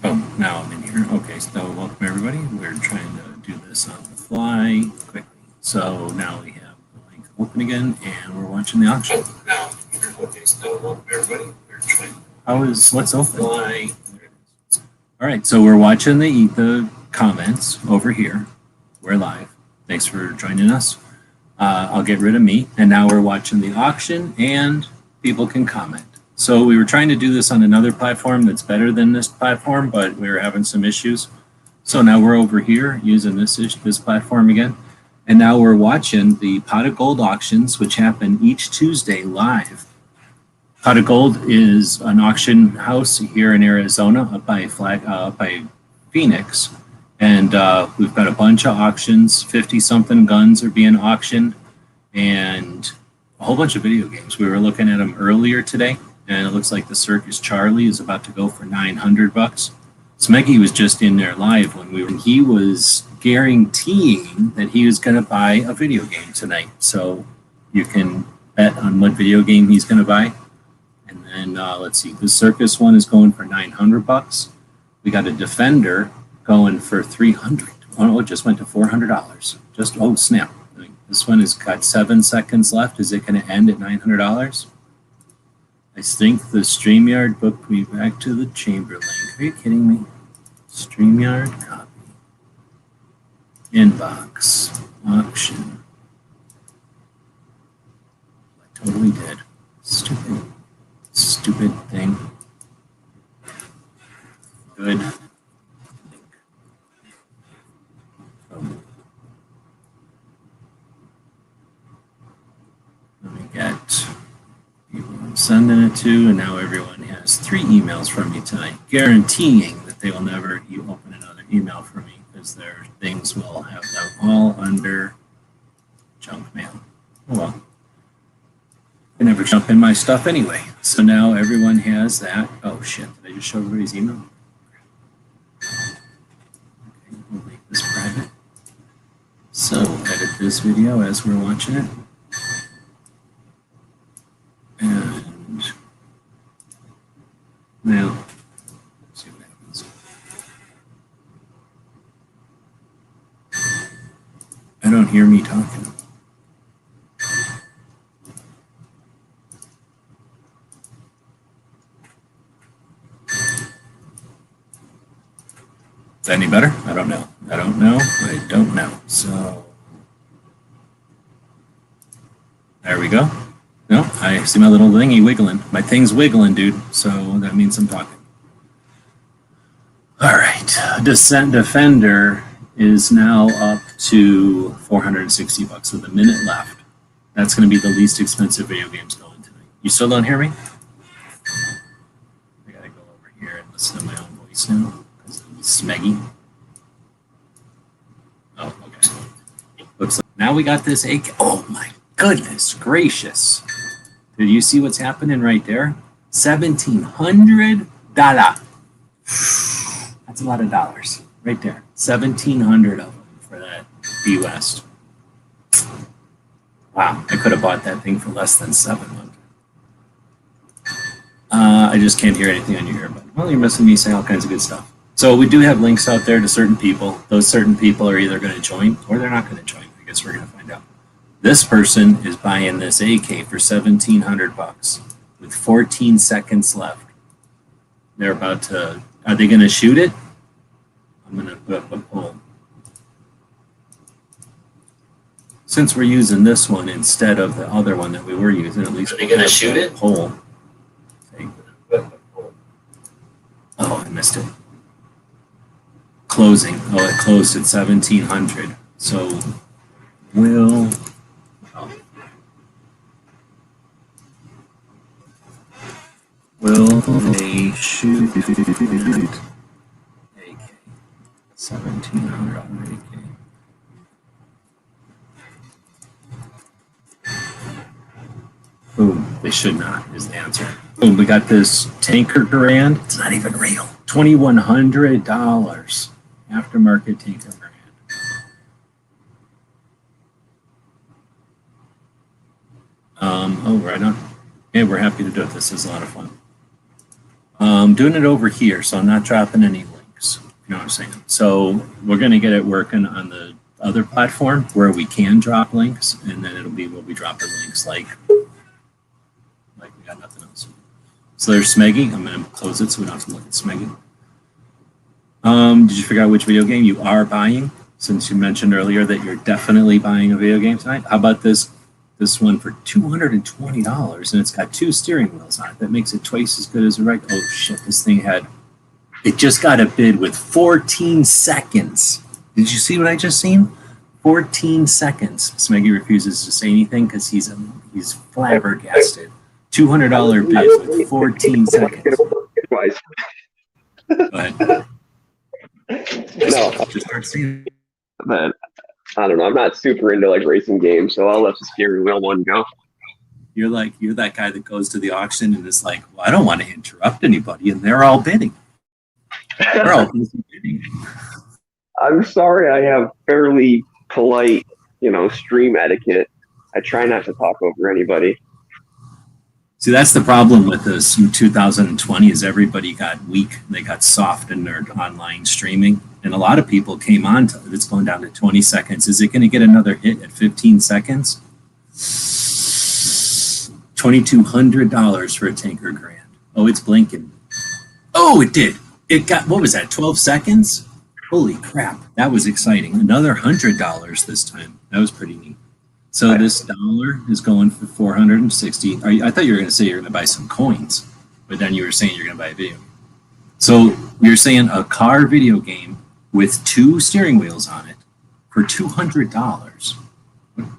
Oh, now I'm in here. Okay, so welcome everybody. We're trying to do this on the fly quickly. So now we have the link open again, and we're watching the auction. Okay, so welcome everybody. We're trying. What's open? Fly. All right, so we're watching the comments over here. We're live. Thanks for joining us. I'll get rid of me, and now we're watching the auction, and people can comment. So we were trying to do this on another platform that's better than this platform, but we were having some issues. So now we're over here using this platform again. And now we're watching the Pot of Gold auctions, which happen each Tuesday live. Pot of Gold is an auction house here in Arizona up by Phoenix. And we've got a bunch of auctions. 50-something guns are being auctioned and a whole bunch of video games. We were looking at them earlier today, and it looks like the Circus Charlie is about to go for $900. Smeggy was just in there live when he was guaranteeing that he was going to buy a video game tonight. So you can bet on what video game he's going to buy. And then let's see, the Circus one is going for $900. We got a Defender going for $300. Oh, it just went to $400. Oh, snap. This one has got 7 seconds left. Is it going to end at $900? I think the StreamYard booked me back to the chamber link. Are you kidding me? StreamYard copy. Inbox. Auction. I totally did. Stupid thing. Good. Let me get people I'm sending it to, and now everyone has 3 emails from me tonight, guaranteeing that they will never open another email from me because their things will have them all under junk mail. Oh well. I never jump in my stuff anyway. So now everyone has that. Oh shit, did I just show everybody's email? Okay, we'll make this private. So edit this video as we're watching it. And now, let's see what happens. I don't hear me talking. Is that any better? I don't know. I don't know. So there we go. No, I see my little thingy wiggling. My thing's wiggling, dude. So that means I'm talking. All right. Defender is now up to $460 with a minute left. That's going to be the least expensive video games going tonight. You still don't hear me? I got to go over here and listen to my own voice now because it's Smeggy. Oh, okay. Looks like now we got this AK. Oh my goodness gracious. Did you see what's happening right there? $1,700. That's a lot of dollars right there. 1,700 of them for that B West. Wow, I could have bought that thing for less than 700. I just can't hear anything on your earbud. Well, you're missing me saying all kinds of good stuff. So we do have links out there to certain people. Those certain people are either going to join or they're not going to join. I guess we're going to find out. This person is buying this AK for $1,700 with 14 seconds left. They're about to, are they going to shoot it? I'm going to put up a poll. Since we're using this one instead of the other one that we were using, at least we're going to shoot it. Poll. Oh, I missed it. Closing. Oh, it closed at 1,700. So will they shoot AK? $1,700 AK. Boom, they should not, is the answer. Boom, we got this Tanker Grand. It's not even real. $2,100. Aftermarket Tanker Grand. Oh, right on. Yeah, we're happy to do it. This is a lot of fun. I'm doing it over here, so I'm not dropping any links. You know what I'm saying? So we're going to get it working on the other platform where we can drop links, and then we'll be dropping links like we got nothing else. So there's Smeggy. I'm going to close it so we don't have to look at Smeggy. Did you figure out which video game you are buying? Since you mentioned earlier that you're definitely buying a video game tonight, how about this one for $220, and it's got 2 steering wheels on it. That makes it twice as good as a regular. Oh shit! This thing it just got a bid with 14 seconds. Did you see what I just seen? 14 seconds. Smeggy refuses to say anything because he's flabbergasted. $200 bid with 14 seconds. Go ahead. Just start seeing. Man, I don't know. I'm not super into like racing games, so I'll let the steering wheel one go. You're that guy that goes to the auction and is like, well, I don't want to interrupt anybody, and they're all bidding. They're all bidding. I'm sorry, I have fairly polite, stream etiquette. I try not to talk over anybody. See, that's the problem with this in 2020 is everybody got weak. They got soft in their online streaming. And a lot of people came on to it. It's going down to 20 seconds. Is it going to get another hit at 15 seconds? $2,200 for a Tanker Grand. Oh, it's blinking. Oh, it did. It got, what was that, 12 seconds? Holy crap. That was exciting. Another $100 this time. That was pretty neat. So this dollar is going for 460. I thought you were going to say you're going to buy some coins, but then you were saying you're going to buy a video game. So you're saying a car video game with 2 steering wheels on it for $200.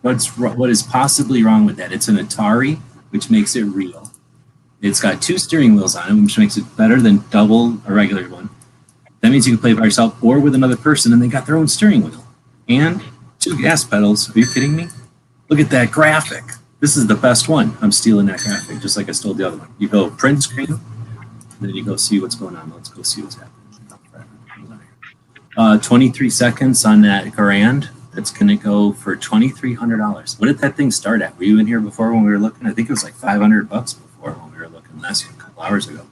What is possibly wrong with that? It's an Atari, which makes it real. It's got 2 steering wheels on it, which makes it better than double a regular one. That means you can play by yourself or with another person, and they got their own steering wheel. And 2 gas pedals. Are you kidding me? Look at that graphic. This is the best one. I'm stealing that graphic, just like I stole the other one. You go print screen, then you go see what's going on. Let's go see what's happening. 23 seconds on that Grand. That's going to go for $2,300. What did that thing start at? Were you in here before when we were looking? I think it was like $500 before when we were looking last a couple hours ago.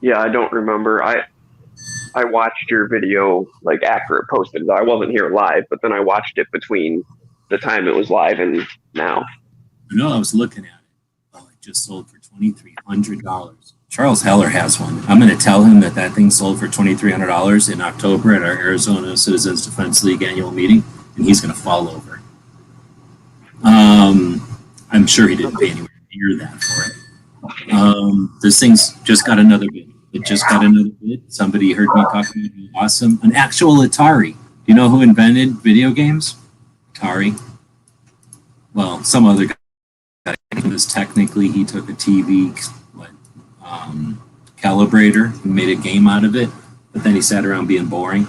Yeah, I don't remember. I watched your video like after it posted. I wasn't here live, but then I watched it between the time it was live and now. I was looking at it. Oh, it just sold for $2,300. Charles Heller has one. I'm going to tell him that thing sold for $2,300 in October at our Arizona Citizens Defense League annual meeting, and he's going to fall over. I'm sure he didn't pay anywhere near that for it. This thing's just got another bid. It just got another bid. Somebody heard me talking about awesome. An actual Atari. Do you know who invented video games? Atari. Well, some other guy. Because technically he took a TV calibrator and made a game out of it, but then he sat around being boring.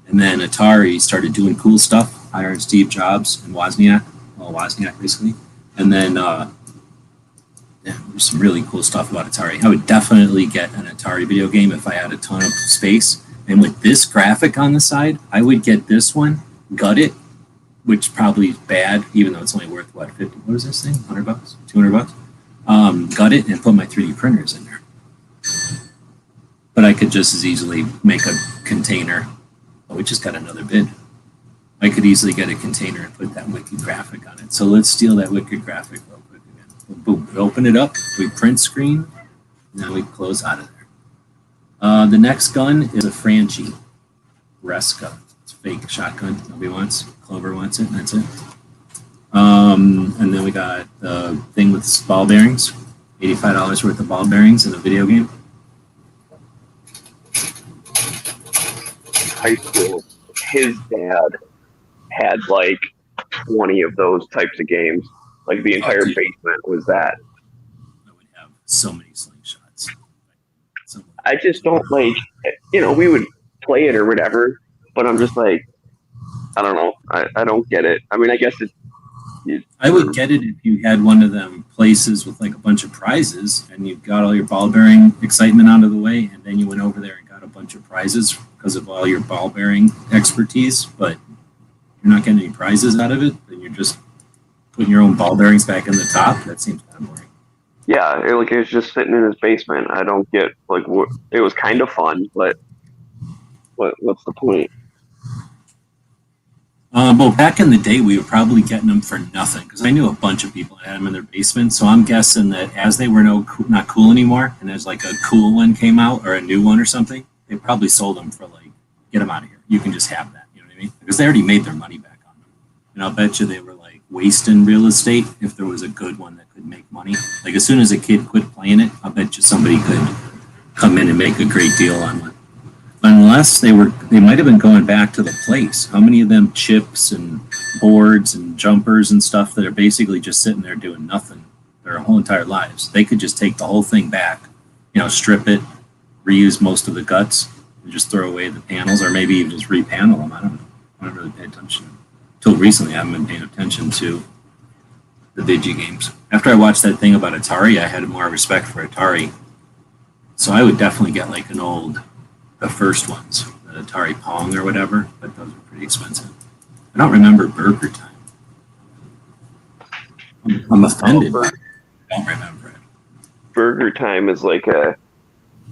And then Atari started doing cool stuff, hiring Steve Jobs and Wozniak basically. And then there's some really cool stuff about Atari. I would definitely get an Atari video game if I had a ton of space. And with this graphic on the side, I would get this one, gut it, which probably is bad, even though it's only worth, what, 50? What is this thing? $100? $200? Gut it and put my 3D printers in there. But I could just as easily make a container. Oh, we just got another bid. I could easily get a container and put that wicked graphic on it. So let's steal that wicked graphic real quick again. Boom, we open it up, we print screen, and then we close out of there. The next gun is a Franchi Resca. It's a fake shotgun. Nobody wants. Clover wants it, and that's it. And then we got the thing with ball bearings. $85 worth of ball bearings in a video game. High school, his dad had like 20 of those types of games. Like the entire basement was that. I would have so many slingshots. I just don't like, we would play it or whatever, but I'm just like, I don't know. I don't get it. I mean, I guess I would get it if you had one of them places with like a bunch of prizes and you got all your ball bearing excitement out of the way, and then you went over there and got a bunch of prizes because of all your ball bearing expertise, but you're not getting any prizes out of it, then you're just putting your own ball bearings back in the top. That seems kind of boring. Yeah, it was just sitting in his basement. I don't get like what it was kind of fun, but what's the point? Well, back in the day, we were probably getting them for nothing because I knew a bunch of people that had them in their basement. So I'm guessing that as they were not cool anymore, and as like a cool one came out or a new one or something, they probably sold them for like, get them out of here. You can just have that. You know what I mean? Because they already made their money back on them. And I'll bet you they were like wasting real estate if there was a good one that could make money. Like as soon as a kid quit playing it, I'll bet you somebody could come in and make a great deal on one. Unless they might have been going back to the place. How many of them chips and boards and jumpers and stuff that are basically just sitting there doing nothing their whole entire lives? They could just take the whole thing back, strip it, reuse most of the guts, and just throw away the panels, or maybe even just repanel them. I don't know. I don't really pay attention. Until recently, I haven't been paying attention to the Digi games. After I watched that thing about Atari, I had more respect for Atari. So I would definitely get like the first ones, the Atari Pong or whatever, but those were pretty expensive. I don't remember Burger Time. I'm offended. I don't remember it. Burger Time is like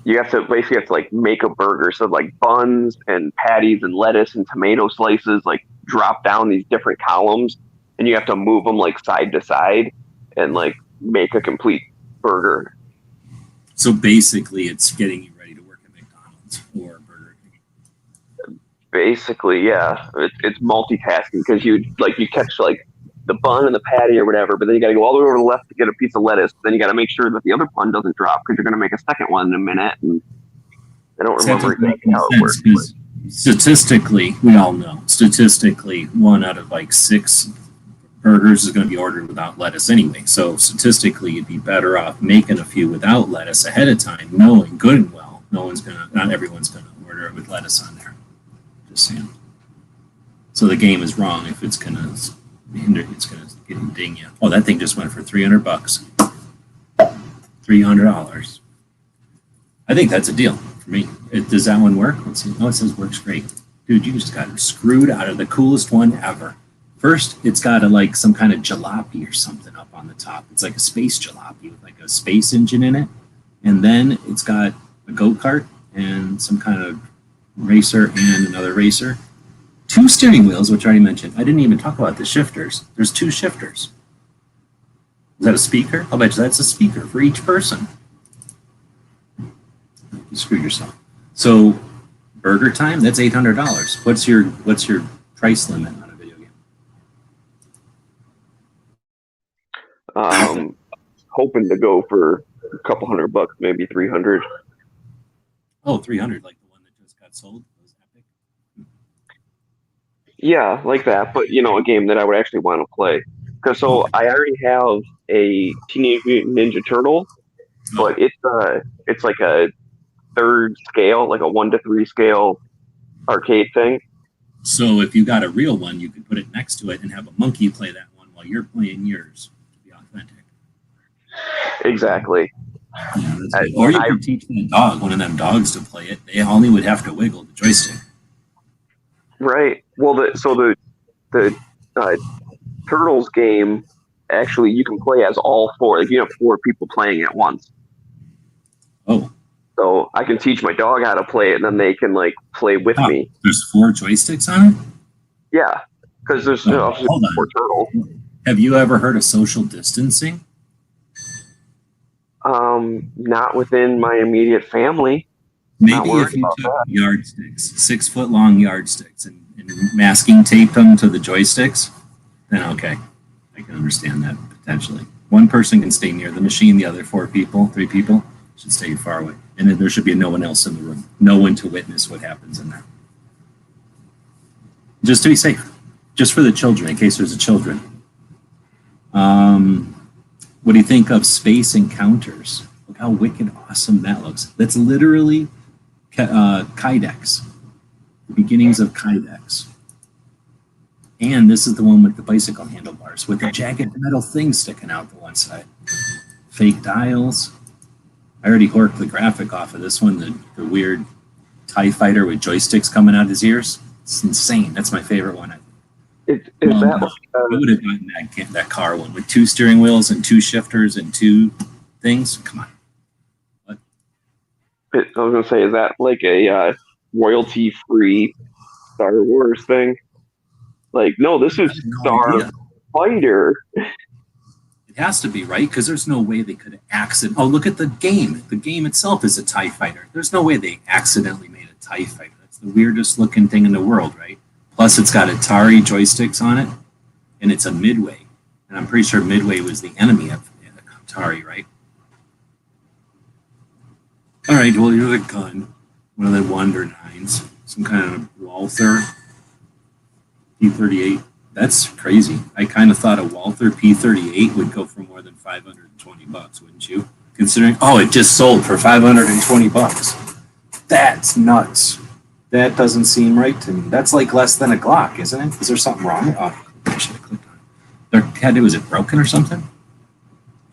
you have to basically like make a burger. So like buns and patties and lettuce and tomato slices like drop down these different columns, and you have to move them like side to side and like make a complete burger. So basically, it's getting you ready to work at McDonald's or Burger King. Basically, yeah, it's multitasking because you catch like the bun and the patty or whatever, but then you got to go all the way over to the left to get a piece of lettuce. Then you got to make sure that the other bun doesn't drop because you're going to make a second one in a minute. And I don't remember exactly how it works. Statistically, we all know, statistically, 1 out of 6 burgers is going to be ordered without lettuce anyway. So statistically, you'd be better off making a few without lettuce ahead of time, knowing good and well not everyone's going to order it with lettuce on there. Just saying. So the game is wrong if it's going to hinder. It's going to ding you. Oh, that thing just went for $300. $300. I think that's a deal for me. Does that one work? Let's see. Oh, it says works great. Dude, you just got screwed out of the coolest one ever. First, it's got like some kind of jalopy or something up on the top. It's like a space jalopy with like a space engine in it. And then it's got a go-kart and some kind of racer and another racer. 2 steering wheels, which I already mentioned. I didn't even talk about the shifters. There's 2 shifters. Is that a speaker? I'll bet you that's a speaker for each person. You screwed yourself. So Burger Time, that's $800. What's your price limit on a video game? Hoping to go for a couple $100, maybe 300. Oh, 300, like the one that just got sold. It was epic. Yeah, like that, but a game that I would actually want to play. Because so I already have a Teenage Mutant Ninja Turtle, but it's like a 3rd scale, like a 1-to-3 scale arcade thing. So if you got a real one, you could put it next to it and have a monkey play that one while you're playing yours to be authentic. Exactly. Yeah, or you could teach one of them dogs to play it. They only would have to wiggle the joystick. Right. Well, the Turtles game, actually, you can play as all 4. Like you have 4 people playing at once. Oh. So I can teach my dog how to play it, and then they can like play with me. There's 4 joysticks on it? Yeah, because there's obviously 4 turtles. Have you ever heard of social distancing? Not within my immediate family. Maybe if you took yardsticks, 6-foot-long yardsticks, and masking taped them to the joysticks, then okay, I can understand that potentially. One person can stay near the machine, the other 3 people should stay far away. And then there should be no one else in the room, no one to witness what happens in there. Just to be safe, just for the children, in case there's a children. What do you think of Space Encounters? Look how wicked awesome that looks. That's literally Kydex, the beginnings of Kydex. And this is the one with the bicycle handlebars with the jagged metal thing sticking out the one side. Fake dials. I already horked the graphic off of this one, the weird TIE fighter with joysticks coming out of his ears. It's insane. That's my favorite one. I would have gotten that car one with 2 steering wheels and 2 shifters and 2 things. Come on. What? I was gonna say, is that like a royalty-free Star Wars thing? Like, no, this I is have no Star idea. Fighter. It has to be, right? Because there's no way they could accident. Oh, look at the game. The game itself is a TIE fighter. There's no way they accidentally made a TIE fighter. That's the weirdest looking thing in the world, right? Plus, it's got Atari joysticks on it, and it's a Midway. And I'm pretty sure Midway was the enemy of Atari, right? All right, well, here's a gun. One of the Wonder Nines. Some kind of Walther P38. That's crazy. I kind of thought a Walther P38 would go for more than $520, wouldn't you? Considering, oh, it just sold for $520. That's nuts. That doesn't seem right to me. That's like less than a Glock, isn't it? Is there something wrong? Oh, I should have clicked on it. Their head, was it broken or something?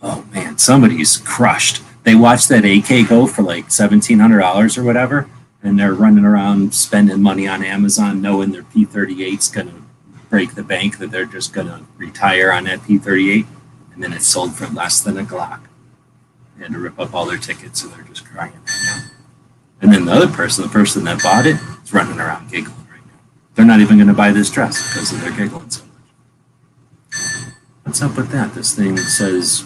Oh man, somebody's crushed. They watched that AK go for like $1,700 or whatever, and they're running around spending money on Amazon, knowing their P38's gonna break the bank, that they're just gonna retire on that P38, and then it sold for less than a Glock. They had to rip up all their tickets, so they're just crying right now. And then the other person, the person that bought it, is running around giggling right now. They're not even going to buy this dress because they're giggling so much. What's up with that? This thing says,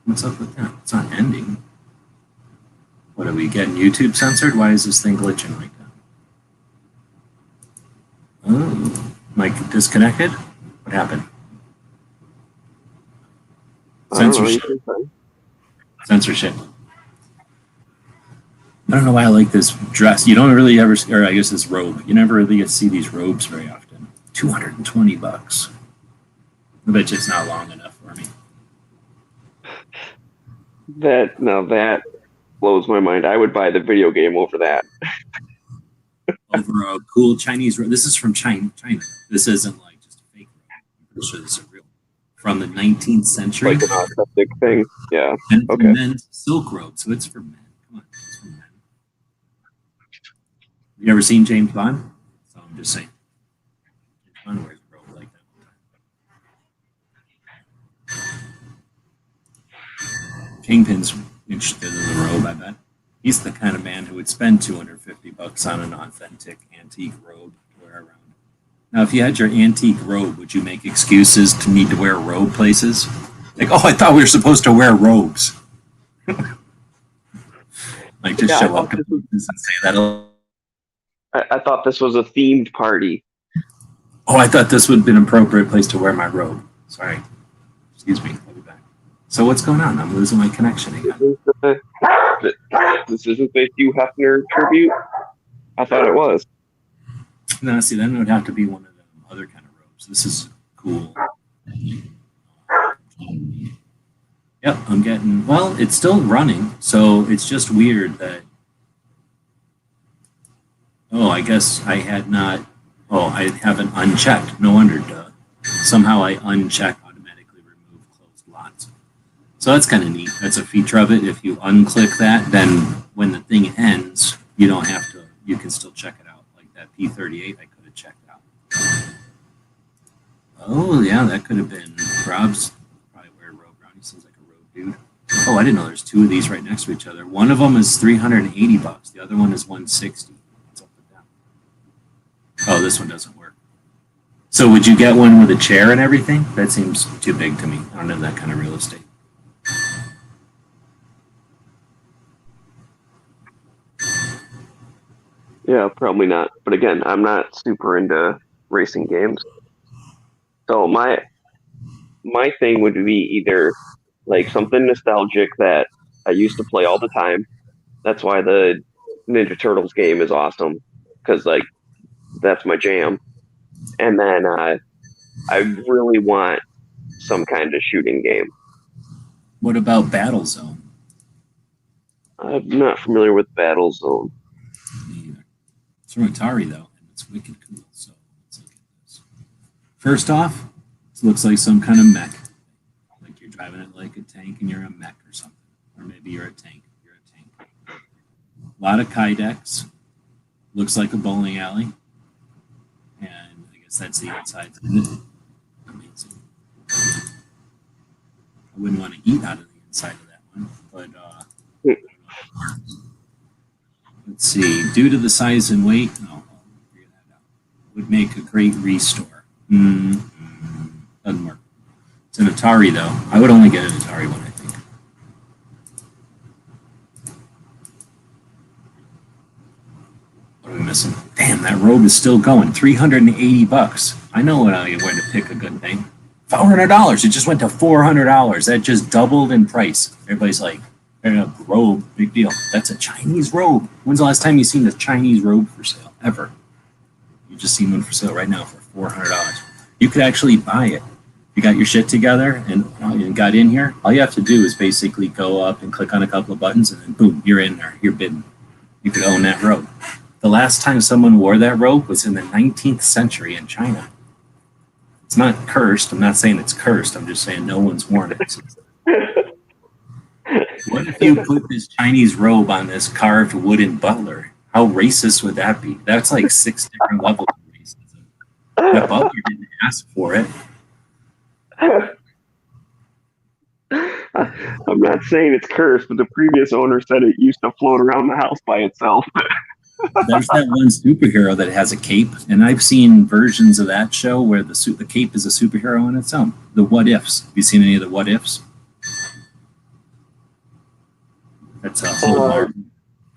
what's up with that? It's not ending. What are we getting? YouTube censored? Why is this thing glitching like that? Oh, mic disconnected? What happened? Censorship. Censorship. I don't know why I like this dress. You don't really ever, or I guess this robe. You never really get to see these robes very often. $220. I bet you it's not long enough for me. That blows my mind. I would buy the video game over that. Over a cool Chinese robe. This is from China. This isn't like just a fake robe. I'm pretty sure this is real. From the 19th century. Like an authentic thing. Yeah. And Okay. men's silk robe. So it's for men. Come on. It's for men. You ever seen James Bond? So I'm just saying. James Bond wears a robe like that. Kingpin's interested in the robe, I bet. He's the kind of man who would spend $250 on an authentic antique robe to wear around. Now, if you had your antique robe, would you make excuses to need to wear robe places? Like, oh, I thought we were supposed to wear robes. Like, just show up to places and say that. I thought this was a themed party. Oh, I thought this would have been an appropriate place to wear my robe. Sorry. Excuse me. I'll be back. So what's going on? I'm losing my connection again. This isn't the Hugh Hefner tribute? I thought it was. No, see, then it would have to be one of them other kind of robes. This is cool. Yep, I'm getting, well, it's still running, so it's just weird that, oh, I guess I had not, oh, I haven't unchecked. No wonder, duh. Somehow I uncheck automatically remove closed lots. So that's kind of neat. That's a feature of it. If you unclick that, then when the thing ends, you don't have to, you can still check it out. Like that P38, I could have checked out. Oh, yeah, that could have been Rob's. Probably wear a robe. He seems like a robe dude. Oh, I didn't know there's two of these right next to each other. One of them is $380. The other one is $160. What's up with that? Oh, this one doesn't work. So would you get one with a chair and everything? That seems too big to me. I don't have that kind of real estate. Yeah, probably not. But again, I'm not super into racing games. So my thing would be either like something nostalgic that I used to play all the time. That's why the Ninja Turtles game is awesome, because like that's my jam. And then I really want some kind of shooting game. What about Battlezone? I'm not familiar with Battlezone. Me either. It's from Atari though, and it's wicked cool. So let's look at this. First off, it looks like some kind of mech. Like you're driving it like a tank and you're a mech or something. Or maybe you're a tank. You're a tank. A lot of kydex. Looks like a bowling alley. And I guess that's the inside. Amazing. I wouldn't want to eat out of the inside of that one, but let's see. Due to the size and weight, no, figure that out. Would make a great restore. Doesn't work. It's an Atari though. I would only get an Atari one, I think. What are we missing? Damn, that robe is still going. $380. I know when to pick a good thing. $400. It just went to $400. That just doubled in price. Everybody's like, robe, big deal. That's a Chinese robe. When's the last time you seen a Chinese robe for sale? Ever. You just seen one for sale right now for $400. You could actually buy it. You got your shit together and got in here. All you have to do is basically go up and click on a couple of buttons and then boom, you're in there. You're bidding. You could own that robe. The last time someone wore that robe was in the 19th century in China. It's not cursed. I'm not saying it's cursed. I'm just saying no one's worn it. What if you put this Chinese robe on this carved wooden butler? How racist would that be? That's like 6 different levels of racism. That butler didn't ask for it. I'm not saying it's cursed, but the previous owner said it used to float around the house by itself. There's that one superhero that has a cape, and I've seen versions of that show where the cape is a superhero on its own. The What Ifs. Have you seen any of the What Ifs? That's a whole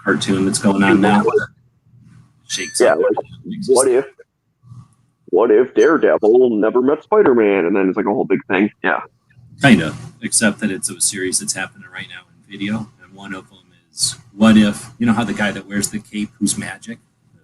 cartoon that's going on now. Shakes up. Like, what if Daredevil never met Spider-Man? And then it's like a whole big thing. Yeah. Kind of, except that it's a series that's happening right now in video, and one of them is what if, you know how the guy that wears the cape who's magic, the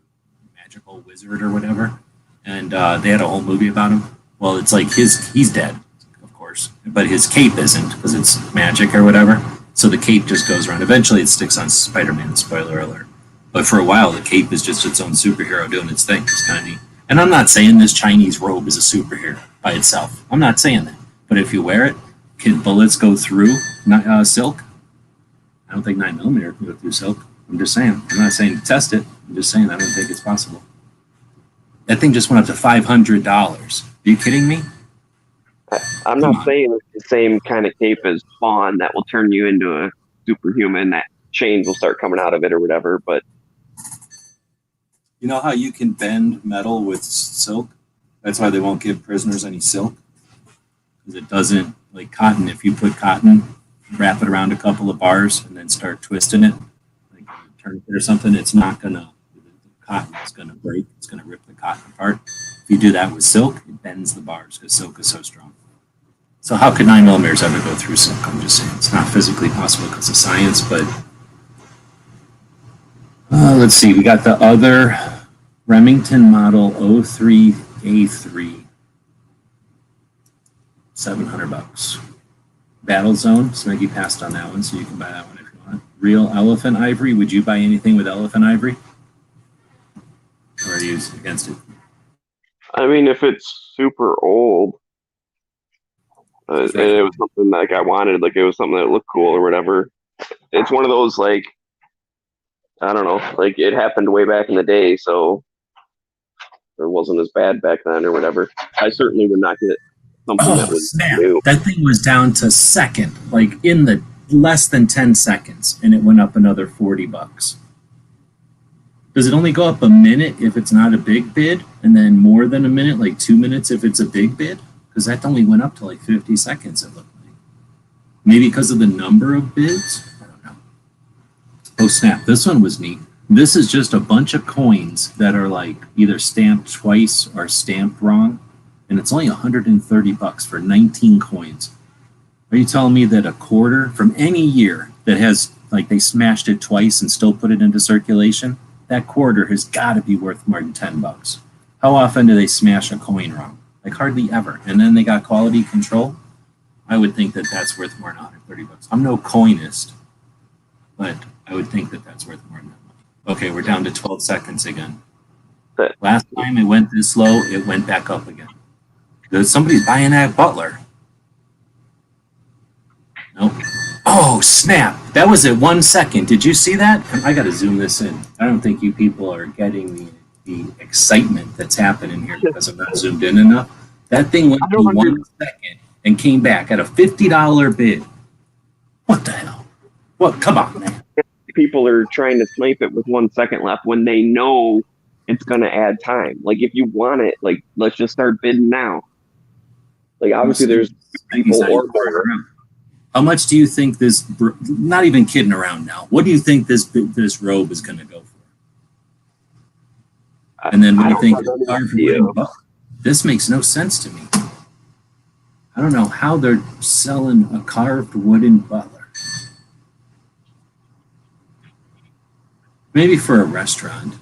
magical wizard or whatever, and they had a whole movie about him. Well, it's like he's dead, of course, but his cape isn't because it's magic or whatever. So the cape just goes around. Eventually it sticks on Spider-Man, spoiler alert. But for a while, the cape is just its own superhero doing its thing. It's kind of neat. And I'm not saying this Chinese robe is a superhero by itself. I'm not saying that. But if you wear it, can bullets go through silk? I don't think 9mm can go through silk. I'm just saying. I'm not saying to test it. I'm just saying I don't think it's possible. That thing just went up to $500. Are you kidding me? I'm not saying it's the same kind of cape as Spawn that will turn you into a superhuman, that chains will start coming out of it or whatever, but... You know how you can bend metal with silk? That's why they won't give prisoners any silk. Because it doesn't, like cotton, if you put cotton, wrap it around a couple of bars and then start twisting it, like a tourniquet or something, it's not gonna, the cotton is gonna break, it's gonna rip the cotton apart. If you do that with silk, it bends the bars because silk is so strong. So how could 9mm ever go through silk? I'm just saying it's not physically possible because of science, but let's see, we got the other Remington model 03A3, $700. Battle Zone, Smeggy passed on that one, so you can buy that one if you want. Real elephant ivory, would you buy anything with elephant ivory? Or are you against it? I mean, if it's super old, and it was something like I wanted, like it was something that looked cool or whatever. It's one of those, like, I don't know, like it happened way back in the day, so it wasn't as bad back then or whatever. I certainly would not get something that was new. That thing was down to second, like in the less than 10 seconds, and it went up another $40. Does it only go up a minute if it's not a big bid, and then more than a minute, like 2 minutes if it's a big bid? Because that only went up to like 50 seconds, it looked like. Maybe because of the number of bids? I don't know. Oh snap, this one was neat. This is just a bunch of coins that are like either stamped twice or stamped wrong, and it's only $130 for 19 coins. Are you telling me that a quarter from any year that has, like, they smashed it twice and still put it into circulation, that quarter has got to be worth more than $10? How often do they smash a coin wrong? Like hardly ever. And then they got quality control. I would think that that's worth more than $130. I'm no coinist, but I would think that that's worth more than that money. Okay, we're down to 12 seconds again. Last time it went this low, it went back up again. Somebody's buying that Butler. Nope. Oh, snap. That was at 1 second. Did you see that? I got to zoom this in. I don't think you people are getting the excitement that's happening here because I'm not zoomed in enough. That thing went to 1 second and came back at a $50 bid. What the hell? Well, come on, man. People are trying to snipe it with 1 second left when they know it's going to add time. Like if you want it, like let's just start bidding now. Like obviously there's people ordering. How much do you think this? Not even kidding around now. What do you think this robe is going to go for? And then what do you think? This makes no sense to me. I don't know how they're selling a carved wooden butler. Maybe for a restaurant.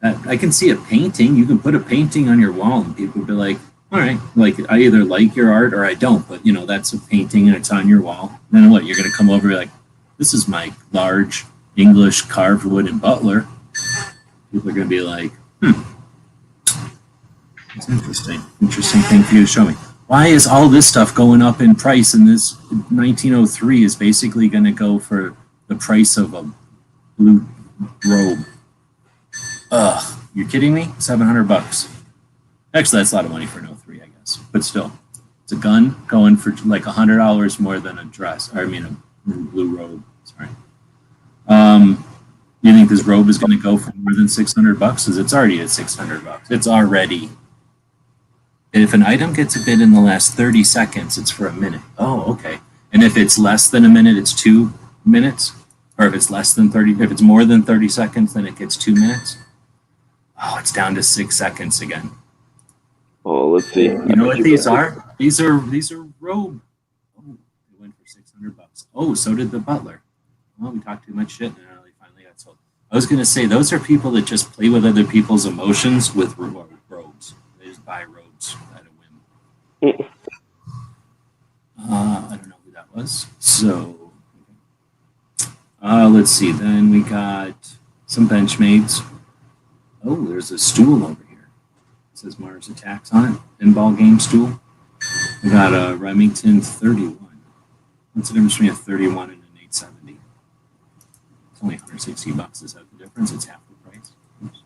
I can see a painting. You can put a painting on your wall and people will be like, all right, like I either like your art or I don't, but you know, that's a painting and it's on your wall. And then what? You're going to come over and be like, this is my large English carved wooden butler. People are going to be like, it's interesting. Interesting thing for you to show me. Why is all this stuff going up in price and this 1903 is basically going to go for the price of a blue robe? Ugh, you're kidding me? $700. Actually, that's a lot of money for an 03, I guess. But still, it's a gun going for like $100 more than a dress. Or I mean, a blue robe. Sorry. You think this robe is going to go for more than $600? Because it's already at $600. It's already. If an item gets a bid in the last 30 seconds, it's for a minute. Oh, okay. And if it's less than a minute, it's 2 minutes. Or if it's less than 30, if it's more than 30 seconds, then it gets 2 minutes. Oh, it's down to 6 seconds again. Oh, let's see. You know what these are? These are robe. Oh, they went for $600. Oh, so did the butler. Well, we talked too much shit, and they finally got sold. I was gonna say those are people that just play with other people's emotions with robes. They just buy robes at a whim. I don't know who that was. So, let's see. Then we got some Benchmates. Oh, there's a stool over here. It says Mars Attacks on it. Pinball game stool. We got a Remington 31. What's the difference between a 31 and an 870? It's only $160. Is that the difference? It's half the price. Oops.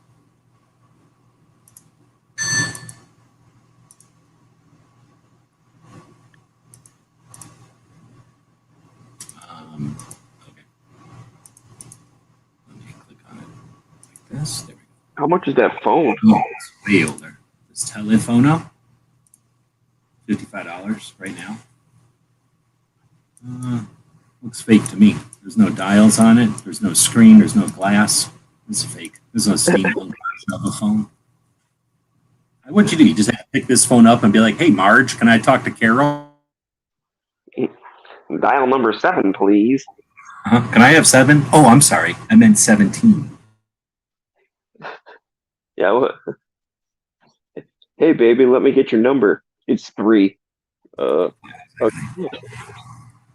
Okay. Let me click on it like this. There we go. How much is that phone? Oh, it's way older. This Telephono, $55 right now. Looks fake to me. There's no dials on it. There's no screen. There's no glass. It's fake. There's no steampunk of a phone. What'd you do? You just have to pick this phone up and be like, hey, Marge, can I talk to Carol? Dial number 7, please. Can I have 7? Oh, I'm sorry. I meant 17. Yeah. What? Hey, baby, let me get your number. It's 3. Okay.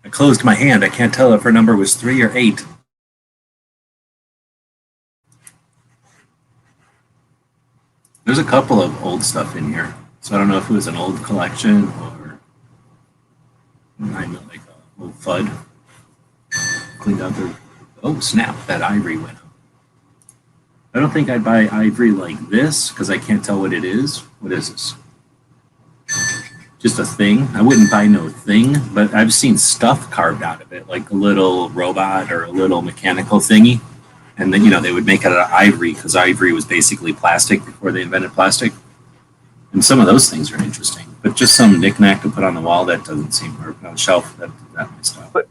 I closed my hand. I can't tell if her number was 3 or 8. There's a couple of old stuff in here. So I don't know if it was an old collection or I know, like a old FUD. Cleaned out the... Oh, snap. That ivory went up. I don't think I'd buy ivory like this because I can't tell what it is. What is this? Just a thing. I wouldn't buy no thing, but I've seen stuff carved out of it, like a little robot or a little mechanical thingy. And then, you know, they would make it out of ivory because ivory was basically plastic before they invented plastic. And some of those things are interesting, but just some knickknack to put on the wall that doesn't seem, or on the shelf, that might stop. But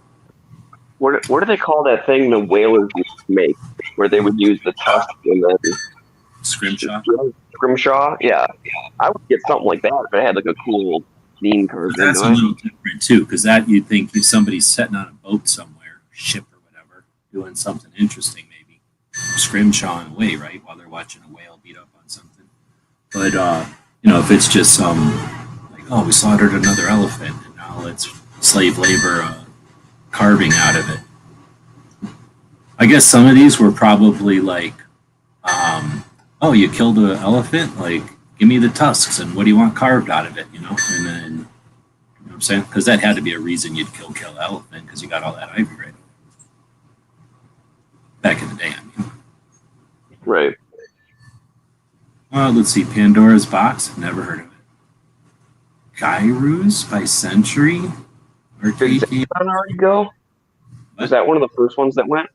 what do they call that thing the whalers used to make, where they would use the tusk and then Scrimshaw? Scrimshaw? Yeah. I would get something like that if it had like a cool lean curve. That's a little different too, because that you'd think if somebody's sitting on a boat somewhere, ship or whatever, doing something interesting, maybe scrimshaw in a way, right, while they're watching a whale beat up on something. But you know, if it's just some like, oh, we slaughtered another elephant and now it's slave labor carving out of it. I guess some of these were probably like, oh, you killed an elephant, like, give me the tusks and what do you want carved out of it, you know? And then, you know what I'm saying? Because that had to be a reason you'd kill an elephant because you got all that ivory right. Back in the day, I mean. Right. Let's see, Pandora's Box. Never heard of it. Gyros by Century Did arcade game. Zaxxon already go? Was that one of the first ones that went?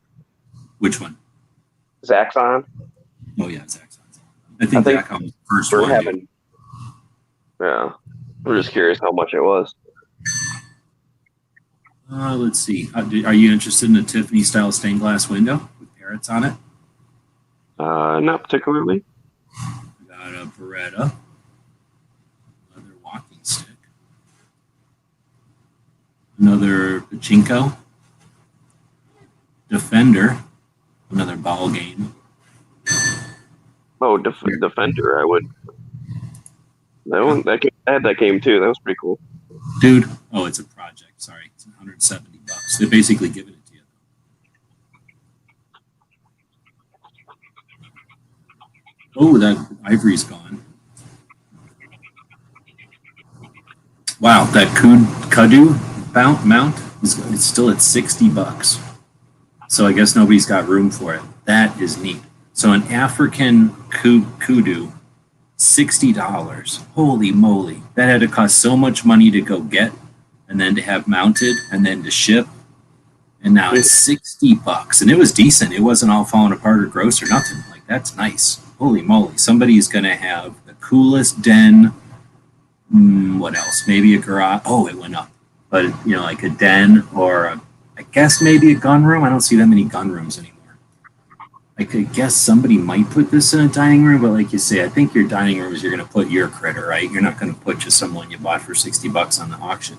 Which one? Zaxxon? Oh yeah, Zaxxon. I think Zaxxon was the first we're one. having. Yeah, I'm just curious how much it was. Let's see. Are you interested in a Tiffany style stained glass window with parrots on it? Not particularly. We got a Beretta, leather walking stick, another Pachinko, Defender, another ball game. Oh, Defender. I would. That one. I had that game too. That was pretty cool. Dude, oh, it's a project. Sorry, it's $170. They're basically giving it to you. Oh, that ivory's gone. Wow, that Kudu mount is still at $60. So I guess nobody's got room for it. That is neat. So an African kudu, $60. Holy moly. That had to cost so much money to go get and then to have mounted and then to ship. And now it's $60. And it was decent. It wasn't all falling apart or gross or nothing. Like, that's nice. Holy moly. Somebody's going to have the coolest den. What else? Maybe a garage. Oh, it went up. But, like a den or I guess maybe a gun room. I don't see that many gun rooms anymore. I could guess somebody might put this in a dining room, but like you say, I think your dining room is you're going to put your critter, right? You're not going to put just someone you bought for $60 on the auction.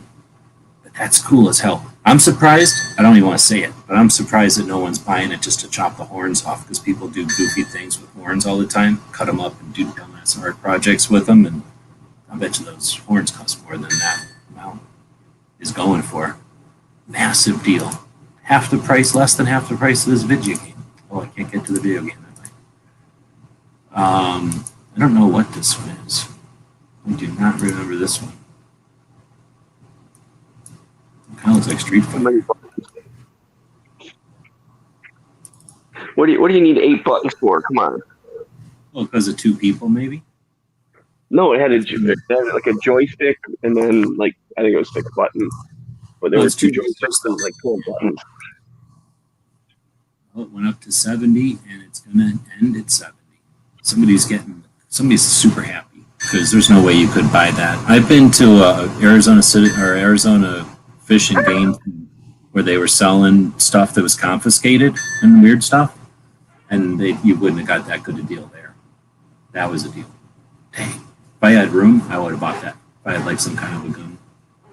But that's cool as hell. I'm surprised. I don't even want to say it, but I'm surprised that no one's buying it just to chop the horns off because people do goofy things with horns all the time, cut them up and do dumbass art projects with them. And I bet you those horns cost more than that amount is going for. Massive deal. Half the price, less than half the price of this video game. Oh, I can't get to the video game that way. I don't know what this one is. I do not remember this one. It kind of looks like Street Fighter. What do you need 8 buttons for? Come on. Well, because of 2 people, maybe? No, it had like a joystick and then like I think it was 6 buttons. But there was 2 joysticks and like 12 buttons. Well, it went up to 70 and it's going to end at 70. Somebody's super happy because there's no way you could buy that. I've been to Arizona Fish and Game where they were selling stuff that was confiscated and weird stuff, and you wouldn't have got that good a deal there. That was a deal. Dang. If I had room, I would have bought that. If I had like some kind of a gun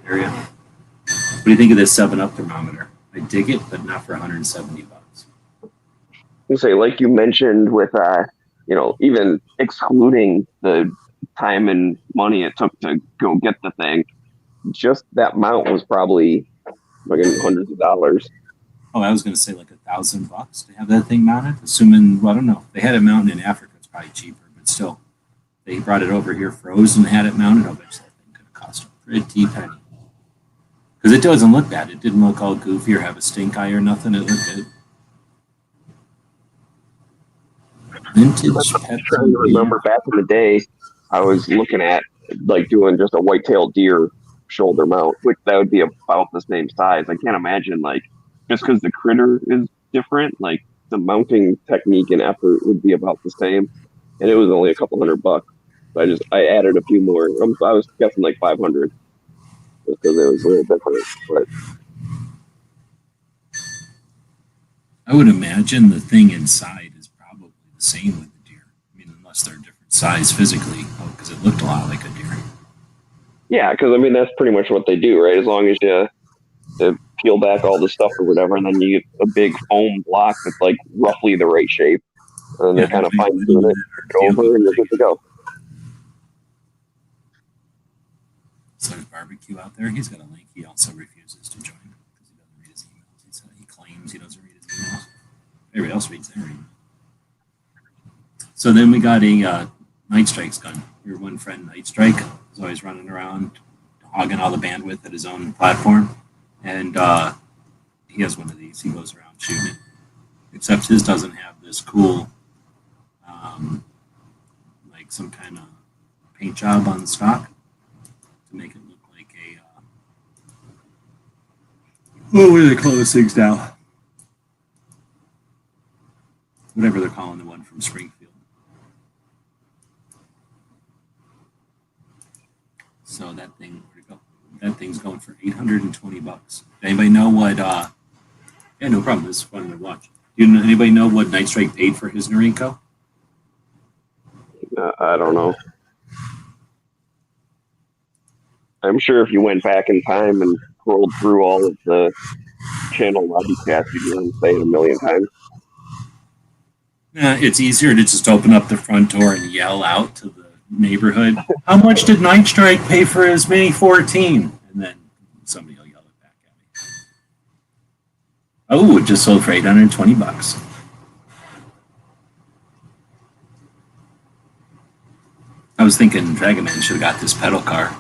area. What do you think of this 7-Up thermometer? I dig it, but not for $170. You say, like you mentioned, with even excluding the time and money it took to go get the thing, just that mount was probably like hundreds of dollars. Oh, I was going to say like $1,000 to have that thing mounted. Assuming, well, I don't know. They had it mounted in Africa. It's probably cheaper, but still, they brought it over here frozen, had it mounted. I'll bet you that thing could have cost a pretty penny. Because it doesn't look bad. It didn't look all goofy or have a stink eye or nothing. It looked good. Vintage I'm trying to remember back in the day, I was looking at like doing just a white-tailed deer shoulder mount, which that would be about the same size. I can't imagine like just because the critter is different, like the mounting technique and effort would be about the same, and it was only a couple $100. So I added a few more. I was guessing like 500 just because it was a little different. But I would imagine the thing inside is probably the same with the deer. I mean, unless they're different size physically, because it looked a lot like a deer. yeah, because I mean that's pretty much what they do, right? As long as you peel back all the stuff or whatever, and then you get a big foam block that's like roughly the right shape, and they kind of fine tune it over, and you're good to go. So there's barbecue out there. He's got a link. He also refuses to join because he doesn't read his emails. He claims he doesn't read his emails. Everybody else reads their emails. So then we got a Night Strike's gun. Your one friend, Night Strike, is always running around, hogging all the bandwidth at his own platform. And he has one of these. He goes around shooting it. Except his doesn't have this cool, like some kind of paint job on the stock to make it Oh, what do they call those things now? Whatever they're calling the one from Springfield. So that thing, where'd it go? That thing's going for $820. Anybody know what? Yeah, no problem. This is fun to watch. Anybody know what Night Strike paid for his Norinco? I don't know. I'm sure if you went back in time and scrolled through all of the channel lobbycasts, you'd hear him say it a million times. It's easier to just open up the front door and yell out to the neighborhood, how much did Night Strike pay for his Mini 14? And then somebody will yell it back at me. Oh, it just sold for $820. I was thinking Dragon Man should have got this pedal car.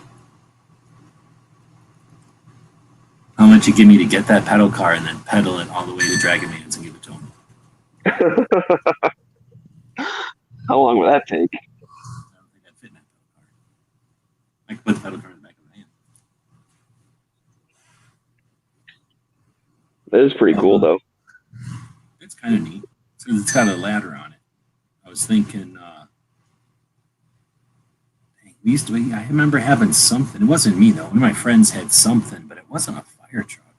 How much you give me to get that pedal car and then pedal it all the way to Dragon Man's and give it to him? How long will that take? I don't think I'd fit in that pedal car. I could put the pedal car in the back of the van. That is pretty cool, though. It's kind of neat. It's got a ladder on it. I was thinking, I remember having something. It wasn't me, though. One of my friends had something, but it wasn't a fire truck.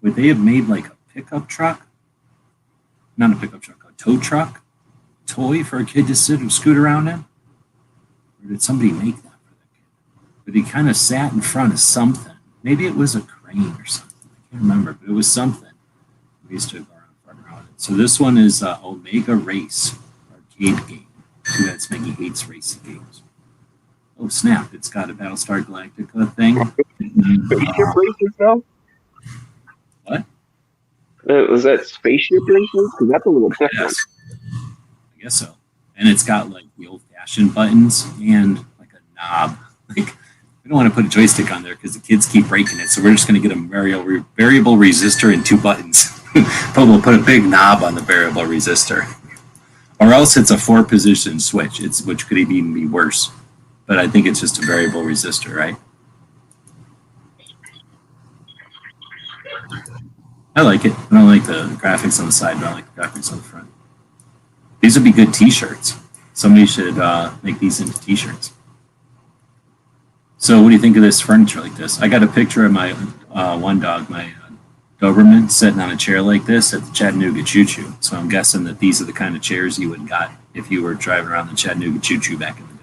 Would they have made like a pickup truck? Not a pickup truck, a tow truck? Toy for a kid to sit and scoot around in? Or did somebody make that for the kid? But he kind of sat in front of something. Maybe it was a crane or something. I can't remember, but it was something. We used to go around it. So this one is Omega Race arcade game. Too bad Smeggy hates racing games. Oh snap! It's got a Battlestar Galactica thing. Spaceship races, though? What? Was that spaceship races? Because that's a little different. Yes. I guess so. And it's got like the old-fashioned buttons and like a knob. Like we don't want to put a joystick on there because the kids keep breaking it. So we're just going to get a variable resistor and 2 buttons. But we'll put a big knob on the variable resistor. Or else it's a 4-position switch, which could even be worse. But I think it's just a variable resistor, right? I like it. I don't like the graphics on the side, but I like the graphics on the front. These would be good t-shirts. Somebody should make these into t-shirts. So what do you think of this furniture like this? I got a picture of my one dog, my Doberman, sitting on a chair like this at the Chattanooga Choo Choo. So I'm guessing that these are the kind of chairs you would have got if you were driving around the Chattanooga Choo Choo back in the day.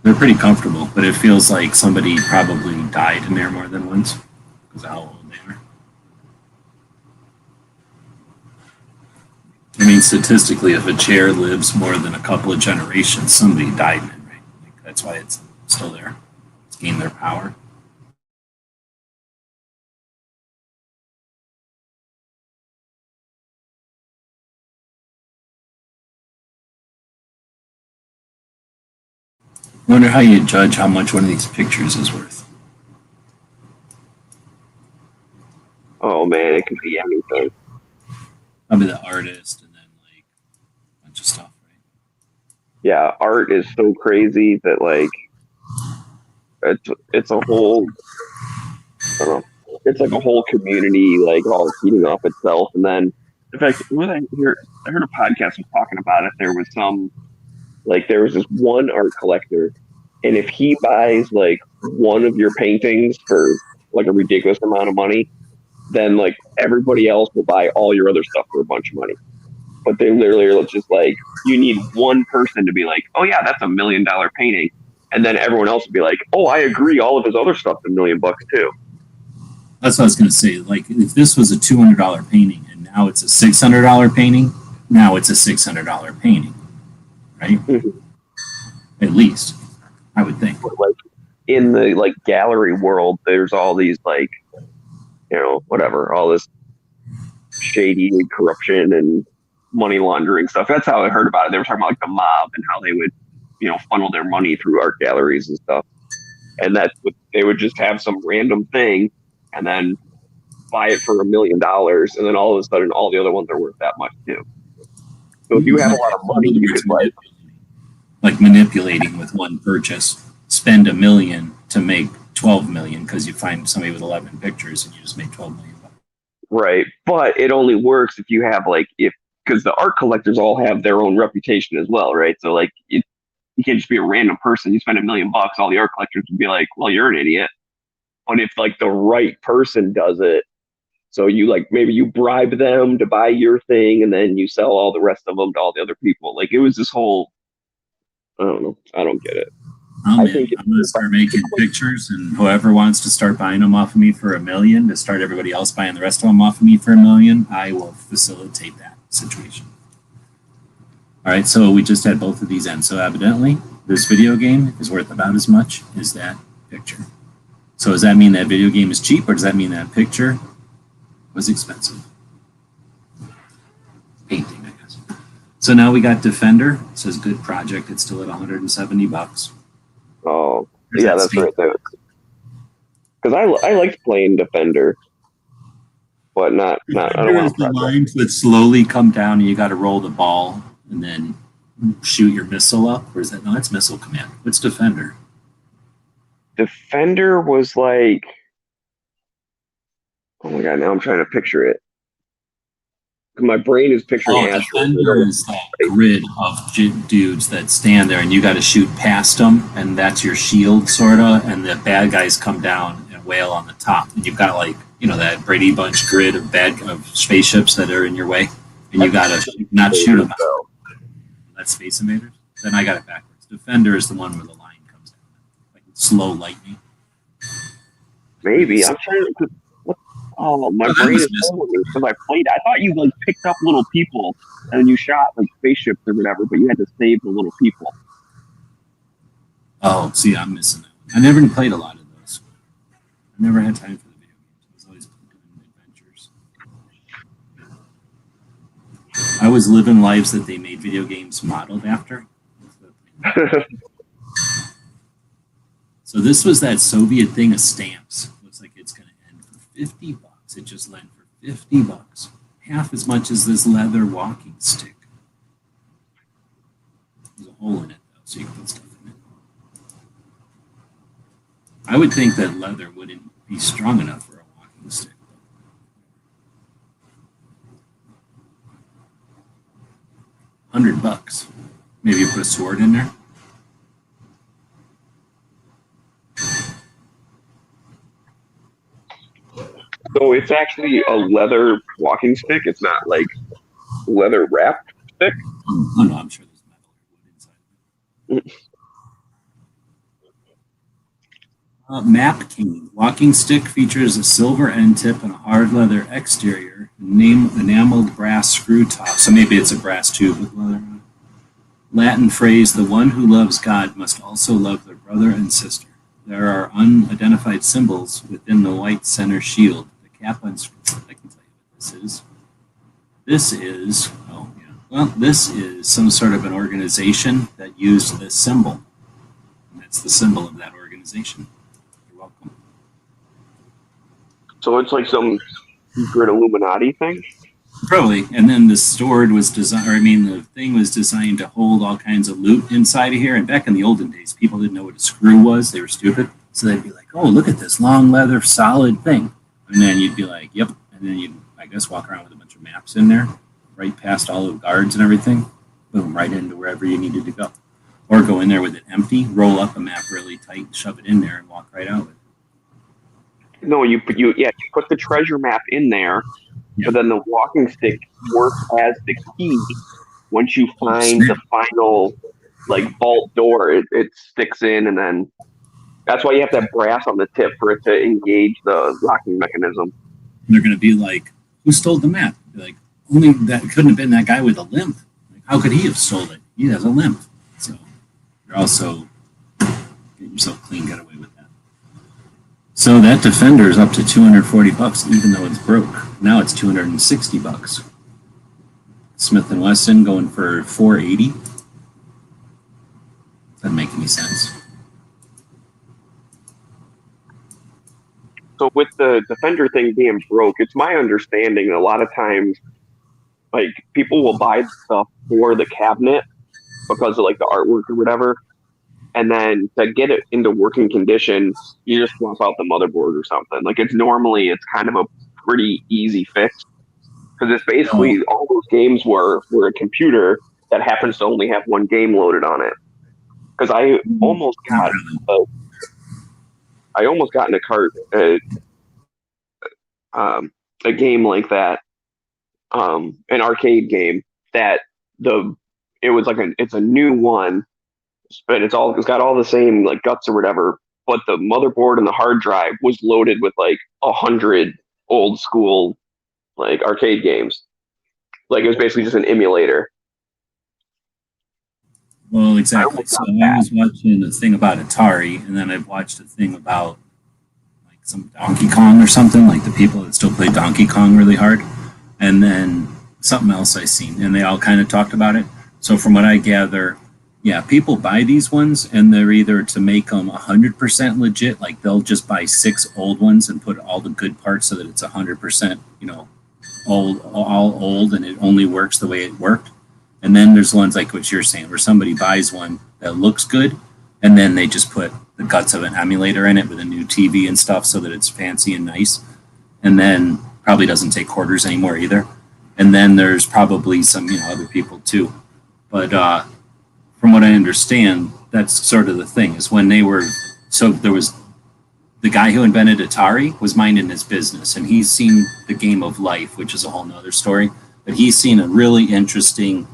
They're pretty comfortable, but it feels like somebody probably died in there more than once because of how old they are. I mean, statistically, if a chair lives more than a couple of generations, somebody died in it, right? Like, that's why it's still there. It's gained their power. I wonder how you judge how much one of these pictures is worth. Oh man, it could be anything. Probably the artist and then like a bunch of stuff, right? Yeah, art is so crazy that like it's a whole I don't know. It's like a whole community like all feeding off itself. And then in fact what I heard a podcast was talking about it. There was this one art collector, and if he buys like one of your paintings for like a ridiculous amount of money, then like everybody else will buy all your other stuff for a bunch of money. But they literally are just like, you need one person to be like, oh yeah, that's $1 million painting. And then everyone else will be like, oh, I agree, all of his other stuff's $1 million too. That's what I was going to say. Like, if this was a $200 painting and now it's a $600 painting, now it's a $600 painting, right? Mm-hmm. At least, I would think. But, like in the like gallery world, there's all these like, whatever, all this shady corruption and money laundering stuff. That's how I heard about it. They were talking about like the mob and how they would, funnel their money through art galleries and stuff. And they would just have some random thing and then buy it for $1 million. And then all of a sudden, all the other ones are worth that much too. So if you have a lot of money, you could like, like manipulating with one purchase. Spend $1 million to make 12 million because you find somebody with 11 pictures and you just made 12 million. Right. But it only works if you have like if because the art collectors all have their own reputation as well, right? So like you can't just be a random person. You spend $1 million, all the art collectors would be like, well, you're an idiot. But if like the right person does it, so you like maybe you bribe them to buy your thing and then you sell all the rest of them to all the other people. Like it was this whole I don't know. I don't get it. Oh I man, think I'm gonna start making pictures, and whoever wants to start buying them off of me for $1 million to start everybody else buying the rest of them off of me for $1 million, I will facilitate that situation. All right, so we just had both of these ends. So evidently, this video game is worth about as much as that picture. So does that mean that video game is cheap, or does that mean that picture was expensive? Painting, I guess. So now we got Defender. It says good project. It's still at $170. oh There's yeah, that that's Steam. right there. Because I liked playing Defender, but not I don't Defender want is to the press it. lines that slowly come down, and you got to roll the ball and then shoot your missile up. Or is that no? That's Missile Command. What's Defender? Defender was like oh my god, now I'm trying to picture it. My brain is picturing Oh, Astro. Defender is that grid of dudes that stand there, and you got to shoot past them, and that's your shield, sorta. And the bad guys come down and wail on the top, and you've got like that Brady Bunch grid of spaceships that are in your way, and you got to not shoot them. That's Space Invaders. Then I got it backwards. Defender is the one where the line comes down, like slow lightning. Maybe I'm trying to. Oh, my brain is failing me because I played. I thought you like picked up little people and then you shot like spaceships or whatever, but you had to save the little people. Oh, see, I'm missing that one. I never played a lot of those. I never had time for the video games. I was always doing adventures. I was living lives that they made video games modeled after. So this was that Soviet thing of stamps. Looks like it's going to end for $50. It just lent for $50. Half as much as this leather walking stick. There's a hole in it though, so you can put stuff in it. I would think that leather wouldn't be strong enough for a walking stick. $100. Maybe you put a sword in there. So it's actually a leather walking stick. It's not like leather wrapped stick. Oh no, I'm sure there's metal inside. Map King. Walking stick features a silver end tip and a hard leather exterior, enameled brass screw top. So maybe it's a brass tube with leather on it. Latin phrase, the one who loves God must also love their brother and sister. There are unidentified symbols within the white center shield. The cap on screen, I can tell you what this is. This is some sort of an organization that used this symbol. And that's the symbol of that organization. You're welcome. So it's like some secret Illuminati thing. Probably. And then the sword was the thing was designed to hold all kinds of loot inside of here. And back in the olden days, people didn't know what a screw was. They were stupid. So they'd be like, oh, look at this long leather solid thing. And then you'd be like, yep. And then you'd, I guess, walk around with a bunch of maps in there, right past all the guards and everything. Boom, right into wherever you needed to go. Or go in there with it empty, roll up a map really tight, shove it in there, and walk right out with it. No, you put the treasure map in there, but then the walking stick works as the key. Once you find the final like vault door, it sticks in, and then that's why you have to have brass on the tip for it to engage the locking mechanism. And they're going to be like, "Who stole the map?" Be like, only that couldn't have been that guy with a limp. Like, how could he have stolen it? He has a limp. So you're also getting yourself clean, get away with that. So that Defender is up to $240, even though it's broke. Now it's $260. Smith & Wesson going for $480. Doesn't make any sense. So with the Defender thing being broke, it's my understanding a lot of times, like people will buy stuff for the cabinet, because of like the artwork or whatever. And then to get it into working condition, you just swap out the motherboard or something. Like it's kind of a pretty easy fix because it's Well, basically all those games were a computer that happens to only have one game loaded on it. Because not really. I almost got in a cart a game like that, an arcade game that the it was like it's a new one, but it's got all the same like guts or whatever. But the motherboard and the hard drive was loaded with like 100 old school like arcade games. Like it was basically just an emulator. Well, I exactly. almost So got I that. was watching a thing about Atari, and then I've watched a thing about like some Donkey Kong or something, like the people that still play Donkey Kong really hard, and then something else I seen, and they all kind of talked about it. So from what I gather, yeah, people buy these ones, and they're either to make them 100% legit, like they'll just buy 6 old ones and put all the good parts so that it's 100%, old, all old, and it only works the way it worked. And then there's ones like what you're saying, where somebody buys one that looks good, and then they just put the guts of an emulator in it with a new TV and stuff so that it's fancy and nice. And then probably doesn't take quarters anymore either. And then there's probably some, other people too. But from what I understand, that's sort of the thing is when they were, so there was the guy who invented Atari was minding his business and he's seen the game of life, which is a whole nother story. But he's seen a really interesting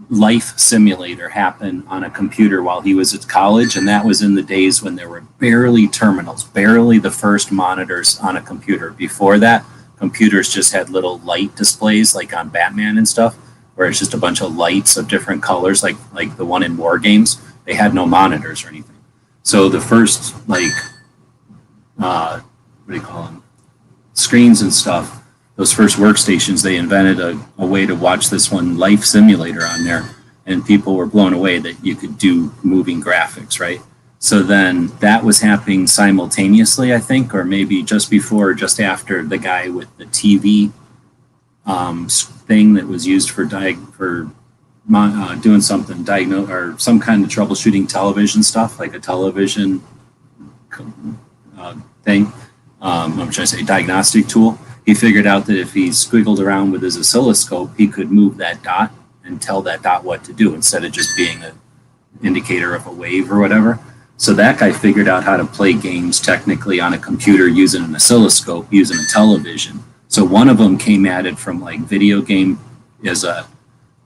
life simulator happen on a computer while he was at college, and that was in the days when there were barely terminals, barely the first monitors on a computer. Before that, computers just had little light displays like on Batman and stuff, where it's just a bunch of lights of different colors, like the one in war games. They had no monitors or anything. So the first what do you call them, screens and stuff, those first workstations, they invented a way to watch this one life simulator on there, and people were blown away that you could do moving graphics, right? So then that was happening simultaneously, I think, or maybe just before or just after the guy with the TV thing that was used for doing something, diagnose or some kind of troubleshooting television stuff, like a television thing. I'm trying to say diagnostic tool. He figured out that if he squiggled around with his oscilloscope, he could move that dot and tell that dot what to do instead of just being an indicator of a wave or whatever. So that guy figured out how to play games technically on a computer using an oscilloscope, using a television. So one of them came at it from like video game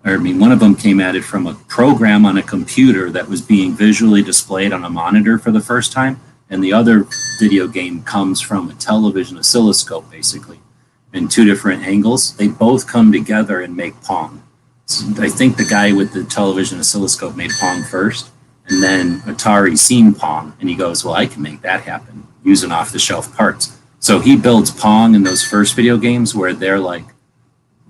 one of them came at it from a program on a computer that was being visually displayed on a monitor for the first time. And the other video game comes from a television oscilloscope, basically, in 2 different angles. They both come together and make Pong. So I think the guy with the television oscilloscope made Pong first, and then Atari seen Pong, and he goes, well, I can make that happen using off-the-shelf parts. So he builds Pong in those first video games where they're like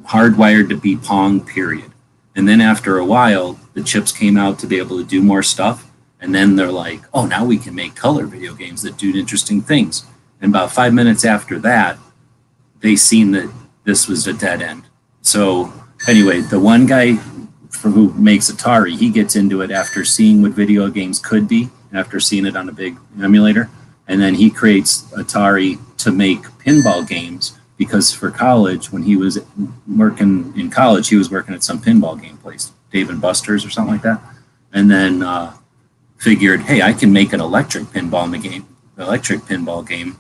hardwired to be Pong, period. And then after a while, the chips came out to be able to do more stuff. And then they're like, oh, now we can make color video games that do interesting things. And about 5 minutes after that, they seen that this was a dead end. So anyway, the one guy who makes Atari, he gets into it after seeing what video games could be, after seeing it on a big emulator. And then he creates Atari to make pinball games because for college, when he was working in college, he was working at some pinball game place, Dave and Buster's or something like that. And then figured, hey, I can make an electric pinball game,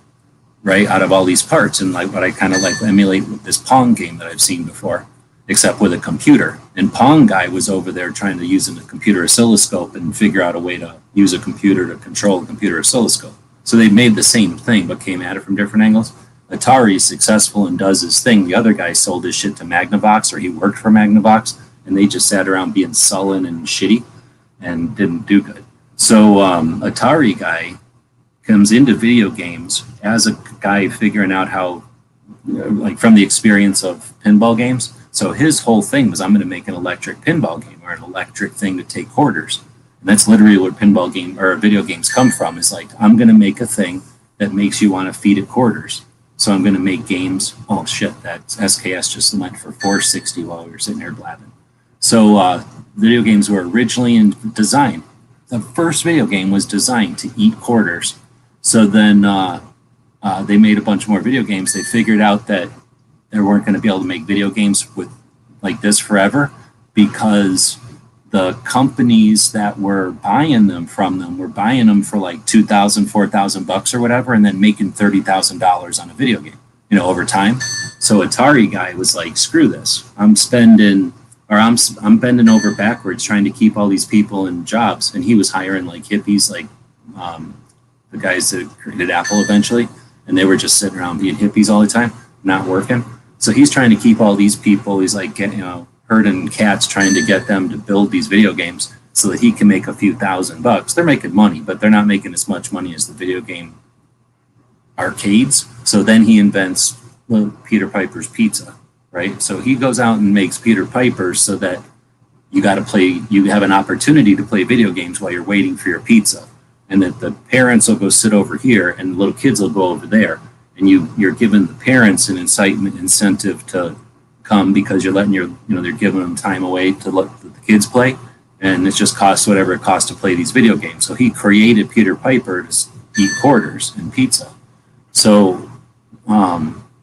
right, out of all these parts, and like what I kind of like emulate with this Pong game that I've seen before, except with a computer. And Pong guy was over there trying to use a computer oscilloscope and figure out a way to use a computer to control a computer oscilloscope. So they made the same thing, but came at it from different angles. Atari is successful and does his thing. The other guy sold his shit to Magnavox, or he worked for Magnavox, and they just sat around being sullen and shitty and didn't do good. So Atari guy comes into video games as a guy figuring out how, like from the experience of pinball games. So his whole thing was, I'm going to make an electric pinball game or an electric thing to take quarters. And that's literally where pinball game or video games come from. Is like, I'm going to make a thing that makes you want to feed it quarters. So I'm going to make games. Oh shit, that SKS just went for 460 while we were sitting here blabbing. So video games were originally designed. The first video game was designed to eat quarters. So then they made a bunch more video games. They figured out that they weren't going to be able to make video games with like this forever because the companies that were buying them from them were buying them for like $2,000, $4,000 or whatever, and then making $30,000 on a video game, over time. So Atari guy was like, screw this. I'm bending over backwards trying to keep all these people in jobs. And he was hiring like hippies, like the guys that created Apple eventually. And they were just sitting around being hippies all the time, not working. So he's trying to keep all these people. He's like, herding cats, trying to get them to build these video games so that he can make a few $1,000. They're making money, but they're not making as much money as the video game arcades. So then he invents Peter Piper's Pizza, right? So he goes out and makes Peter Piper's so that you have an opportunity to play video games while you're waiting for your pizza. And that the parents will go sit over here and the little kids will go over there. And you're giving the parents an incentive to come because you're letting they're giving them time away to let the kids play. And it just costs whatever it costs to play these video games. So he created Peter Piper to eat quarters and pizza. So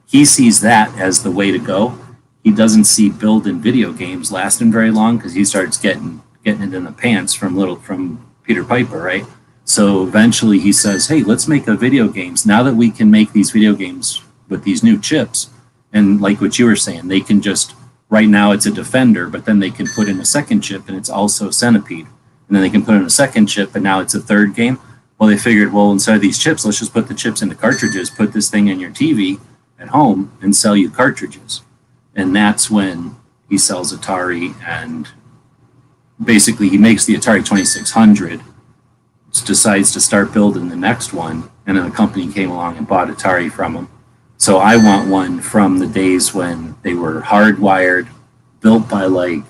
he sees that as the way to go. He doesn't see building video games lasting very long because he starts getting it in the pants from Peter Piper, right? So eventually he says, hey, let's make a video games. Now that we can make these video games with these new chips, and like what you were saying, they can just, right now it's a Defender, but then they can put in a second chip and it's also Centipede. And then they can put in a second chip and now it's a third game. Well, they figured, instead of these chips, let's just put the chips into cartridges, put this thing in your TV at home and sell you cartridges. And that's when he sells Atari, and basically he makes the Atari 2600, decides to start building the next one, and then a company came along and bought Atari from him. So I want one from the days when they were hardwired, built by like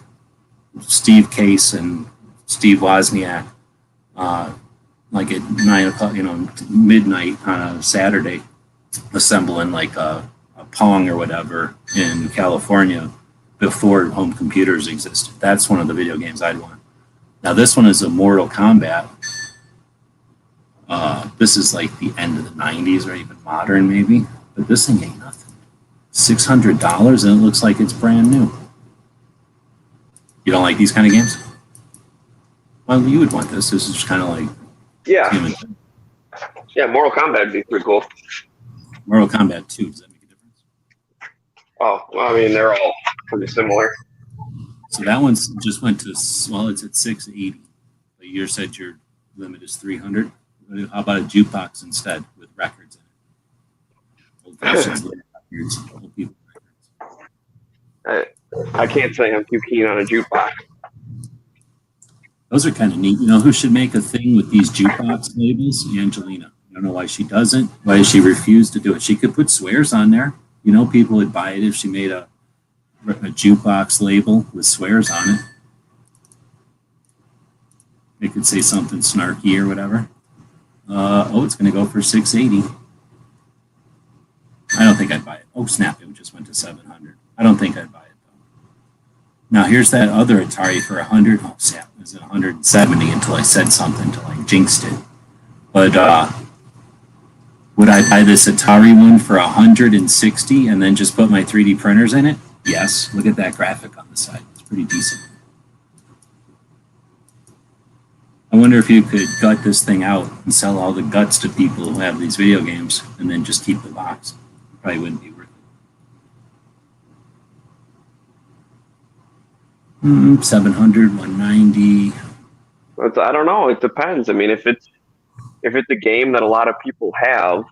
Steve Case and Steve Wozniak, like at 9 o'clock, midnight on a Saturday, assembling like a Pong or whatever in California before home computers existed. That's one of the video games I'd want. Now this one is a Mortal Kombat. This is like the end of the 90s or even modern maybe, but this thing ain't nothing. $600 and it looks like it's brand new. You don't like these kind of games? Well, you would want this. This is just kind of like yeah, Mortal Kombat would be pretty cool. Mortal Kombat 2, does that make a difference? Oh, well, I mean, they're all pretty similar. So that one's just went to, it's at 680. But you said your limit is 300. How about a jukebox instead with records in it? Old people records. I can't say I'm too keen on a jukebox. Those are kind of neat. You know who should make a thing with these jukebox labels? Angelina. I don't know why she doesn't. Why she refused to do it? She could put swears on there. People would buy it if she made a jukebox label with swears on it. It could say something snarky or whatever. It's going to go for $680. I don't think I'd buy it. Oh, snap. It just went to $700. I don't think I'd buy it, though. Now, here's that other Atari for $100. Oh, snap. It was at $170 until I said something to like jinxed it. But would I buy this Atari one for $160 and then just put my 3D printers in it? Yes. Look at that graphic on the side. It's pretty decent. I wonder if you could gut this thing out and sell all the guts to people who have these video games and then just keep the box. Probably wouldn't be worth it. 700, 190. I don't know. It depends. I mean, if it's a game that a lot of people have,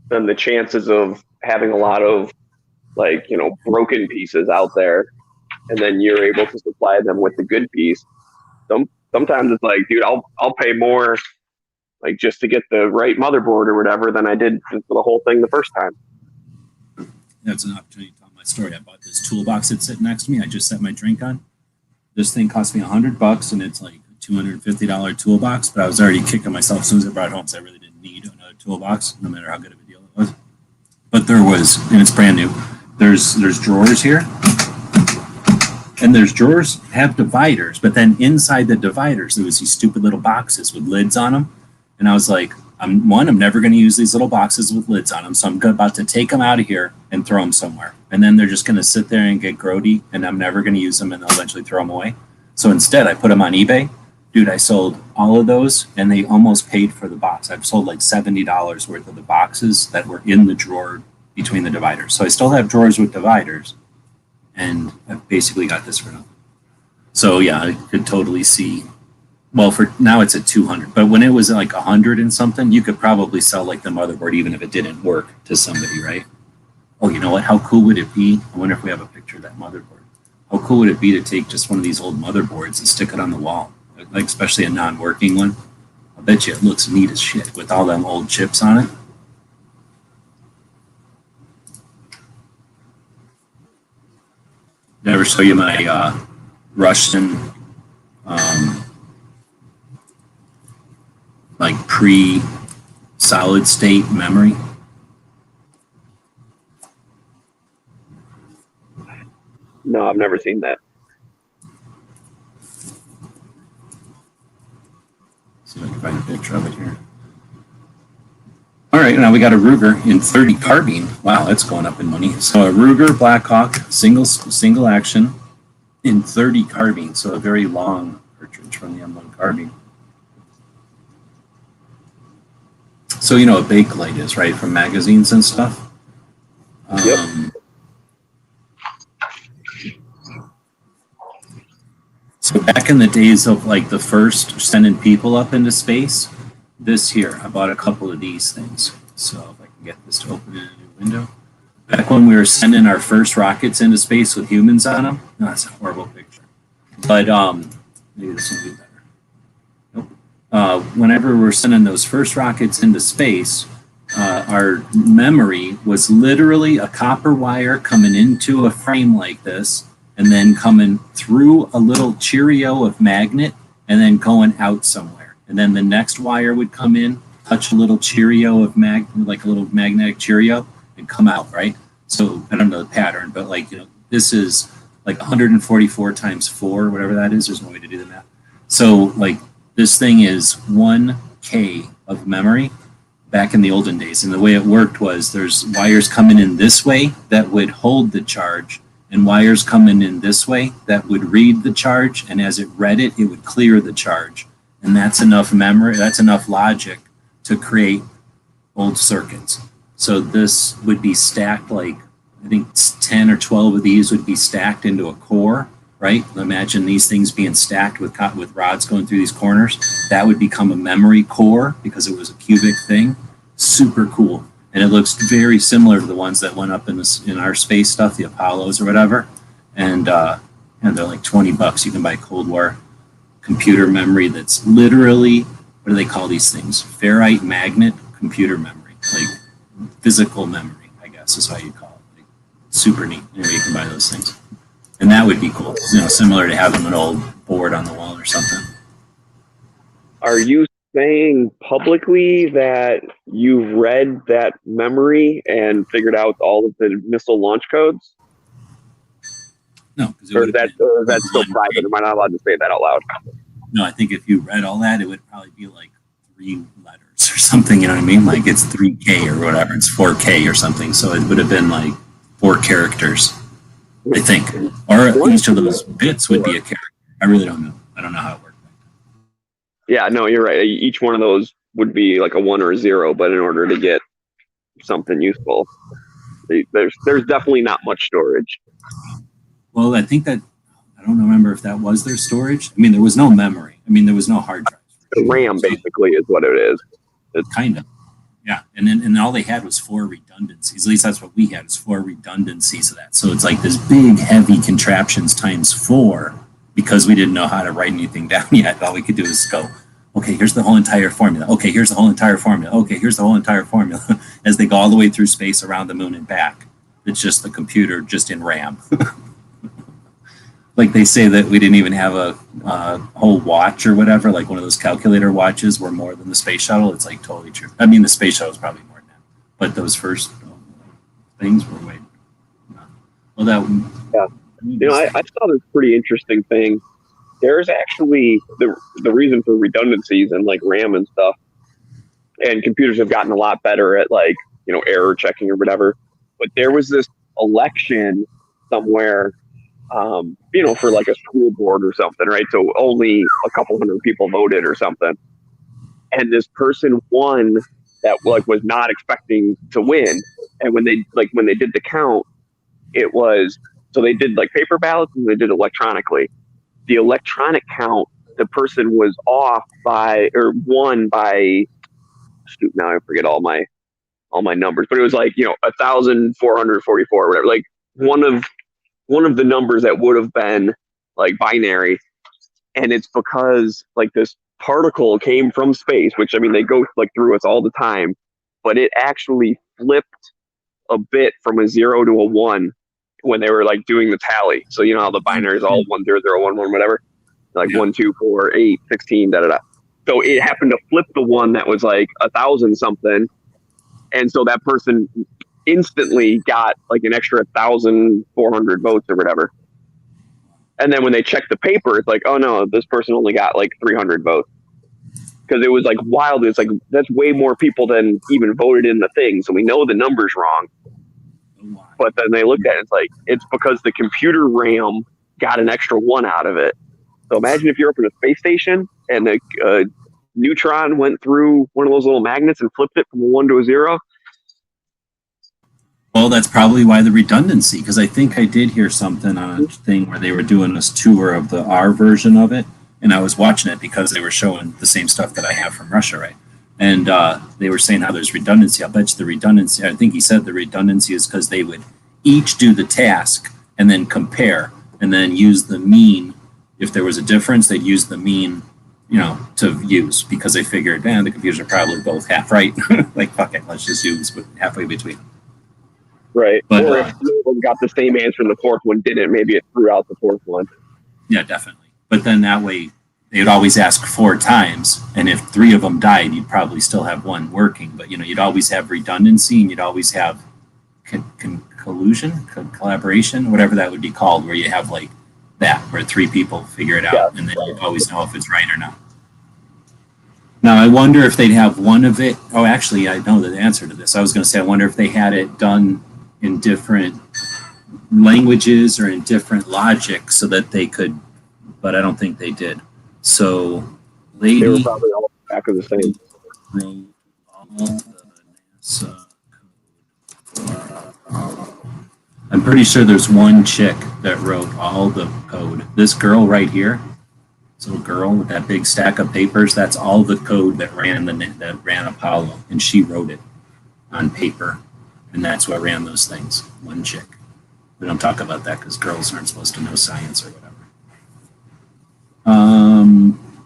then the chances of having a lot of broken pieces out there, and then you're able to supply them with the good piece. Sometimes it's like, dude, I'll pay more, like just to get the right motherboard or whatever than I did for the whole thing the first time. That's an opportunity to tell my story. I bought this toolbox that's sitting next to me. I just set my drink on. This thing cost me $100, and it's like a $250 toolbox. But I was already kicking myself as soon as I brought it home, so I really didn't need another toolbox, no matter how good of a deal it was. But there was, and it's brand new. There's drawers here. and there's drawers have dividers, but then inside the dividers there was these stupid little boxes with lids on them, and I was like, I'm never going to use these little boxes with lids on them, so I'm about to take them out of here and throw them somewhere, and then they're just going to sit there and get grody, and I'm never going to use them, and I'll eventually throw them away. So instead I put them on eBay. Dude, I sold all of those, and they almost paid for the box. I've sold like $70 worth of the boxes that were in the drawer between the dividers. So I still have drawers with dividers, and I've basically got this for nothing. So yeah, I could totally see. Well, for now it's at 200, but when it was like 100 and something, you could probably sell like the motherboard even if it didn't work to somebody, right? Oh, you know what? How cool would it be? I wonder if we have a picture of that motherboard. How cool would it be to take just one of these old motherboards and stick it on the wall, like especially a non-working one? I bet you it looks neat as shit with all them old chips on it. Never show you my Russian like pre-solid state memory. No, I've never seen that. See if I can find a picture of it here. All right, now we got a Ruger in 30 carbine. Wow, that's going up in money. So a Ruger Blackhawk single action in 30 carbine. So a very long cartridge from the M1 carbine. So you know what Bakelite is, right? From magazines and stuff. Yep. So back in the days of like the first sending people up into space, this here, I bought a couple of these things. So if I can get this to open in a new window. Back when we were sending our first rockets into space with humans on them, no, that's a horrible picture. But maybe this will be better. Nope. Whenever we were sending those first rockets into space, our memory was literally a copper wire coming into a frame like this, and then coming through a little Cheerio of magnet, and then going out somewhere. And then the next wire would come in, touch a little Cheerio of like a little magnetic Cheerio, and come out, right? So I don't know the pattern, but like, you know, this is like 144 times 4, whatever that is. There's no way to do the math. So like this thing is 1K of memory back in the olden days. And the way it worked was there's wires coming in this way that would hold the charge, and wires coming in this way that would read the charge, and as it read it, it would clear the charge. And that's enough memory, that's enough logic to create old circuits. So this would be stacked, like I think 10 or 12 of these would be stacked into a core, right? Imagine these things being stacked with rods going through these corners. That would become a memory core because it was a cubic thing. Super cool. And it looks very similar to the ones that went up in our space stuff, the Apollos or whatever. And they're like $20. You can buy Cold War computer memory that's literally, what do they call these things? Ferrite magnet computer memory, like physical memory, I guess is how you call it. Like, super neat. You can buy those things. And that would be cool, you know, similar to having an old board on the wall or something. Are you saying publicly that you've read that memory and figured out all of the missile launch codes? No, or is that still private? Am I not allowed to say that out loud? No, I think if you read all that, it would probably be like 3 letters or something. You know what I mean? Like it's 3K or whatever. It's 4K or something. So it would have been like 4 characters, I think. Or each of those bits would be a character. I really don't know. I don't know how it works. Yeah, no, you're right. Each one of those would be like a 1 or a 0, but in order to get something useful, there's definitely not much storage. Well, I think that, I don't remember if that was their storage. I mean, there was no memory. I mean, there was no hard drive. The RAM basically is what it is. It's kind of, yeah. And then all they had was 4 redundancies. At least that's what we had, is 4 redundancies of that. So it's like this big, heavy contraptions times 4, because we didn't know how to write anything down yet. All we could do is go, okay, here's the whole entire formula. Okay, here's the whole entire formula. Okay, here's the whole entire formula. As they go all the way through space, around the moon and back. It's just the computer just in RAM. Like they say that we didn't even have a whole watch or whatever, like one of those calculator watches were more than the space shuttle. It's like totally true. I mean, the space shuttle is probably more than that. But those first things were way. Well, I saw this pretty interesting thing. There's actually the reason for redundancies and like RAM and stuff, and computers have gotten a lot better at like error checking or whatever. But there was this election somewhere, for like a school board or something, right? So only a couple hundred people voted or something, and this person won that like was not expecting to win. And when they did the count, it was so they did like paper ballots and they did electronically. The electronic count, the person was off by or won by. Shoot, now I forget all my numbers, but it was like 1,444 or whatever. Like one of one of the numbers that would have been like binary, and it's because like this particle came from space, which I mean they go like through us all the time, but it actually flipped a bit from a 0 to a 1 when they were like doing the tally. So you know how the binary is all 1 0 0 1 1 whatever, like Yeah. 1 2 4 8 16 da da da. So it happened to flip the one that was like 1,000 something, and so that person instantly got like an extra 1,400 votes or whatever. And then when they checked the paper, it's like, oh no, this person only got like 300 votes because it was like wild. It's like that's way more people than even voted in the thing. So we know the number's wrong. But then they looked at it, it's like it's because the computer RAM got an extra one out of it. So imagine if you're up in a space station and a neutron went through one of those little magnets and flipped it from a 1 to a 0. Well, that's probably why the redundancy, because I think I did hear something on a thing where they were doing this tour of the R version of it, and I was watching it because they were showing the same stuff that I have from Russia, right? And they were saying how there's redundancy. I'll bet you the redundancy, I think he said the redundancy is because they would each do the task and then compare and then use the mean. If there was a difference, they'd use the mean, to use because they figured, man, the computers are probably both half right. Like, fuck it, let's just use halfway between. Right. But Or if one got the same answer and the fourth one didn't, maybe it threw out the fourth one. yeah, definitely. But then that way, they'd always ask 4 times, and if 3 of them died, you'd probably still have one working. But you'd always have redundancy, and you'd always have collusion, collaboration, whatever that would be called, where you have like that, where 3 people figure it out, Yeah. and then you always know if it's right or not. Now, I wonder if they'd have one of it. Oh, actually, I know the answer to this. I was going to say, I wonder if they had it done in different languages or in different logic so that they could, but I don't think they did. So, lady, They were probably all back of the same. wrote all the NASA code. I'm pretty sure there's one chick that wrote all the code. This girl right here, this little girl with that big stack of papers, that's all the code that ran Apollo, and she wrote it on paper, and that's what ran those things. One chick. We don't talk about that because girls aren't supposed to know science or whatever.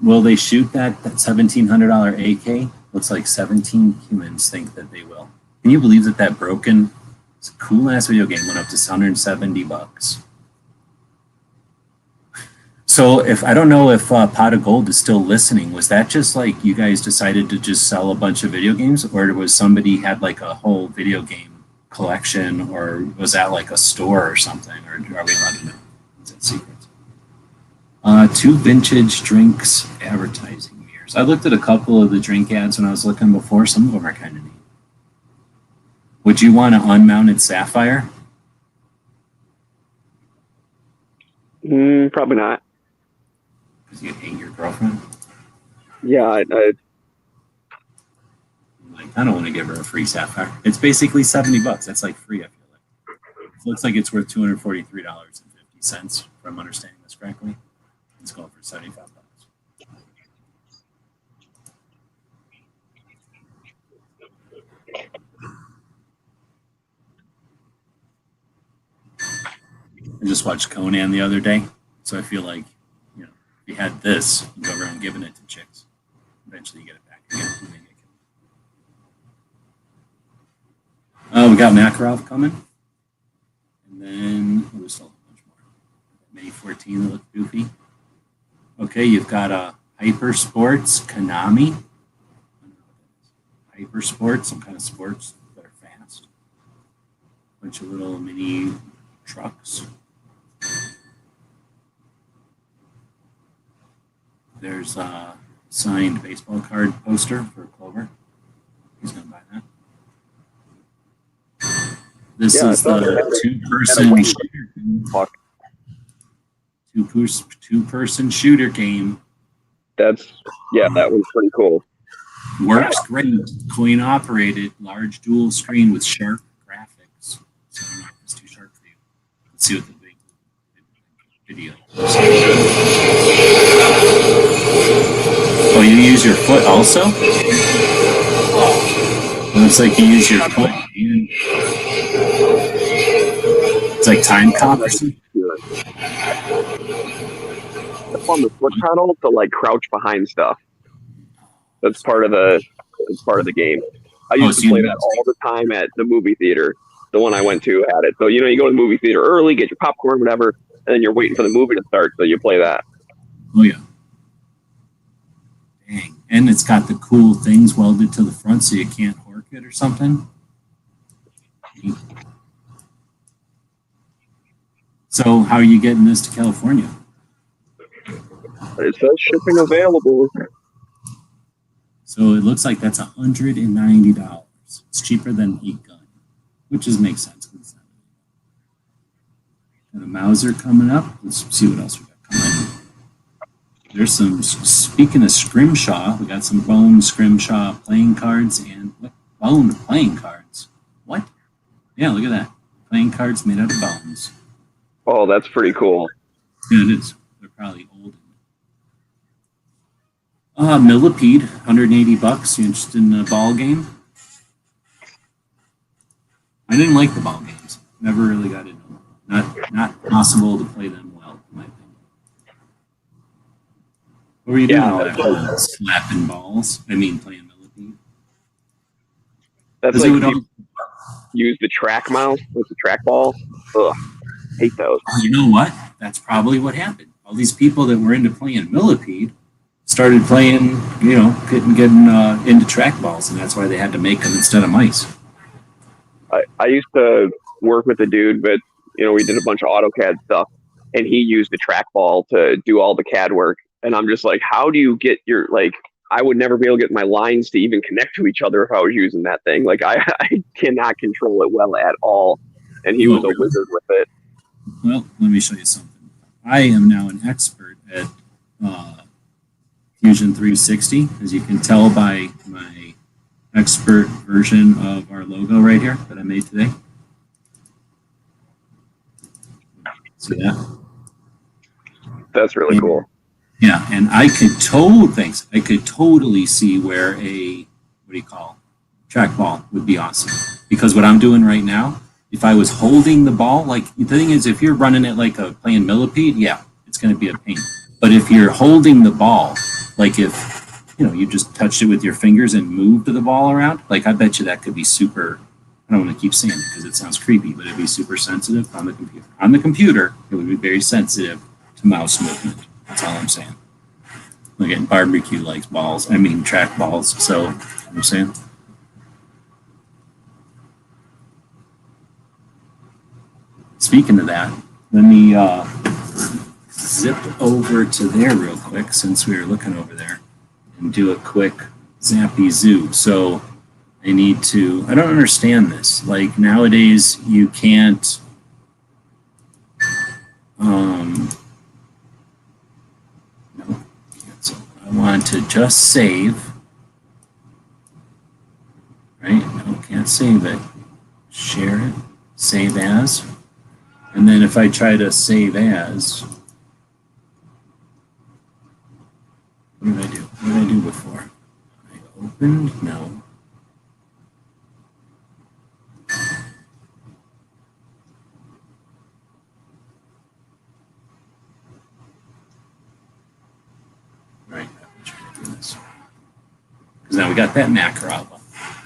Will they shoot that $1,700 AK? Looks like 17 humans think that they will. Can you believe that broken, cool ass video game went up to $170? So I don't know if Pot of Gold is still listening. Was that just like you guys decided to just sell a bunch of video games, or was somebody had like a whole video game collection, or was that like a store or something, or are we allowed to know? Is that secret? 2 vintage drinks advertising mirrors. I looked at a couple of the drink ads when I was looking before. Some of them are kind of neat. Would you want an unmounted sapphire? Probably not. Because you'd hate your girlfriend? Yeah, I don't want to give her a free sapphire. It's basically $70. That's like free, I feel like. It looks like it's worth $243.50, if I'm understanding this correctly. Let's go for $75. I just watched Conan the other day, so I feel like, if you had this, you go around giving it to chicks. Eventually you get it back again. We got Makarov coming. And then there was still a bunch more. May 14 that look goofy. Okay, you've got a Hyper Sports Konami. Hyper Sports, some kind of sports that are fast. Bunch of little mini trucks. There's a signed baseball card poster for Clover. He's gonna buy that. This is the two-person shooter game. That one's pretty cool. Works great. Coin operated, large dual screen with sharp graphics. So I don't know if it's too sharp for you. Let's see what the big video. Oh, you use your foot also? Well, it's like you use your foot. It's like time cop or something. It's on the foot pedal to like crouch behind stuff. That's part of the game. I used to play that all the time at the movie theater. The one I went to had it. So you go to the movie theater early, get your popcorn, whatever, and then you're waiting for the movie to start, so you play that. Oh yeah. Dang. And it's got the cool things welded to the front so you can't hork it or something. So how are you getting this to California? It says shipping available. So it looks like that's $190. It's cheaper than Heat Gun, which makes sense. Got a Mauser coming up. Let's see what else we got coming. There's some, speaking of Scrimshaw, we got some Bone Scrimshaw playing cards and what? Bone playing cards. What? Yeah, look at that. Playing cards made out of bones. Oh, that's pretty cool. Yeah, it is. They're probably old. Millipede, $180. You interested in a ball game? I didn't like the ball games. Never really got into them. Not possible to play them well, in my opinion. What were you doing all that time? Slapping balls? I mean, playing Millipede. That's like you use the track mouse with the trackball. Ugh, hate those. Oh, you know what? That's probably what happened. All these people that were into playing Millipede started playing, getting into trackballs, and that's why they had to make them instead of mice. I used to work with a dude, but we did a bunch of AutoCAD stuff, and he used the trackball to do all the CAD work. And I'm just like, how do you get your I would never be able to get my lines to even connect to each other if I was using that thing. Like I cannot control it well at all. And he was a wizard with it. Well, let me show you something. I am now an expert at Fusion 360, as you can tell by my expert version of our logo right here that I made today. See that? That's really cool. Yeah, and I could totally see where a trackball would be awesome. Because what I'm doing right now, if I was holding the ball, the thing is, if you're running it like playing Millipede, yeah, it's going to be a pain. But if you're holding the ball, like if you just touched it with your fingers and moved the ball around, I bet you that could be super. I don't want to keep saying it because it sounds creepy, but it'd be super sensitive on the computer. On the computer, it would be very sensitive to mouse movement. That's all I'm saying. Look at barbecue likes balls. I mean track balls. So, you know what I'm saying. Speaking of that, let me zip over to there real quick since we were looking over there and do a quick zappy zoo. So I don't understand this. Nowadays you can't so I want to just save, right? No, can't save it. Share it, save as. And then if I try to save as, what did I do? What did I do before? I opened? No. Right, I'm trying to do this. Because now we got that Makarov.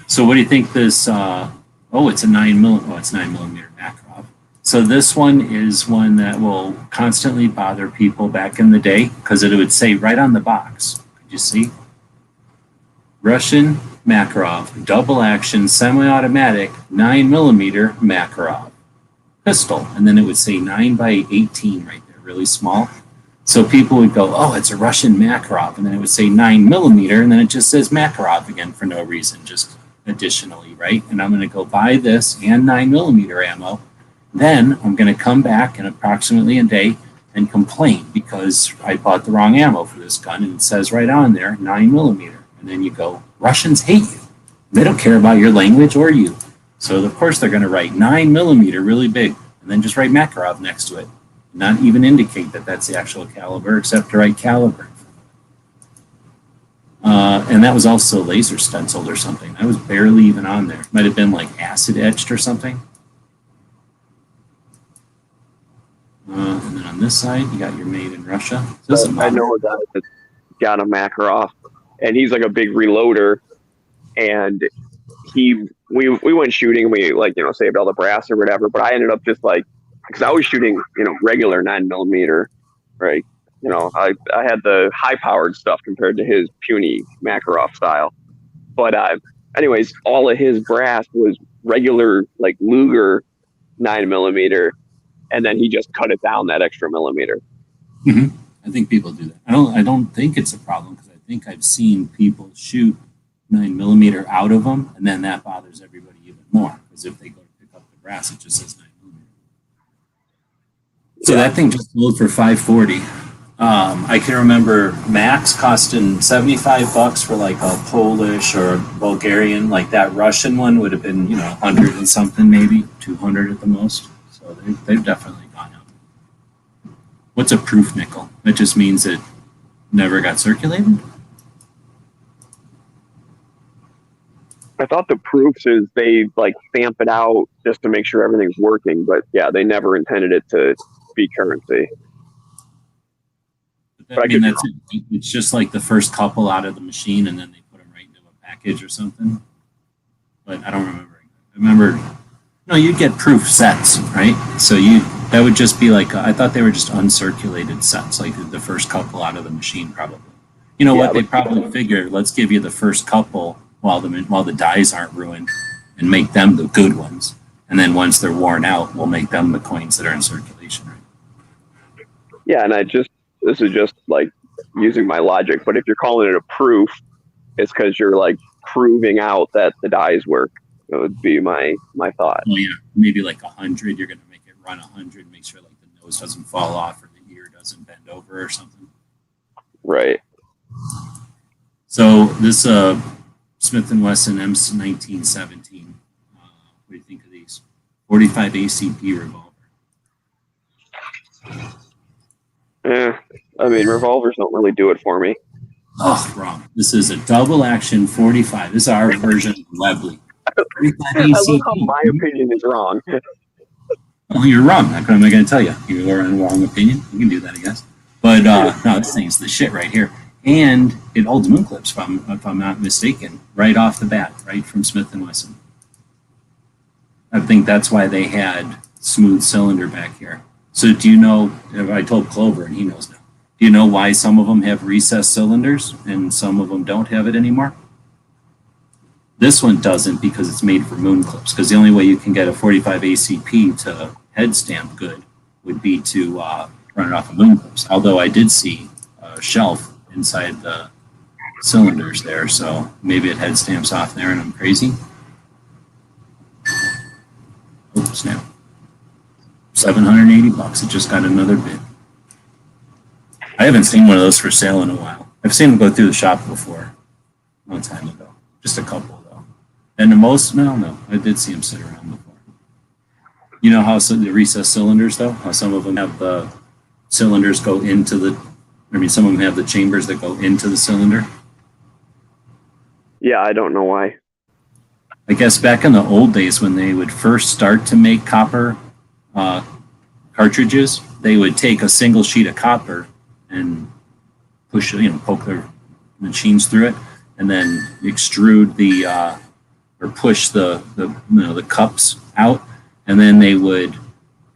So what do you think this, it's a 9 millimeter Makarov. So this one is one that will constantly bother people back in the day because it would say right on the box. Could you see? Russian Makarov, double action, semi-automatic, 9 millimeter Makarov pistol. And then it would say 9 by 18 right there, really small. So people would go, oh, it's a Russian Makarov, and then it would say 9mm, and then it just says Makarov again for no reason, just additionally, right? And I'm going to go buy this and 9mm ammo. Then I'm going to come back in approximately a day and complain because I bought the wrong ammo for this gun, and it says right on there 9mm. And then you go, Russians hate you. They don't care about your language or you. So of course they're going to write 9mm really big, and then just write Makarov next to it. Not even indicate that that's the actual caliber, except to write caliber. And that was also laser stenciled or something. That was barely even on there. Might have been like acid etched or something. And then on this side, you got your made in Russia. So I know a guy that's got a Makarov, and he's like a big reloader. And we went shooting. We saved all the brass or whatever. But I ended up just like, because I was shooting regular 9mm, right? I had the high powered stuff compared to his puny Makarov style. But anyways, all of his brass was regular like Luger 9mm, and then he just cut it down that extra millimeter. Mm-hmm. I think people do that. I don't think it's a problem, because I think I've seen people shoot 9mm out of them, and then that bothers everybody even more, because if they go to pick up the brass, it just says 9mm. So that thing just sold for $540. I can remember Max costing $75 for like a Polish or Bulgarian. Like that Russian one would have been 100 and something, maybe 200 at the most. So they've definitely gone up. What's a proof nickel? That just means it never got circulated? I thought the proofs is they like stamp it out just to make sure everything's working, but yeah, they never intended it to be currency. I mean, that's it. It's just like the first couple out of the machine, and then they put them right into a package or something. But I don't remember. I remember, no, you'd get proof sets, right? So that would just be like, I thought they were just uncirculated sets, like the first couple out of the machine, probably. You know what? They probably figured, let's give you the first couple while the dies aren't ruined, and make them the good ones. And then once they're worn out, we'll make them the coins that are in circulation, right? Yeah, and this is just like using my logic, but if you're calling it a proof, it's because you're like proving out that the dies work. That would be my thought. Well, yeah, maybe like 100. You're going to make it run 100, make sure like the nose doesn't fall off or the ear doesn't bend over or something. Right. So this Smith & Wesson M1917. What do you think of these? 45 ACP revolver. Yeah, I mean, revolvers don't really do it for me. Oh, wrong. This is a double action 45. This is our version of Webley. 45 ACP. I love how my opinion is wrong. Well, you're wrong. That's what I'm going to tell you. You are in the wrong opinion. You can do that, I guess. But no, this thing's the shit right here. And it holds moon clips, if I'm not mistaken, right off the bat, right from Smith & Wesson. I think that's why they had smooth cylinder back here. So do you know, I told Clover and he knows now, do you know why some of them have recessed cylinders and some of them don't have it anymore? This one doesn't, because it's made for moon clips, because the only way you can get a 45 ACP to head stamp good would be to run it off of moon clips. Although I did see a shelf inside the cylinders there, so maybe it head stamps off there and I'm crazy. Oh, snap. $780. It just got another bid. I haven't seen one of those for sale in a while. I've seen them go through the shop before, a long time ago. Just a couple though. And the most, no, I did see them sit around before. You know how the recessed cylinders though? How some of them have the cylinders go into the, some of them have the chambers that go into the cylinder. Yeah, I don't know why. I guess back in the old days when they would first start to make copper cartridges, they would take a single sheet of copper and push, poke their machines through it, and then extrude or push the cups out, and then they would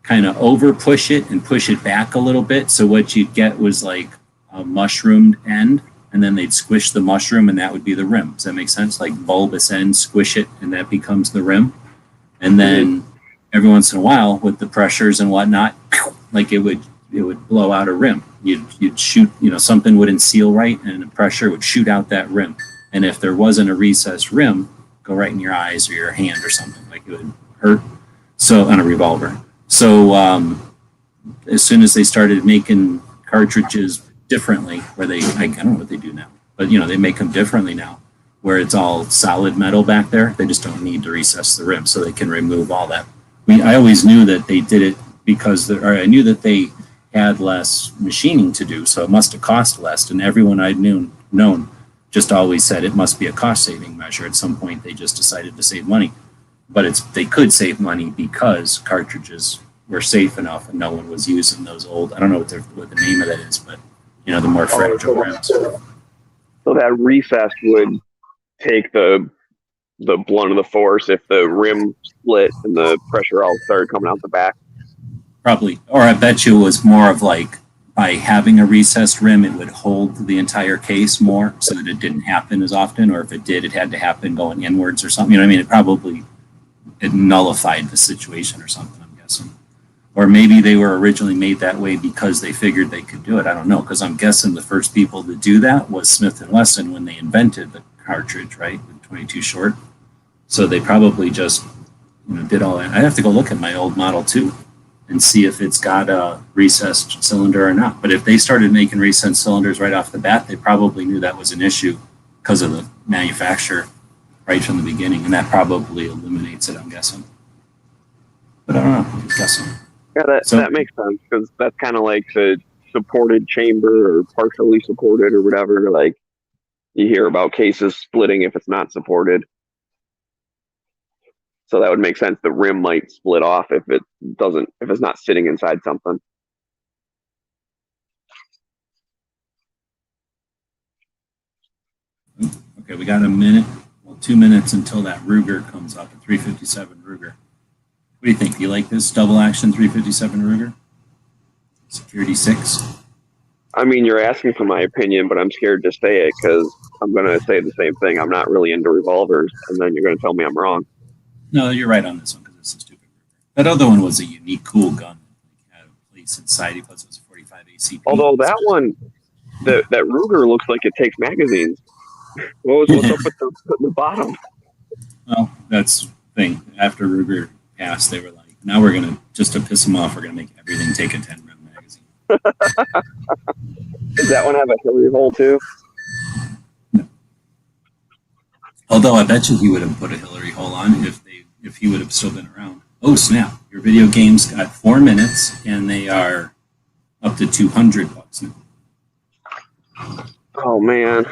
kind of over push it and push it back a little bit. So what you'd get was like a mushroomed end, and then they'd squish the mushroom, and that would be the rim. Does that make sense? Like bulbous end, squish it, and that becomes the rim. And then every once in a while, with the pressures and whatnot, like it would blow out a rim. you'd shoot, something wouldn't seal right, and the pressure would shoot out that rim. And if there wasn't a recessed rim, go right in your eyes or your hand or something, like it would hurt. So on a revolver. So as soon as they started making cartridges differently, where I don't know what they do now, but they make them differently now, where it's all solid metal back there. They just don't need to recess the rim, so they can remove all that. I always knew that they did it because, I knew that they had less machining to do, so it must have cost less. And everyone I'd known just always said it must be a cost-saving measure. At some point, they just decided to save money. But they could save money because cartridges were safe enough and no one was using those old, I don't know what the name of that is, but, the more fragile rims. So that recess would take the blunt of the force if the rim split and the pressure all started coming out the back. Probably. Or I bet you it was more of like, by having a recessed rim, it would hold the entire case more so that it didn't happen as often. Or if it did, it had to happen going inwards or something. It nullified the situation or something, I'm guessing. Or maybe they were originally made that way because they figured they could do it. I don't know, because I'm guessing the first people to do that was Smith & Wesson when they invented the cartridge, right, with 22 short. So they probably just did all that. I'd have to go look at my old Model 2 and see if it's got a recessed cylinder or not. But if they started making recessed cylinders right off the bat, they probably knew that was an issue because of the manufacturer right from the beginning, and that probably eliminates it, I'm guessing. But I don't know, I'm just guessing. Yeah, that makes sense, because that's kind of like the supported chamber or partially supported or whatever. Like, you hear about cases splitting if it's not supported. So that would make sense. The rim might split off if it's not sitting inside something. Okay, we got a minute, 2 minutes until that Ruger comes up, a 357 Ruger. What do you think? Do you like this double action 357 Ruger? Security 6? I mean, you're asking for my opinion, but I'm scared to say it because I'm going to say the same thing. I'm not really into revolvers, and then you're going to tell me I'm wrong. No, you're right on this one because it's a stupid Ruger. That other one was a unique, cool gun. It had a place inside. Plus, it was 45 ACP. Although that one, that Ruger looks like it takes magazines. What's up with the bottom? Well, that's the thing. After Ruger passed, they were like, now we're going to, just to piss them off, we're going to make everything take a 10-round magazine. Does that one have a Hillary hole too? No. Although I bet you he would have put a Hillary hole on if he would have still been around. Oh, snap. Your video game's got 4 minutes, and they are up to $200 now. Oh, man.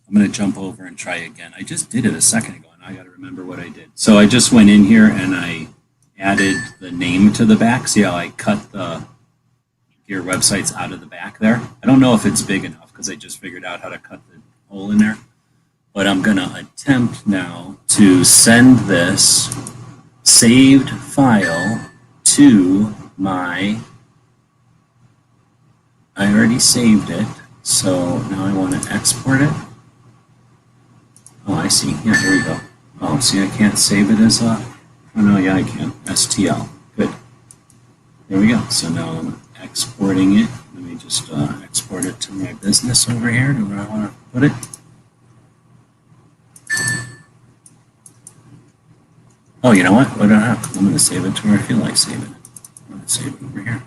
I'm going to jump over and try again. I just did it a second ago, and I got to remember what I did. So I just went in here, and I added the name to the back. See how I cut your websites out of the back there? I don't know if it's big enough because I just figured out how to cut the hole in there. But I'm going to attempt now to send this saved file to I already saved it, so now I want to export it. Oh, I see. Yeah, here we go. Oh, see, I can't save it as a... Oh, no, yeah, I can. STL. Good. There we go. So now I'm exporting it. Let me just export it to my business over here to where I want to put it. Oh, you know what? What do I have? I'm going to save it to where I feel like saving it. I'm going to save it over here.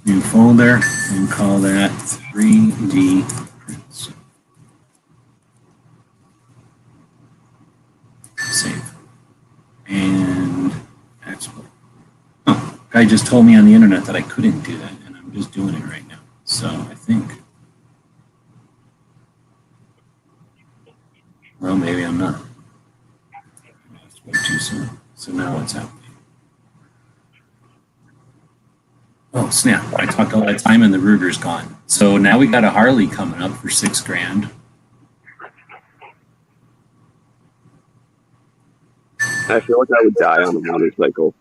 New folder, and call that 3D prints. Save. And export. Oh, guy just told me on the internet that I couldn't do that, and I'm just doing it right now. So I think, well, maybe I'm not. It's way too soon. So now what's happening? Oh, snap. I talked all that time and the Ruger's gone. So now we got a Harley coming up for $6,000. I feel like I would die on a motorcycle.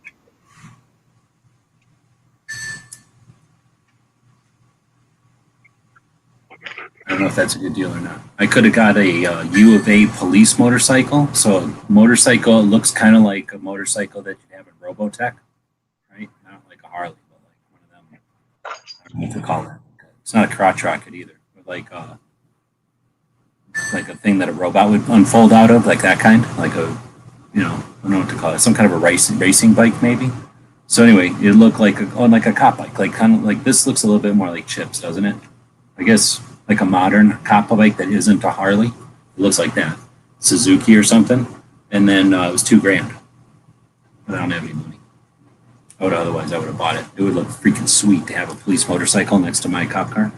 I don't know if that's a good deal or not. I could have got a U of A police motorcycle. So a motorcycle looks kind of like a motorcycle that you have in Robotech, right? Not Harley, but like one of them. I don't know what to call it. It's not a crotch rocket either, but like a thing that a robot would unfold out of, like that kind, like a, I don't know what to call it, some kind of a racing bike maybe. So anyway, it looked like a cop bike, like kind of like this looks a little bit more like Chips, doesn't it? I guess like a modern cop bike that isn't a Harley. It looks like that, Suzuki or something. And then it was $2,000, but I don't have any money. I would have bought it. It would look freaking sweet to have a police motorcycle next to my cop car.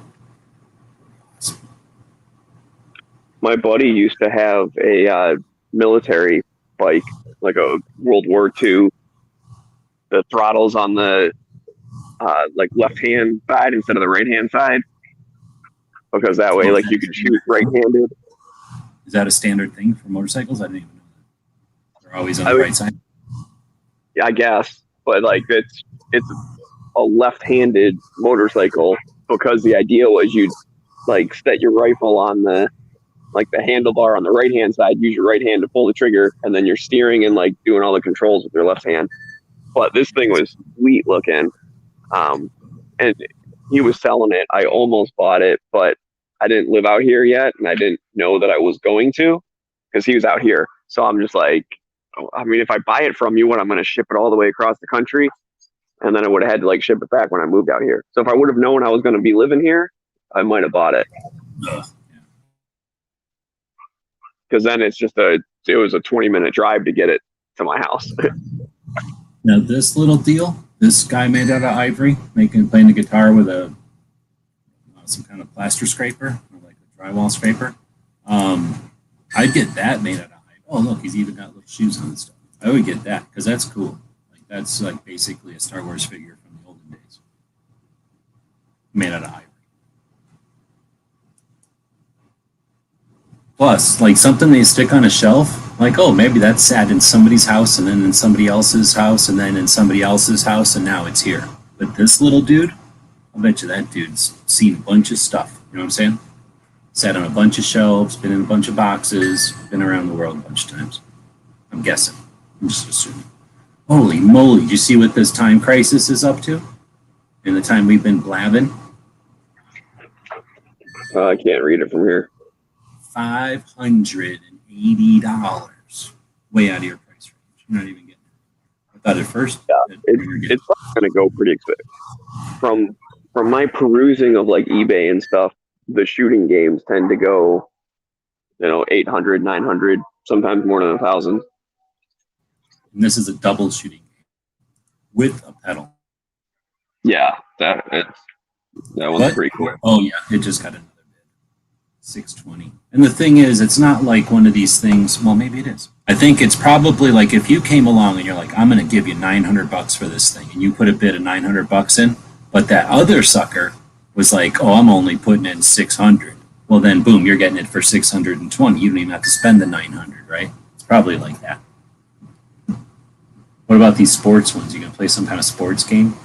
My buddy used to have a military bike, like a World War II. The throttle's on the like left hand side instead of the right hand side, because that way, like you could shoot right handed. Is that a standard thing for motorcycles? I didn't even know that. They're always on the right side. Yeah, I guess, but like it's a left-handed motorcycle, because the idea was you'd like set your rifle on the handlebar on the right hand side, use your right hand to pull the trigger, and then you're steering and like doing all the controls with your left hand. But this thing was sweet looking, and he was selling it. I almost bought it, but I didn't live out here yet, and I didn't know that I was going to, because he was out here. So I'm just like, I mean, if I buy it from you, I'm going to ship it all the way across the country, and then I would have had to like ship it back when I moved out here. So if I would have known I was going to be living here, I might have bought it. Because then it was a 20-minute drive to get it to my house. Now this little deal, this guy made out of ivory, playing the guitar with some kind of plaster scraper, or like a drywall scraper. I'd get that made out of ivory. Oh look, he's even got little shoes on and stuff. I would get that because that's cool. Like that's like basically a Star Wars figure from the olden days, made out of ivory. Plus, like something they stick on a shelf, like, oh, maybe that's sat in somebody's house and then in somebody else's house and then in somebody else's house and now it's here. But this little dude, I bet you that dude's seen a bunch of stuff. You know what I'm saying? Sat on a bunch of shelves, been in a bunch of boxes, been around the world a bunch of times. I'm guessing. I'm just assuming. Holy moly, did you see what this time crisis is up to? In the time we've been blabbing? I can't read it from here. $580, way out of your price range. You're not even getting it. I thought at first, yeah, it's going to go pretty expensive. From my perusing of like eBay and stuff, the shooting games tend to go, 800, 900, sometimes more than 1,000. And this is a double shooting game with a pedal. Yeah, that one's pretty cool. Oh yeah, it just got another bid, $620. And the thing is, it's not like one of these things. Well, maybe it is. I think it's probably like if you came along and you're like, I'm going to give you $900 for this thing, and you put a bid of $900 in, but that other sucker was like, oh, I'm only putting in 600. Well, then boom, you're getting it for 620. You don't even have to spend the 900, right? It's probably like that. What about these sports ones? You gonna play some kind of sports game?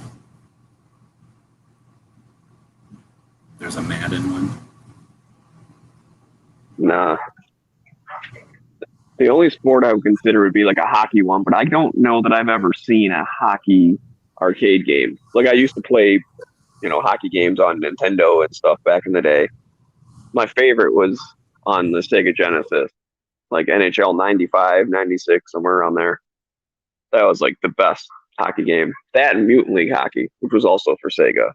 There's a Madden one. Nah. The only sport I would consider would be like a hockey one, but I don't know that I've ever seen a hockey arcade game. Like I used to play, hockey games on Nintendo and stuff back in the day. My favorite was on the Sega Genesis, like NHL 95, 96, somewhere around there. That was like the best hockey game. That and Mutant League Hockey, which was also for Sega.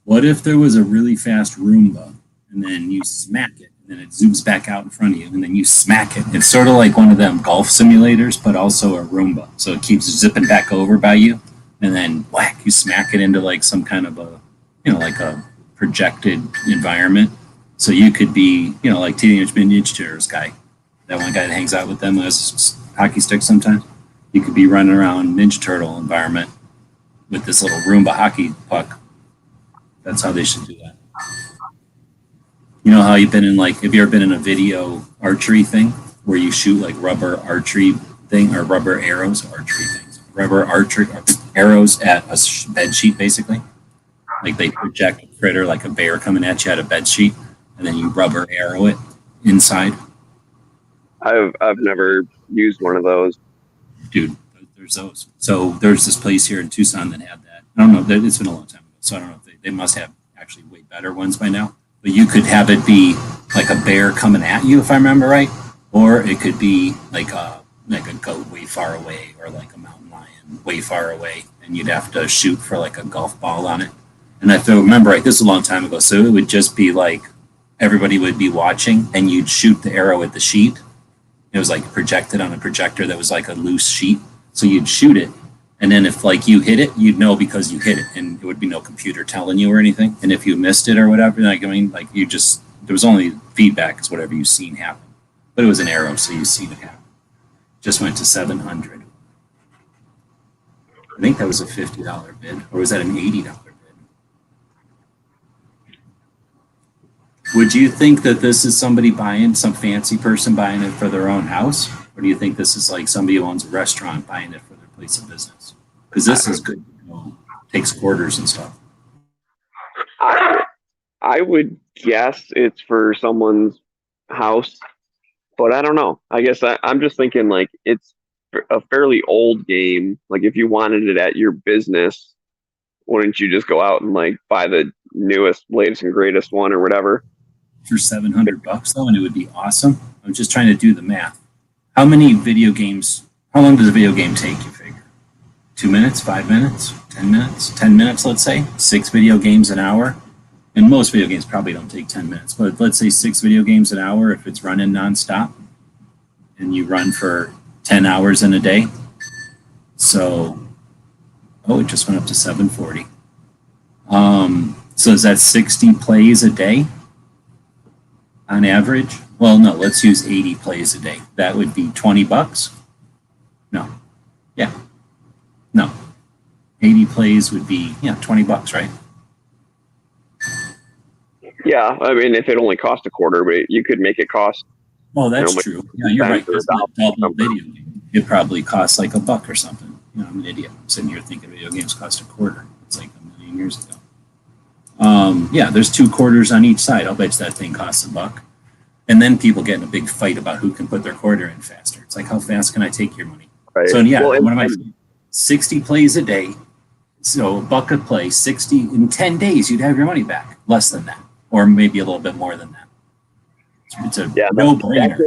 What if there was a really fast Roomba and then you smack it and then it zooms back out in front of you and then you smack it? It's sort of like one of them golf simulators, but also a Roomba. So it keeps zipping back over by you and then whack, you smack it into like some kind of a, like a projected environment. So you could be, like Teenage Mutant Ninja Turtles guy, that one guy that hangs out with them who has hockey sticks sometimes. You could be running around Ninja Turtle environment with this little Roomba hockey puck. That's how they should do that. You know how you've been in have you ever been in a video archery thing where you shoot like rubber archery thing or rubber arrows, archery things, rubber archery arrows at a bed sheet basically? Like they project a critter like a bear coming at you at a bed sheet and then you rubber arrow it inside. I've never used one of those. Dude, there's those. So there's this place here in Tucson that had that. I don't know. It's been a long time ago, so I don't know if they must have actually way better ones by now. But you could have it be like a bear coming at you, if I remember right, or it could be like a goat way far away, or like a mountain lion way far away, and you'd have to shoot for like a golf ball on it. And if I remember right, this is a long time ago, so it would just be like everybody would be watching, and you'd shoot the arrow at the sheet. It was like projected on a projector that was like a loose sheet, so you'd shoot it, and then if like you hit it, you'd know because you hit it, and it would be no computer telling you or anything. And if you missed it or whatever, like I mean, like you just there was only feedback, it's whatever you seen happen. But it was an arrow, so you seen it happen. Just went to 700. I think that was a $50 bid, or was that an $80 bid? Would you think that this is somebody buying, some fancy person buying it for their own house? Or do you think this is like somebody who owns a restaurant buying it for their place of business? Because this is good, takes quarters and stuff. I would guess it's for someone's house, but I don't know. I guess I'm just thinking like it's a fairly old game. Like if you wanted it at your business, wouldn't you just go out and like buy the newest, latest, and greatest one or whatever? For $700 though, and it would be awesome. I'm just trying to do the math. How many video games? How long does a video game take? You figure 2 minutes, 5 minutes, 10 minutes, 10 minutes. Let's say 6 video games an hour. And most video games probably don't take 10 minutes, but let's say 6 video games an hour if it's running nonstop, and you run for 10 hours in a day. So, it just went up to 740. So is that 60 plays a day on average? Well, no, let's use 80 plays a day. That would be $20. No. Yeah. No. 80 plays would be, $20, right? Yeah, I mean, if it only cost a quarter, but you could make it cost. Oh, that's true. Yeah, you're right. It's not a double video game. It probably costs like $1 or something. I'm an idiot. I'm sitting here thinking video games cost a quarter. It's like a million years ago. There's 2 quarters on each side. I'll bet you that thing costs $1. And then people get in a big fight about who can put their quarter in faster. It's like, how fast can I take your money? Right. So one of my 60 plays a day. So $1 a play, 60 in 10 days, you'd have your money back. Less than that, or maybe a little bit more than that. It's a no-brainer.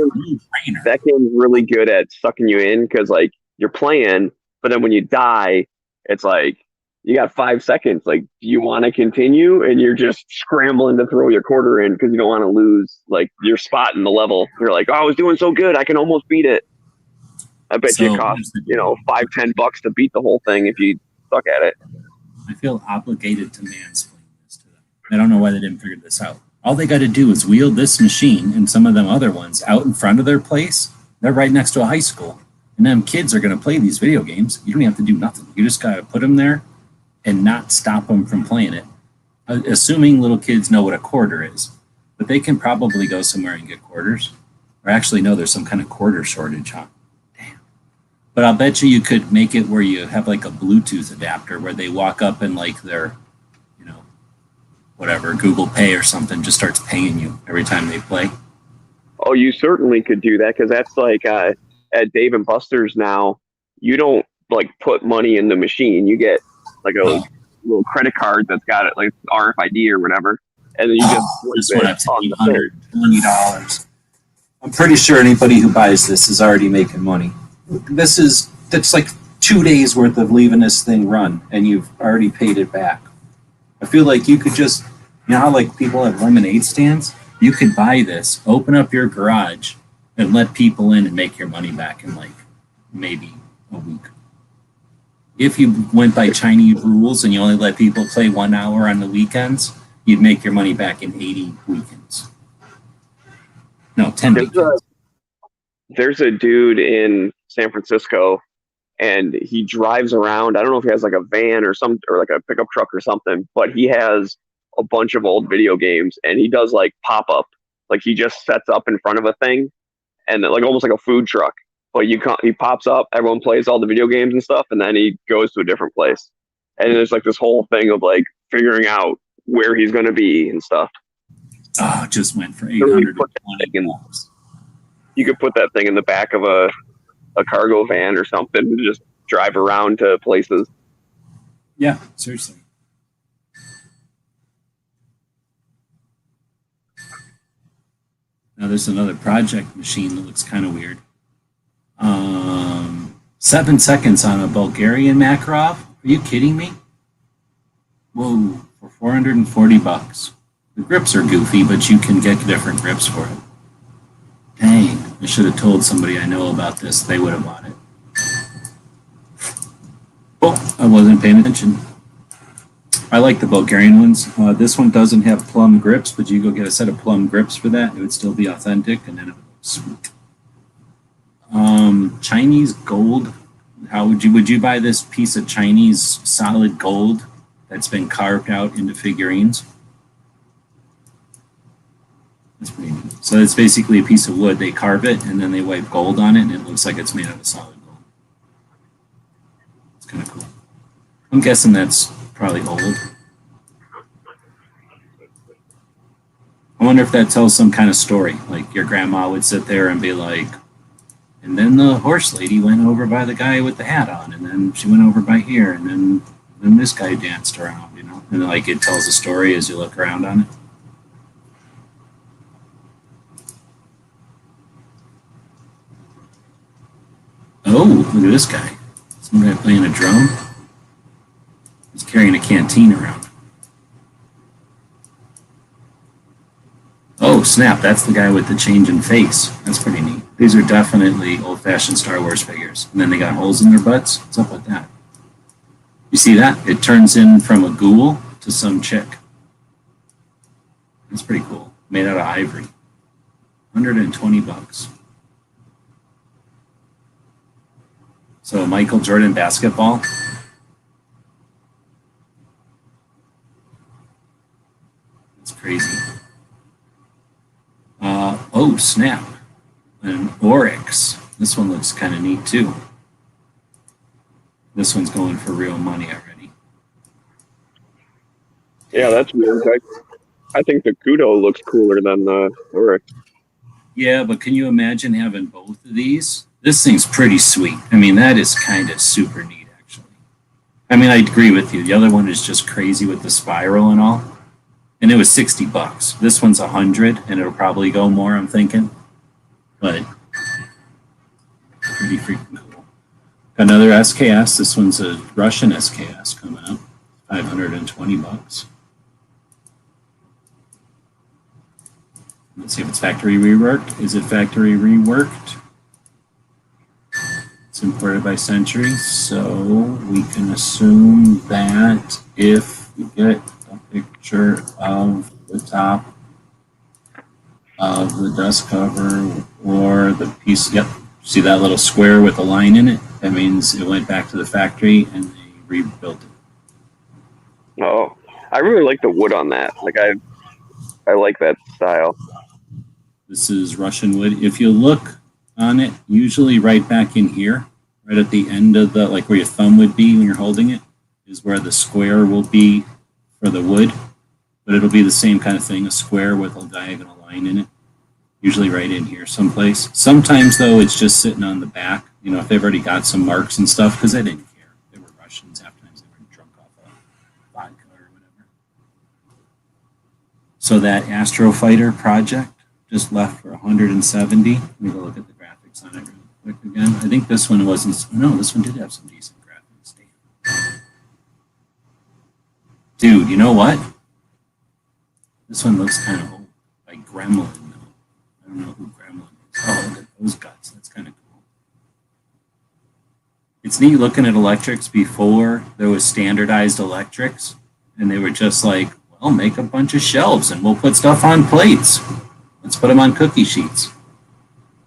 That game's really good at sucking you in because like you're playing, but then when you die, it's like you got 5 seconds. Like, do you want to continue? And you're just scrambling to throw your quarter in because you don't want to lose like your spot in the level. You're like, oh, I was doing so good, I can almost beat it. I bet you it costs $5-10 to beat the whole thing if you suck at it. I feel obligated to mansplain this to them. I don't know why they didn't figure this out. All they got to do is wheel this machine and some of them other ones out in front of their place. They're right next to a high school. And them kids are going to play these video games. You don't have to do nothing. You just got to put them there and not stop them from playing it. Assuming little kids know what a quarter is. But they can probably go somewhere and get quarters. Or actually, no, there's some kind of quarter shortage, huh? Damn. But I'll bet you could make it where you have like a Bluetooth adapter where they walk up and like their whatever, Google Pay or something just starts paying you every time they play. Oh, you certainly could do that because that's like at Dave and Buster's now, you don't like put money in the machine. You get like a little credit card that's got it like RFID or whatever. And then you just went up to $820. I'm pretty sure anybody who buys this is already making money. That's like 2 days worth of leaving this thing run and you've already paid it back. I feel like you could just, how like people have lemonade stands? You could buy this, open up your garage, and let people in and make your money back in like maybe a week. If you went by Chinese rules and you only let people play 1 hour on the weekends, you'd make your money back in 80 weekends. No, 10 weekends. There's a dude in San Francisco and he drives around. I don't know if he has like a van or like a pickup truck or something, but he has a bunch of old video games and he does like pop-up. Like he just sets up in front of a thing and like almost like a food truck. But he pops up, everyone plays all the video games and stuff, and then he goes to a different place. And there's like this whole thing of like figuring out where he's going to be and stuff. Oh, it just went for $820. You could put that thing in the back of a cargo van or something and just drive around to places. Yeah, seriously. Now there's another project machine that looks kind of weird. 7 seconds on a Bulgarian Makarov? Are you kidding me? Whoa, for 440 bucks. The grips are goofy, but you can get different grips for it. Dang, I should have told somebody I know about this. They would have bought it. Oh, I wasn't paying attention. I like the Bulgarian ones. This one doesn't have plum grips, but you go get a set of plum grips for that. It would still be authentic, and then it would look sweet. Chinese gold. How would you buy this piece of Chinese solid gold that's been carved out into figurines? That's pretty neat. So it's basically a piece of wood. They carve it, and then they wipe gold on it, and it looks like it's made out of solid gold. It's kind of cool. I'm guessing that's probably old. I wonder if that tells some kind of story. Like your grandma would sit there and be like, and then the horse lady went over by the guy with the hat on, and then she went over by here, and then this guy danced around, you know? And like it tells a story as you look around on it. Oh, look at this guy. Some guy playing a drum. He's carrying a canteen around. Oh, snap. That's the guy with the change in face. That's pretty neat. These are definitely old-fashioned Star Wars figures. And then they got holes in their butts. What's up with that? You see that? It turns in from a ghoul to some chick. That's pretty cool. Made out of ivory. 120 bucks. So Michael Jordan basketball. That's crazy. Oh, snap. An Oryx. This one looks kind of neat, too. This one's going for real money already. Yeah, that's weird. I think the Kudo looks cooler than the Oryx. Yeah, but can you imagine having both of these? This thing's pretty sweet. I mean, that is kind of super neat, actually. I mean, I agree with you. The other one is just crazy with the spiral and all. And it was 60 bucks. This one's 100, and it'll probably go more, I'm thinking. But pretty freaking cool. Got another SKS. This one's a Russian SKS coming up. 520 bucks. Let's see if it's factory reworked. Is it factory reworked? It's imported by Century, so we can assume that if we get a picture of the top of the dust cover or the piece, yep, see that little square with a line in it? That means it went back to the factory and they rebuilt it. Oh, I really like the wood on that. Like I like that style. This is Russian wood. If you look on it, usually right back in here, right at the end of the, like where your thumb would be when you're holding it, is where the square will be for the wood. But it'll be the same kind of thing, a square with a diagonal line in it. Usually right in here someplace. Sometimes, though, it's just sitting on the back. You know, if they've already got some marks and stuff, because they didn't care. They were Russians. Half times they were drunk off of vodka or whatever. So that Astro Fighter project just left for 170. Let me go look at the graphics on it real quick again. I think this one wasn't. No, this one did have some decent graphics. Damn. Dude, you know what? This one looks kind of old, like Gremlin. I don't know who Gremlin is. Oh, look at those guts. That's kind of cool. It's neat looking at electrics before there was standardized electrics, and they were just like, well, make a bunch of shelves and we'll put stuff on plates. Let's put them on cookie sheets.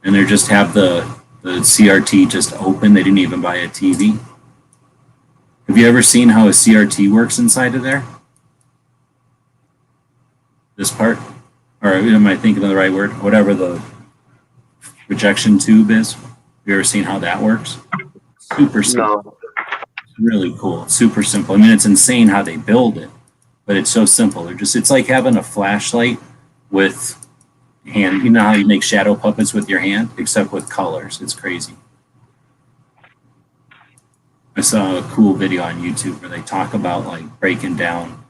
And they just have the CRT just open. They didn't even buy a TV. Have you ever seen how a CRT works inside of there? This part? Or am I thinking of the right word? Whatever the projection tube is. Have you ever seen how that works? Super simple. No. It's really cool. Super simple. I mean, it's insane how they build it, but it's so simple. It's like having a flashlight with hand. You know how you make shadow puppets with your hand, except with colors. It's crazy. I saw a cool video on YouTube where they talk about like breaking down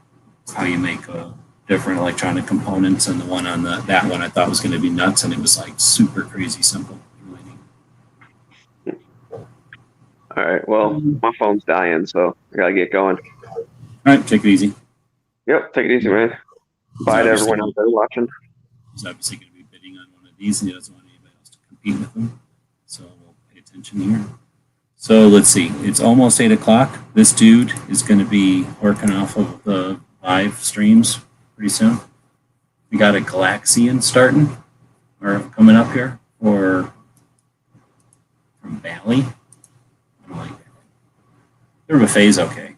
how you make different electronic components, and the one on that one I thought was going to be nuts, and it was like super crazy simple. Really neat. All right. Well, my phone's dying, so I gotta get going. All right, take it easy. Yep. Take it easy, man. Bye to everyone out there watching. He's obviously going to be bidding on one of these, and he doesn't want anybody else to compete with him. So we'll pay attention here. So let's see. It's almost 8 o'clock. This dude is going to be working off of the live streams pretty soon. We got a Galaxian starting or coming up here for from Bally. I don't like that. Their buffet's okay,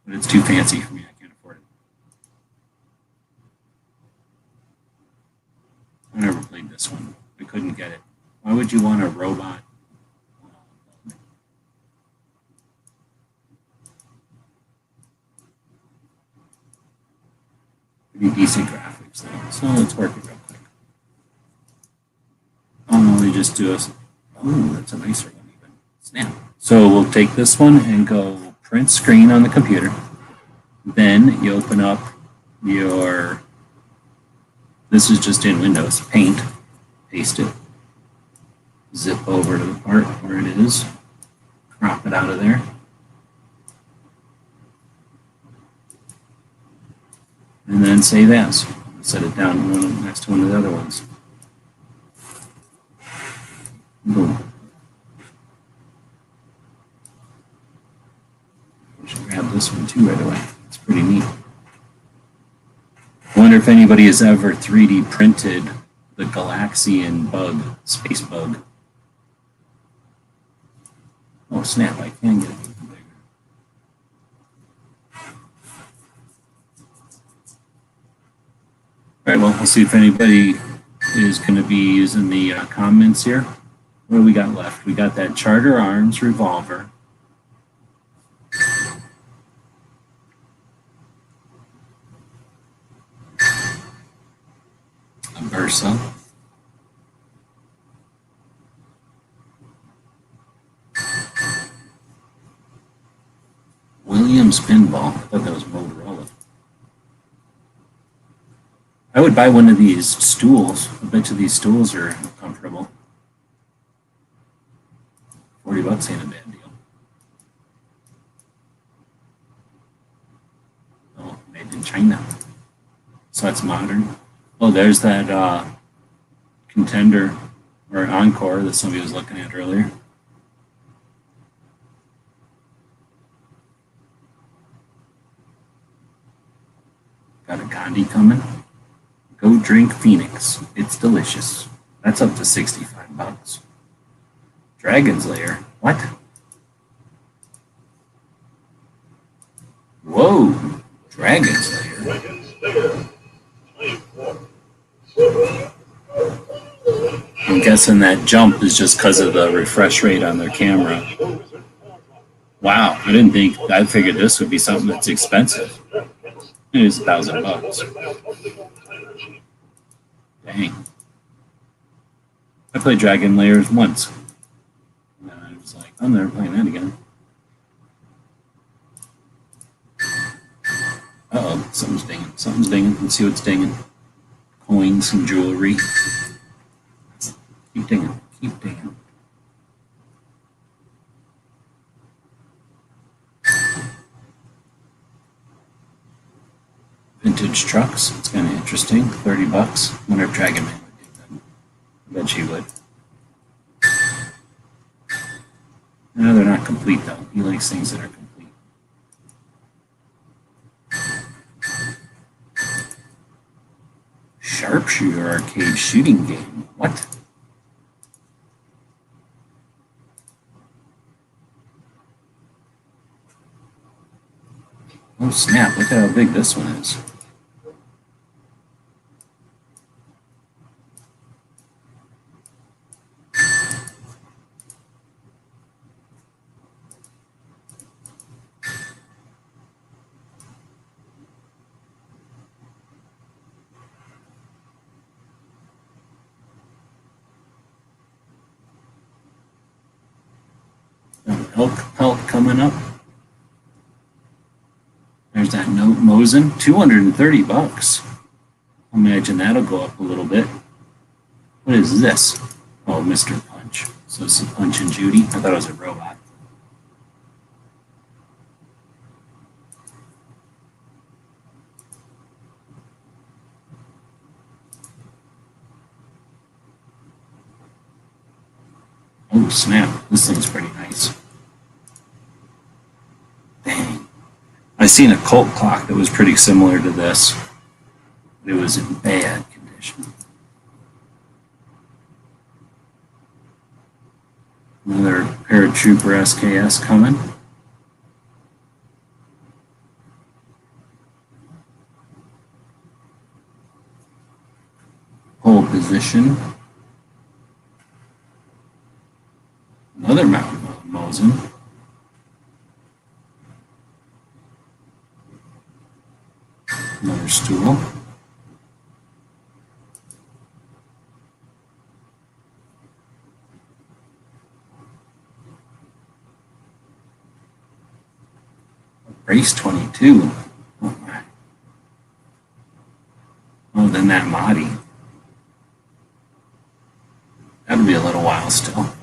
but it's too fancy for me. I can't afford it. I never played this one. I couldn't get it. Why would you want a robot? Pretty decent graphics though. So let's work it real quick. Oh no, they just do us. Oh, that's a nicer one even. Snap. So we'll take this one and go print screen on the computer. Then you open up your, this is just in Windows, Paint, paste it, zip over to the part where it is, crop it out of there. And then save as. Set it down next to one of the other ones. Boom. I should grab this one too right away. It's pretty neat. I wonder if anybody has ever 3D printed the Galaxian bug, space bug. Oh snap, I can get it even bigger. All right, well, we'll see if anybody is going to be using the comments here. What do we got left? We got that Charter Arms revolver. A Versa. Williams pinball. I thought that was Motorola. I would buy one of these stools. I bet you these stools are comfortable. $40 ain't a bad deal. Oh, made in China. So that's modern. Oh, there's that contender or encore that somebody was looking at earlier. Got a Gandhi coming. Go drink Phoenix. It's delicious. That's up to $65. Dragon's Lair. What? Whoa. Dragon's Lair. I'm guessing that jump is just because of the refresh rate on their camera. Wow. I figured this would be something that's expensive. It is $1,000. Dang. I played Dragon Layers once. And I was like, I'm never playing that again. Uh-oh, something's dinging. Something's dinging. Let's see what's dinging. Coins and jewelry. Keep dinging. Keep dinging. Vintage trucks. It's kind of interesting. $30. Wonder if Dragon Man would dig them. I bet she would. No, they're not complete though. He likes things that are complete. Sharpshooter arcade shooting game. What? Oh snap, look at how big this one is. All right. elk pelt coming up. There's that note Mosin, $230. I imagine that'll go up a little bit. What is this? Oh, Mr. Punch. So it's a Punch and Judy. I thought it was a robot. Oh, snap. This thing's pretty nice. Dang. I seen a Colt clock that was pretty similar to this. It was in bad condition. Another Paratrooper SKS coming. Pole position. Another Mountain Mosin. Another stool. Race 22. Oh, my. Oh, then that Mahdi. That'll be a little while still.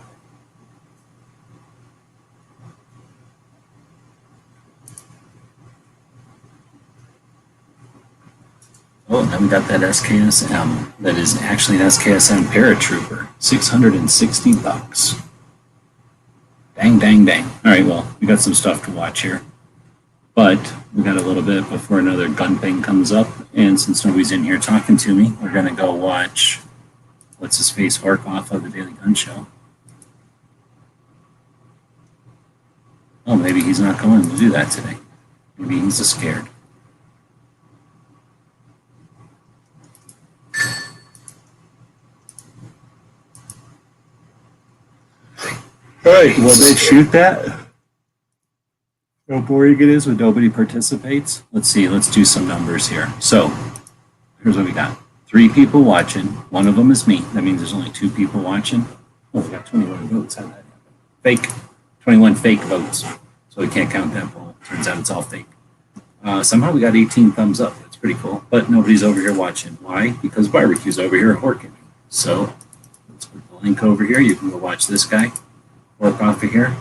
Oh, then we got that SKSM. That is actually an SKSM Paratrooper. $660. Dang, dang, dang. All right, well, we got some stuff to watch here. But we got a little bit before another gun thing comes up. And since nobody's in here talking to me, we're going to go watch what's his face work off of the Daily Gun Show. Oh, maybe he's not going to do that today. Maybe he's scared. All right, will they shoot that? How boring it is when nobody participates. Let's see, let's do some numbers here. So here's what we got. 3 people watching. One of them is me. That means there's only 2 people watching. Oh, we got 21 votes. How'd that happen? Fake. 21 fake votes. So we can't count that poll. Turns out it's all fake. Somehow we got 18 thumbs up. That's pretty cool. But nobody's over here watching. Why? Because barbecue's over here working. So let's put the link over here. You can go watch this guy work off of here.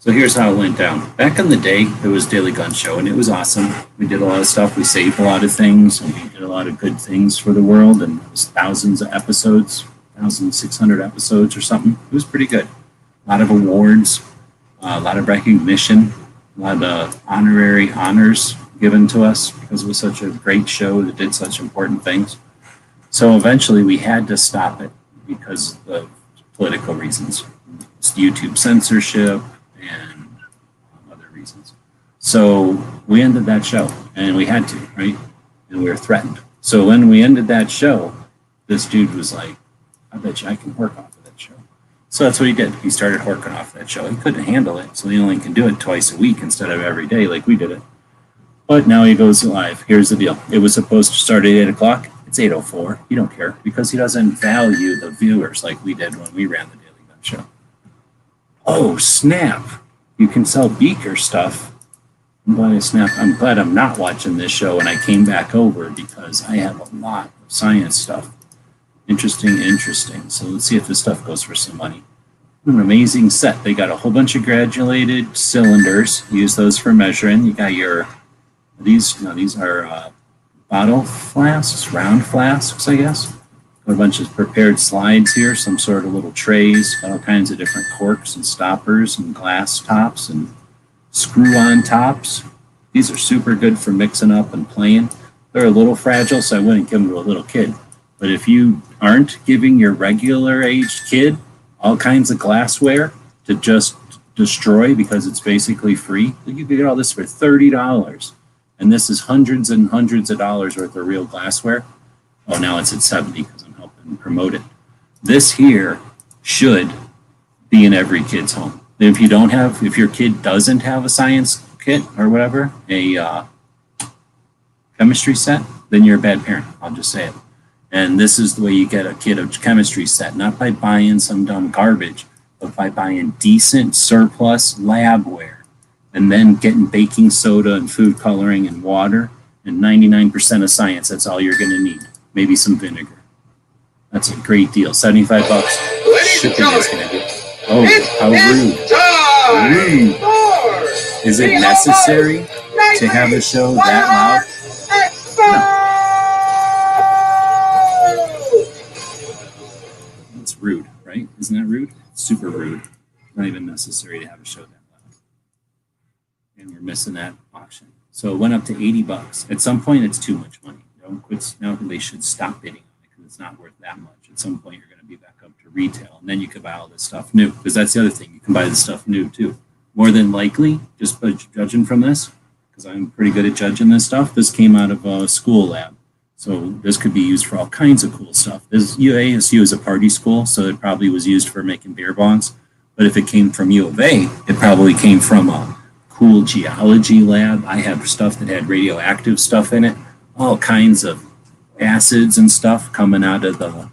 So here's how it went down. Back in the day, there was Daily Gun Show, and it was awesome. We did a lot of stuff. We saved a lot of things, and we did a lot of good things for the world, and it was thousands of episodes, 1,600 episodes or something. It was pretty good. A lot of awards, a lot of recognition, a lot of honorary honors given to us because it was such a great show that did such important things. So eventually we had to stop it because of political reasons. It's YouTube censorship and other reasons. So we ended that show, and we had to, right? And we were threatened. So when we ended that show, this dude was like, I bet you I can work off of that show. So that's what he did. He started working off that show. He couldn't handle it, so he only can do it twice a week instead of every day like we did it. But now he goes live. Here's the deal. It was supposed to start at 8 o'clock. It's 8:04. He don't care because he doesn't value the viewers like we did when we ran the Daily Gun Show. Oh, snap. You can sell beaker stuff. I'm glad I'm not watching this show and I came back over because I have a lot of science stuff. Interesting. So let's see if this stuff goes for some money. An amazing set. They got a whole bunch of granulated cylinders. Use those for measuring. You got your, these are bottle flasks, round flasks, I guess. Got a bunch of prepared slides here, some sort of little trays, got all kinds of different corks and stoppers and glass tops and screw-on tops. These are super good for mixing up and playing. They're a little fragile, so I wouldn't give them to a little kid. But if you aren't giving your regular aged kid all kinds of glassware to just destroy because it's basically free, you can get all this for $30. And this is hundreds and hundreds of dollars worth of real glassware. Oh, now it's at 70 because I'm helping promote it. This here should be in every kid's home. If your kid doesn't have a science kit or whatever, a chemistry set, then you're a bad parent. I'll just say it. And this is the way you get a kid a chemistry set, not by buying some dumb garbage, but by buying decent surplus labware and then getting baking soda and food coloring and water and 99% of science, that's all you're going to need. Maybe some vinegar. That's a great deal. 75 bucks. Shipping is going to be. Oh, how rude. Rude. Is it necessary to have a show that loud? No. It's rude, right? Isn't that rude? Super rude. Not even necessary to have a show that loud. And we're missing that auction. So it went up to 80 bucks. At some point, it's too much money. Now they should stop bidding on it because it's not worth that much. At some point, you're going to be back up to retail, and then you could buy all this stuff new. Because that's the other thing. You can buy this stuff new, too. More than likely, just judging from this, because I'm pretty good at judging this stuff, this came out of a school lab. So this could be used for all kinds of cool stuff. This UASU is a party school, so it probably was used for making beer bongs. But if it came from U of A, it probably came from a cool geology lab. I have stuff that had radioactive stuff in it, all kinds of acids and stuff coming out of the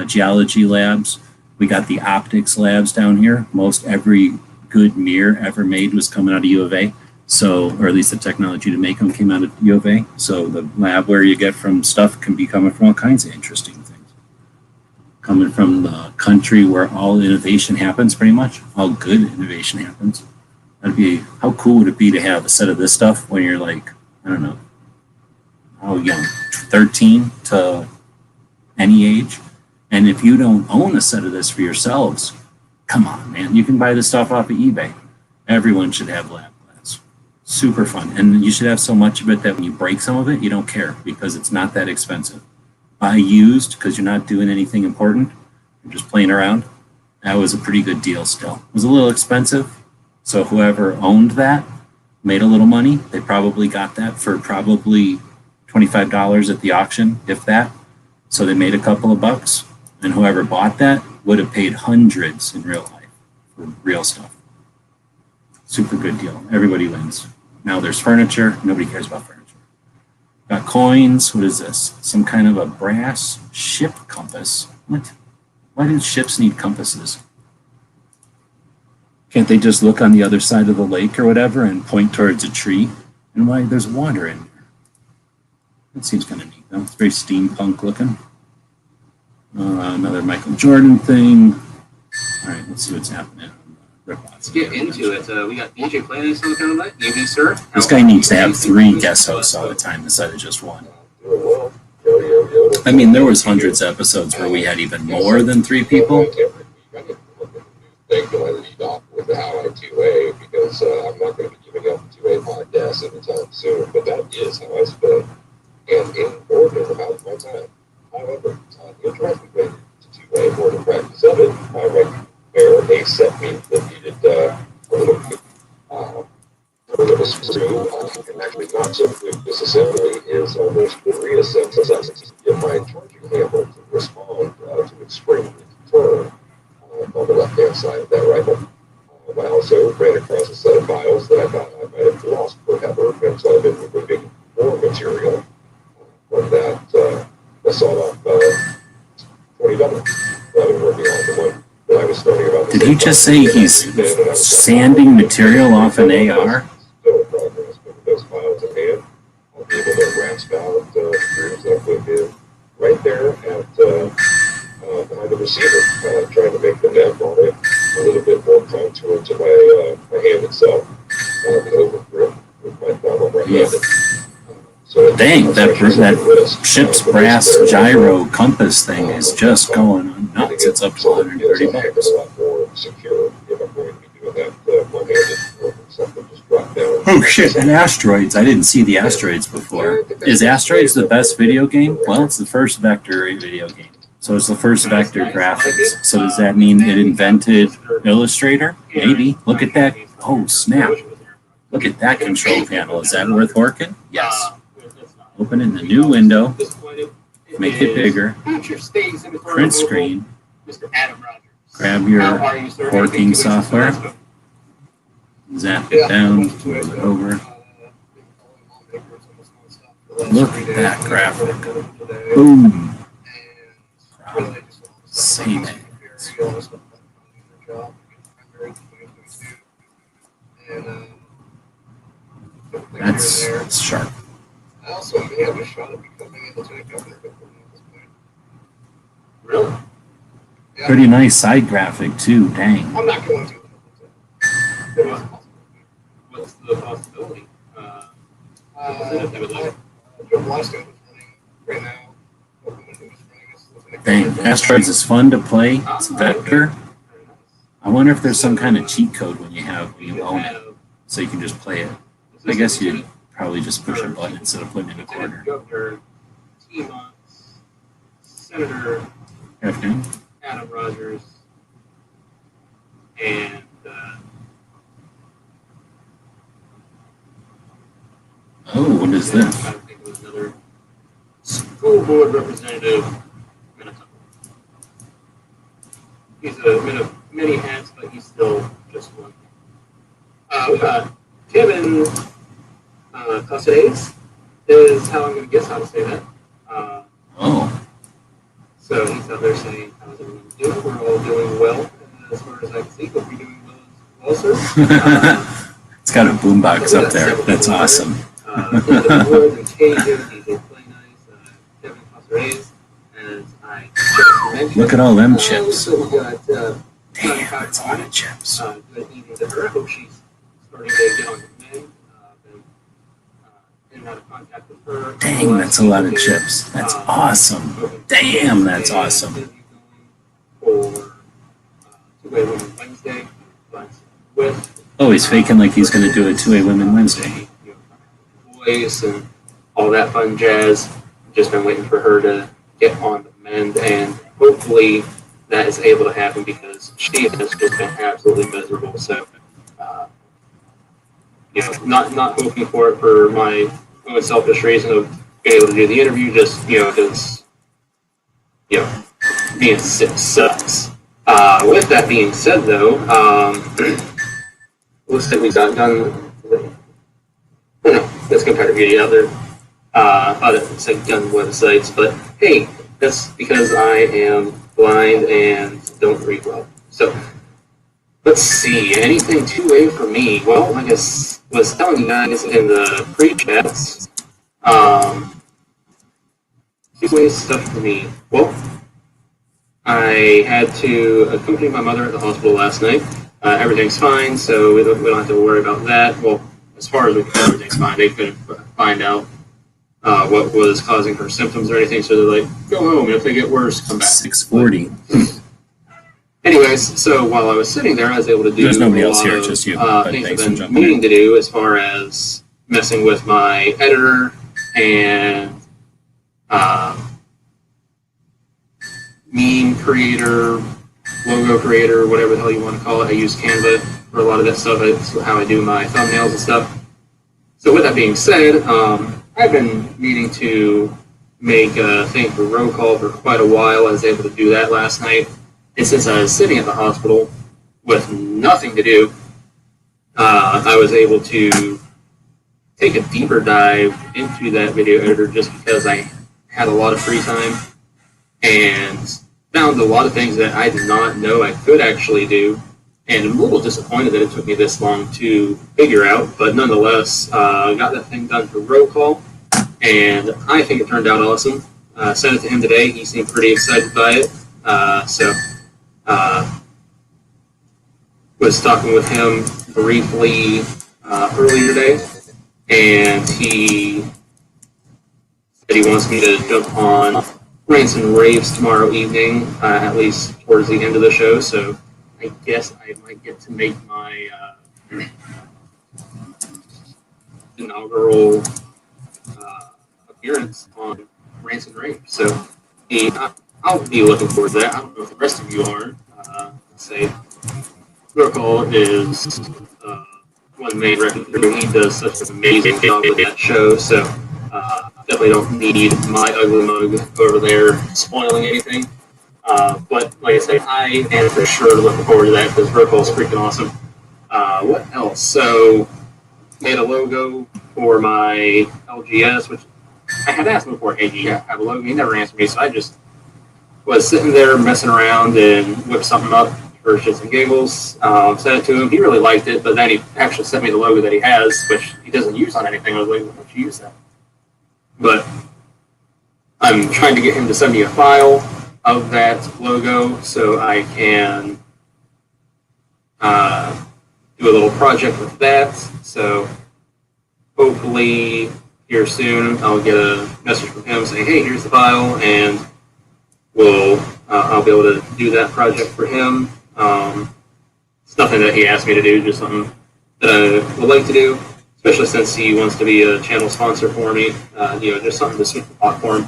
geology labs. We got the optics labs down here. Most every good mirror ever made was coming out of U of A. So, or at least the technology to make them came out of U of A. So the lab where you get from stuff can be coming from all kinds of interesting things. Coming from the country where all innovation happens, pretty much. All good innovation happens. That'd be, how cool would it be to have a set of this stuff when you're like, I don't know, how young, 13 to any age? And if you don't own a set of this for yourselves, come on, man, you can buy this stuff off of eBay. Everyone should have lab glass. Super fun. And you should have so much of it that when you break some of it, you don't care because it's not that expensive. Buy used because you're not doing anything important. You're just playing around. That was a pretty good deal still. It was a little expensive. So whoever owned that made a little money. They probably got that for probably $25 at the auction, if that. So they made a couple of bucks. And whoever bought that would have paid hundreds in real life for real stuff. Super good deal. Everybody wins. Now there's furniture. Nobody cares about furniture. Got coins. What is this? Some kind of a brass ship compass. What? Why do ships need compasses? Can't they just look on the other side of the lake or whatever and point towards a tree? And why there's water in there? That seems kind of neat, though. It's very steampunk looking. Another Michael Jordan thing. All right, let's see what's happening. Let's get into it. We got DJ playing some kind of night. Evening, sir. This guy needs to have 3 guest hosts all the time instead of just 1. I mean, there was hundreds of episodes where we had even more than 3 people. Thing going to stop with the How I 2A because I'm not going to be giving up 2A podcasts anytime soon, but that is how I spend an inordinate amount of my time. However, the interesting thing to 2A more than practice of it, I require a set means that needed for the screw, and actually not so quick. This assembly is almost reassembly. Get my charging handle to respond to its spring turn. On the left-hand side of that rifle. I also ran across a set of files that I thought I might have lost forever, and so I've been removing more material from that assault off 20W. I've been working on the one that I was starting about. Did he just say he's sanding material off an AR? Still in progress, but with those files in hand, I'll be able to rasp out screws that put in right there at behind the receiver, trying to make the neck on it a little bit more contour to my hand itself, the over grip with my thumb over handed. So dang, that ship's brass gyro compass thing is just going on nuts. It's up to $130. A lot more secure if I'm going to be doing that one-handed or something just drop down. Oh shit, and Asteroids. I didn't see the Asteroids before. Is Asteroids the best video game? Well, it's the first vector video game. So it's the first vector graphics. So does that mean it invented Illustrator? Maybe. Look at that. Oh, snap. Look at that control panel. Is that worth working? Yes. Open in the new window. Make it bigger. Print screen. Grab your working software. Zap it down. Move it over. Look at that graphic. Boom. Same. Really? Yeah. Pretty nice side graphic too. Dang. I'm not going to. What's the possibility? Joe Blaston was running right now. Dang. Asteroids is fun to play. It's vector. I wonder if there's some kind of cheat code when you own it, so you can just play it. I guess you'd probably just push a button instead of putting it in a corner. Governor T-Mont's Senator Afternoon. Adam Rogers and Oh, what is this? I think it was another school board representative. Minnesota. He's a man of many hats, but he's still just one. We got Kevin Cosades is how I'm going to guess how to say that. Oh. So he's out there saying, how's everyone doing? We're all doing well, as far as I can see. Hope you're doing well as well, sir. It's got a boombox up there. That's awesome. Kevin Woods and Cajun, DJ Play Nice, Kevin Cosades, as I just mentioned. Look at all them chips. So we got Damn, that's a lot of chips. good evening to her. I hope she's starting to get on the mend. Been in and out of contact with her. Dang, that's a lot of chips. That's awesome. Damn, that's awesome. For Two-Way Women Wednesday, but with Oh, he's faking like he's going to do a 2A Women Wednesday. voice and all that fun jazz. Just been waiting for her to get on the mend, and hopefully that is able to happen because she has just been absolutely miserable. So, not hoping for it for my own selfish reason of being able to do the interview, just because being sick sucks. With that being said, though, looks like we got done. No, that's comparative beauty. Other gun websites, but hey, that's because I am blind and don't read well. So let's see, anything 2A for me? Well, like I was telling you guys in the pre-chats, 2A stuff for me. Well, I had to accompany my mother at the hospital last night. Everything's fine, so we don't have to worry about that. Well, as far as we can, everything's fine. They couldn't find out what was causing her symptoms or anything, so they're like, go home, and if they get worse, come back. 640. Anyways, so while I was sitting there, I was able to do There's nobody else a here, lot of just you, but things thanks I've for been jumping meaning in. to do as far as messing with my editor and meme creator, logo creator, whatever the hell you want to call it. I use Canva for a lot of that stuff. It's how I do my thumbnails and stuff. So with that being said, I've been meaning to make a thing for roll call for quite a while. I was able to do that last night. And since I was sitting at the hospital with nothing to do, I was able to take a deeper dive into that video editor just because I had a lot of free time and found a lot of things that I did not know I could actually do. And I'm a little disappointed that it took me this long to figure out, but nonetheless, got that thing done for roll call, and I think it turned out awesome. Sent it to him today. He seemed pretty excited by it. Was talking with him briefly earlier today, and he said he wants me to jump on Rants and Raves tomorrow evening, at least towards the end of the show, so I guess I might get to make my inaugural appearance on Rants and Raves. So I'll be looking forward to that. I don't know if the rest of you are. Let's say Rocco is one main record. He does such an amazing job with that show. So definitely don't need my ugly mug over there spoiling anything. But like I said, I am for sure looking forward to that because Rocco's freaking awesome. What else? So made a logo for my LGS, which I had asked him before, hey, do you have a logo? He never answered me, so I just was sitting there messing around and whipped something up for shits and giggles. Sent it to him. He really liked it, but then he actually sent me the logo that he has, which he doesn't use on anything. I was like, why don't you use that? But I'm trying to get him to send me a file of that logo so I can do a little project with that. So hopefully here soon I'll get a message from him saying, hey, here's the file, and I'll be able to do that project for him. It's nothing that he asked me to do, just something that I would like to do, especially since he wants to be a channel sponsor for me. Just something to sweeten the pot for him.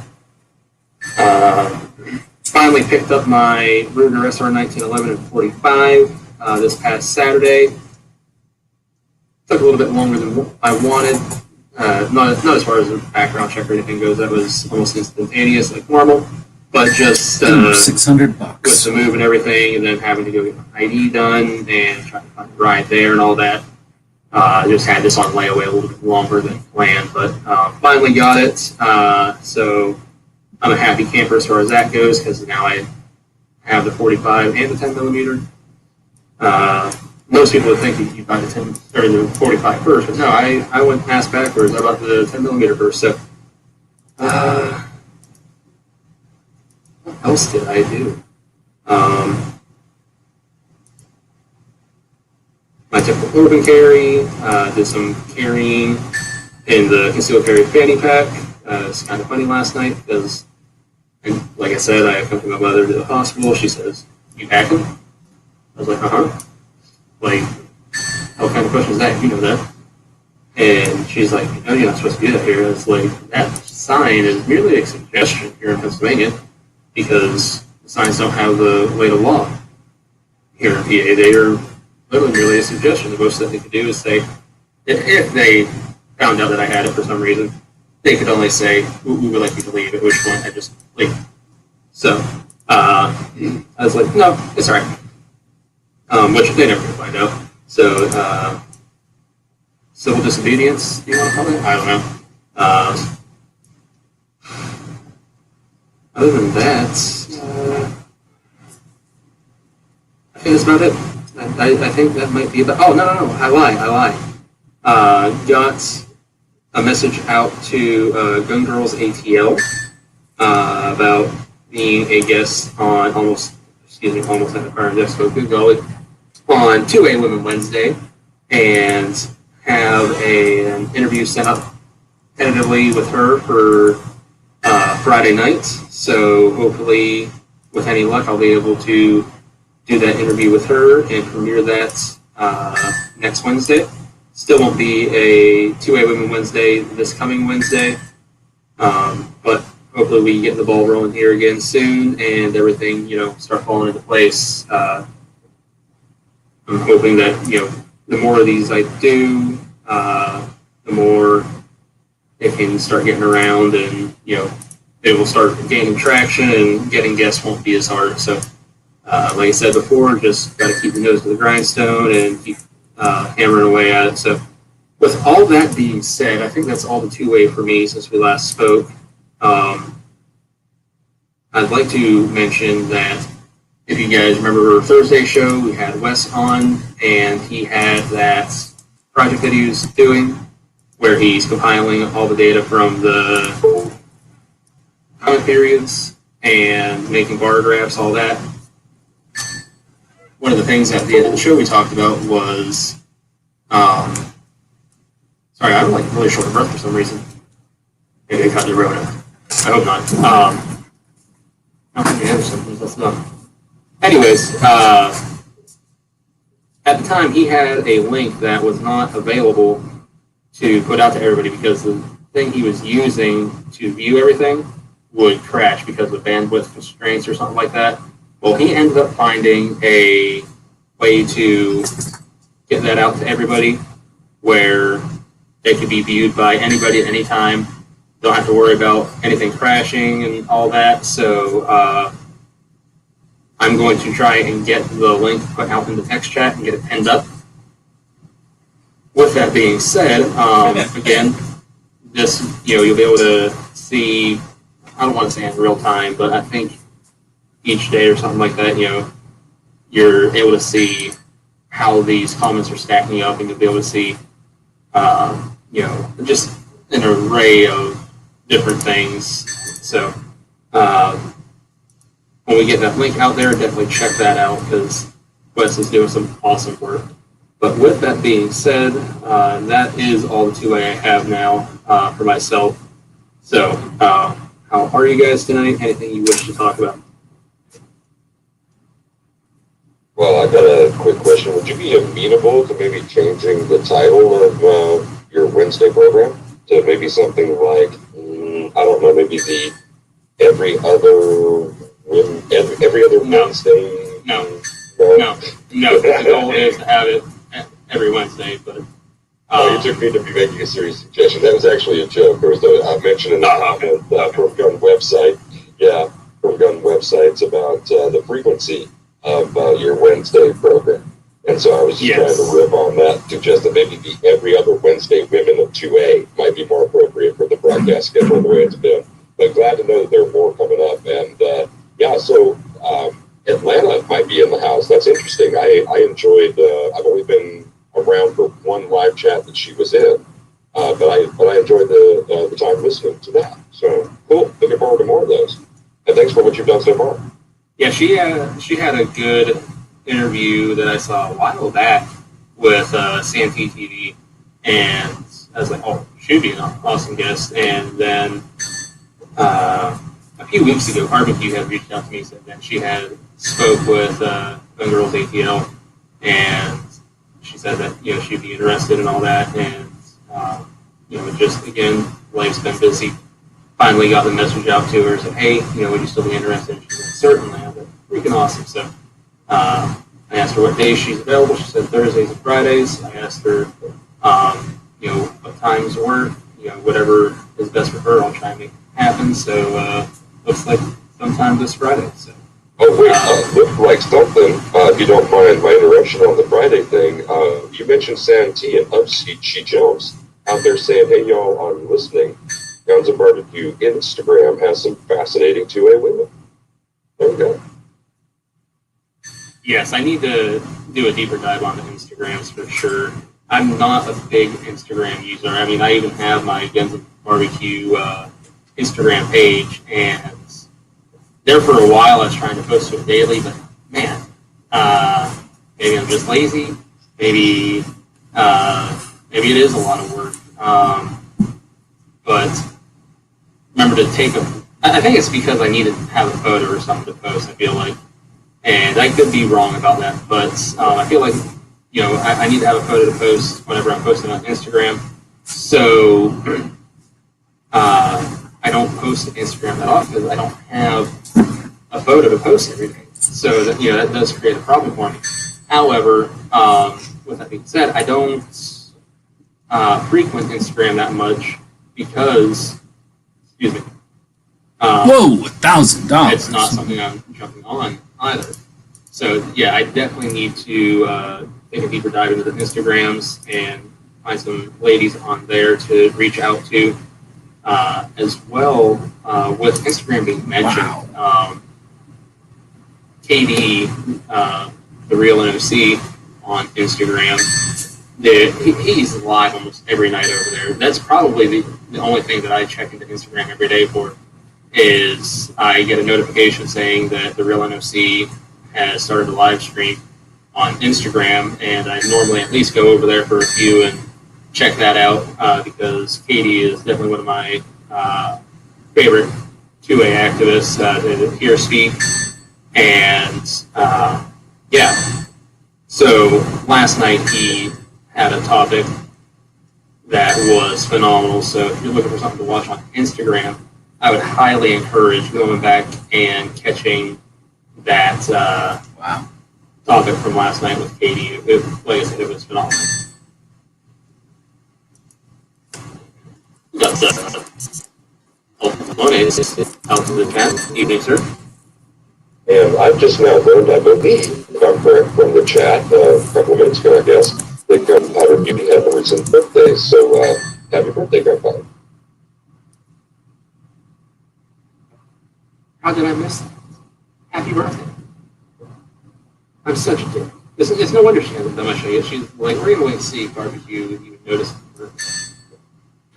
Finally picked up my Ruger SR 1911 and 45 this past Saturday. Took a little bit longer than I wanted. Not as far as the background check or anything goes. That was almost instantaneous, like normal. But just $600 with the move and everything, and then having to go get my ID done and try to find a ride there and all that. Just had this on layaway a little bit longer than planned, but finally got it. So I'm a happy camper as far as that goes, because now I have the 45 and the 10 millimeter. Most people would think you buy the 10 or the 45 first, but no, I went ass backwards. I bought the 10 millimeter first. So what else did I do? My typical open carry, did some carrying in the concealed carry fanny pack. It's kind of funny last night because, like I said, I accompanied my mother to the hospital. She says, "You packing?" I was like, "Uh-huh." Like, what kind of question is that? You know that. And she's like, "No, you're not supposed to do that here." I was like, that sign is merely a suggestion here in Pennsylvania because the signs don't have the weight of law. Here in PA, they are literally merely a suggestion. The most that they could do is say, if they found out that I had it for some reason, they could only say, we would like you to leave, at which point I just leave. So, I was like, no, it's all right. Which they never could find out. So, civil disobedience, do you want to call it? I don't know. Other than that, I think that's about it. I think that might be about... Oh, no, I lie. Got a message out to Gun Girls ATL about being a guest on almost at the Firearm Expo, good golly, on 2A Women Wednesday, and have an interview set up tentatively with her for Friday night. So hopefully, with any luck, I'll be able to do that interview with her and premiere that next Wednesday. Still won't be a 2A Women Wednesday this coming Wednesday, but hopefully we can get the ball rolling here again soon and everything, start falling into place. I'm hoping that, the more of these I do, the more it can start getting around and, it will start gaining traction and getting guests won't be as hard. So, like I said before, just got to keep the nose to the grindstone and keep hammering away at it. So with all that being said, I think that's all the 2A for me since we last spoke. I'd like to mention that if you guys remember our Thursday show, we had Wes on, and he had that project that he was doing where he's compiling all the data from the comment periods and making bar graphs, all that. One of the things at the end of the show we talked about was, sorry, I'm like really short of breath for some reason. Maybe I caught the Rona. I hope not. I don't think I have something that's done. Anyways, at the time he had a link that was not available to put out to everybody because the thing he was using to view everything would crash because of bandwidth constraints or something like that. Well, he ended up finding a way to get that out to everybody where it could be viewed by anybody at any time. Don't have to worry about anything crashing and all that. So I'm going to try and get the link put out in the text chat and get it pinned up. With that being said, again, just, you'll be able to see, I don't want to say in real time, but I think each day or something like that, you're able to see how these comments are stacking up, and you'll be able to see, just an array of different things. So when we get that link out there, definitely check that out because Wes is doing some awesome work. But with that being said, that is all the 2A I have now for myself. So how are you guys tonight? Anything you wish to talk about? Well, I got a quick question. Would you be amenable to maybe changing the title of your Wednesday program to maybe something like, I don't know, maybe the every other Wednesday? No. The goal is to have it every Wednesday, but you took me to be making a serious suggestion. That was actually a joke. There was I mentioned in the comment from Gun website. Yeah, from Gun websites about the frequency of your Wednesday program. And so I was just trying to rib on that, suggest that maybe the every other Wednesday women of 2A might be more appropriate for the broadcast schedule the way it's been. But glad to know that there are more coming up. And so Atlanta might be in the house. That's interesting. I enjoyed, I've only been around for one live chat that she was in, but I enjoyed the time listening to that. So cool. Looking forward to more of those. And thanks for what you've done so far. Yeah, she had a good interview that I saw a while back with Santee TV, and I was like, oh, she'd be an awesome guest. And then a few weeks ago, Barbecue had reached out to me and said that she had spoke with Gun Girls ATL, and she said that she'd be interested in all that, and just again, life's been busy. Finally got the message out to her, said, hey, would you still be interested? And she said, certainly. I was like, freaking awesome. So I asked her what days she's available. She said Thursdays and Fridays. I asked her, what times work, whatever is best for her, I'll try and make it happen. So looks like sometime this Friday. So. Oh, wait, looked like something, if you don't mind my interruption on the Friday thing. You mentioned Santee and Upseat. She jumps out there saying, hey, y'all, I'm listening. Guns and Barbecue Instagram has some fascinating 2A women. There we go. Yes, I need to do a deeper dive on the Instagrams for sure. I'm not a big Instagram user. I mean, I even have my Guns and Barbecue Instagram page, and there for a while I was trying to post to it daily, but man, maybe I'm just lazy. Maybe it is a lot of work. But remember to take I think it's because I need to have a photo or something to post, I feel like. And I could be wrong about that, but I feel like, I need to have a photo to post whenever I'm posting on Instagram. So I don't post to Instagram that often because I don't have a photo to post every day. So that does create a problem for me. However, with that being said, I don't frequent Instagram that much because, excuse me. Whoa, $1,000. It's not something I'm jumping on either. So yeah, I definitely need to take a deeper dive into the Instagrams and find some ladies on there to reach out to. As well, with Instagram being mentioned, KD, the real NOC on Instagram, he's live almost every night over there. That's probably the only thing that I check into Instagram every day for, is I get a notification saying that the real NOC has started a live stream on Instagram, and I normally at least go over there for a few and check that out because Katie is definitely one of my favorite 2A activists to hear speak. And so last night he had a topic that was phenomenal. So if you're looking for something to watch on Instagram, I would highly encourage going back and catching that topic from last night with Katie. Like I said, it was phenomenal. That's out to the chat. Evening, sir. And I've just now learned, I believe, if I'm correct from the chat, a couple of minutes ago, I guess, that Gunpowder Beauty had a recent birthday. So happy birthday, Gunpowder. How did I miss that? Happy birthday. I'm such a dick. It's no wonder she hasn't done much yet. She's like, we're going to wait and see if Barbecue even noticed her.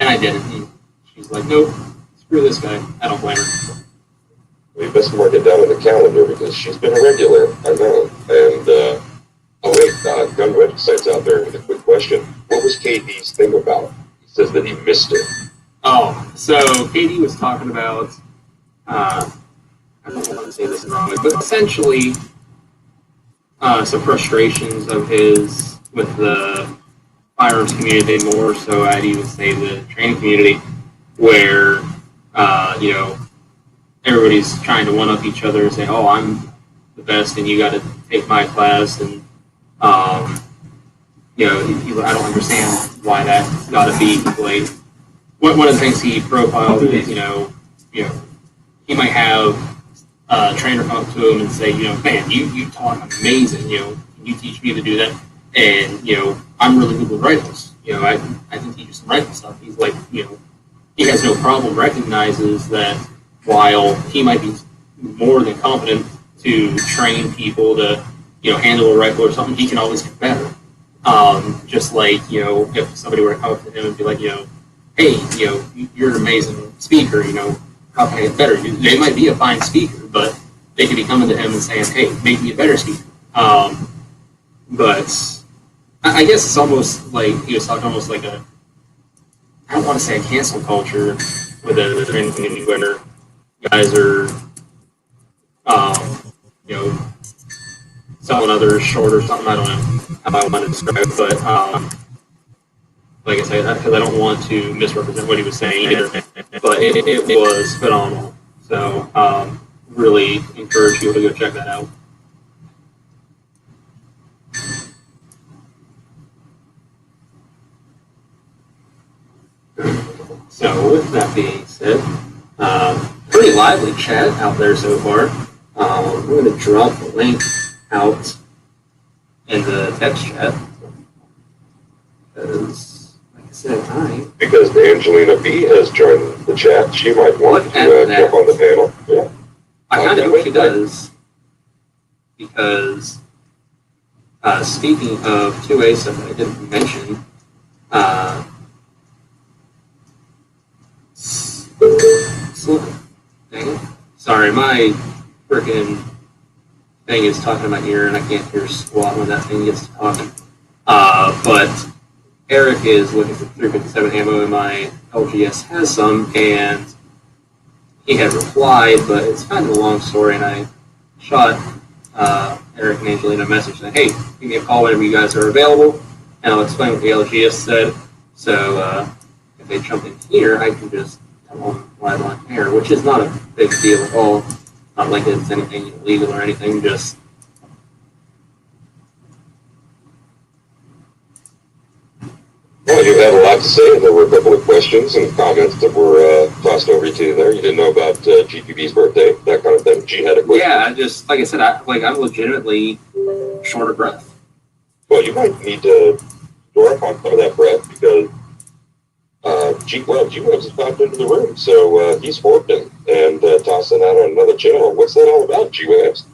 And I didn't. And she's like, nope, screw this guy. I don't blame her. We best mark it down on the calendar because she's been a regular, I know. And, oh wait, gun website's out there with a quick question. What was KD's thing about? He says that he missed it. Oh, so KD was talking about, I don't want to say this wrong, but essentially some frustrations of his with the firearms community, more so I'd even say the training community, where, you know, everybody's trying to one-up each other and say, oh, I'm the best and you got to take my class. And, you know, I don't understand why that's got to be like, one of the things he profiled is, you know, he might have a trainer come up to him and say, you know, man, you taught amazing, you know, can you teach me to do that? And, you know, I'm really good with rifles. You know, I can teach you some rifle stuff. He's like, you know, he has no problem, recognizes that while he might be more than competent to train people to, you know, handle a rifle or something, he can always get better. Just like, you know, if somebody were to come up to him and be like, you know, hey, you know, you're an amazing speaker, you know, how can I get better? They might be a fine speaker, but they could be coming to him and saying, hey, make me a better speaker. But I guess it's almost like, he was talking almost like a, I don't want to say a cancel culture with the training community where guys are, you know, selling others short or something. I don't know how I want to describe it, but like I said, because I don't want to misrepresent what he was saying either, but it was phenomenal. So really encourage you to go check that out. So with that being said, pretty lively chat out there so far. I'm going to drop the link out in the text chat because, like I said, because Angelina B has joined the chat. She might want to jump on the panel. Yeah, I kind of hope she does, because speaking of 2A stuff that I didn't mention, dang it. Sorry, my freaking thing is talking in my ear and I can't hear squat when that thing gets to talking. But Eric is looking for 357 ammo and my LGS has some, and he had replied, but it's kind of a long story, and I shot Eric and Angelina a message saying, hey, give me a call whenever you guys are available, and I'll explain what the LGS said. So if they jump in here, I can just tell them live on air, which is not a big deal at all. Not like it's anything illegal or anything, just well, you had a lot to say, and there were a couple of questions and comments that were tossed over to you there. You didn't know about GPB's birthday, that kind of thing. G had a question. yeah, just like I said, I'm legitimately short of breath. Well, you might need to store up on some of that breath because G-Webs has popped into the room, so he's forking and tossing out on another channel. What's that all about, G-Webs?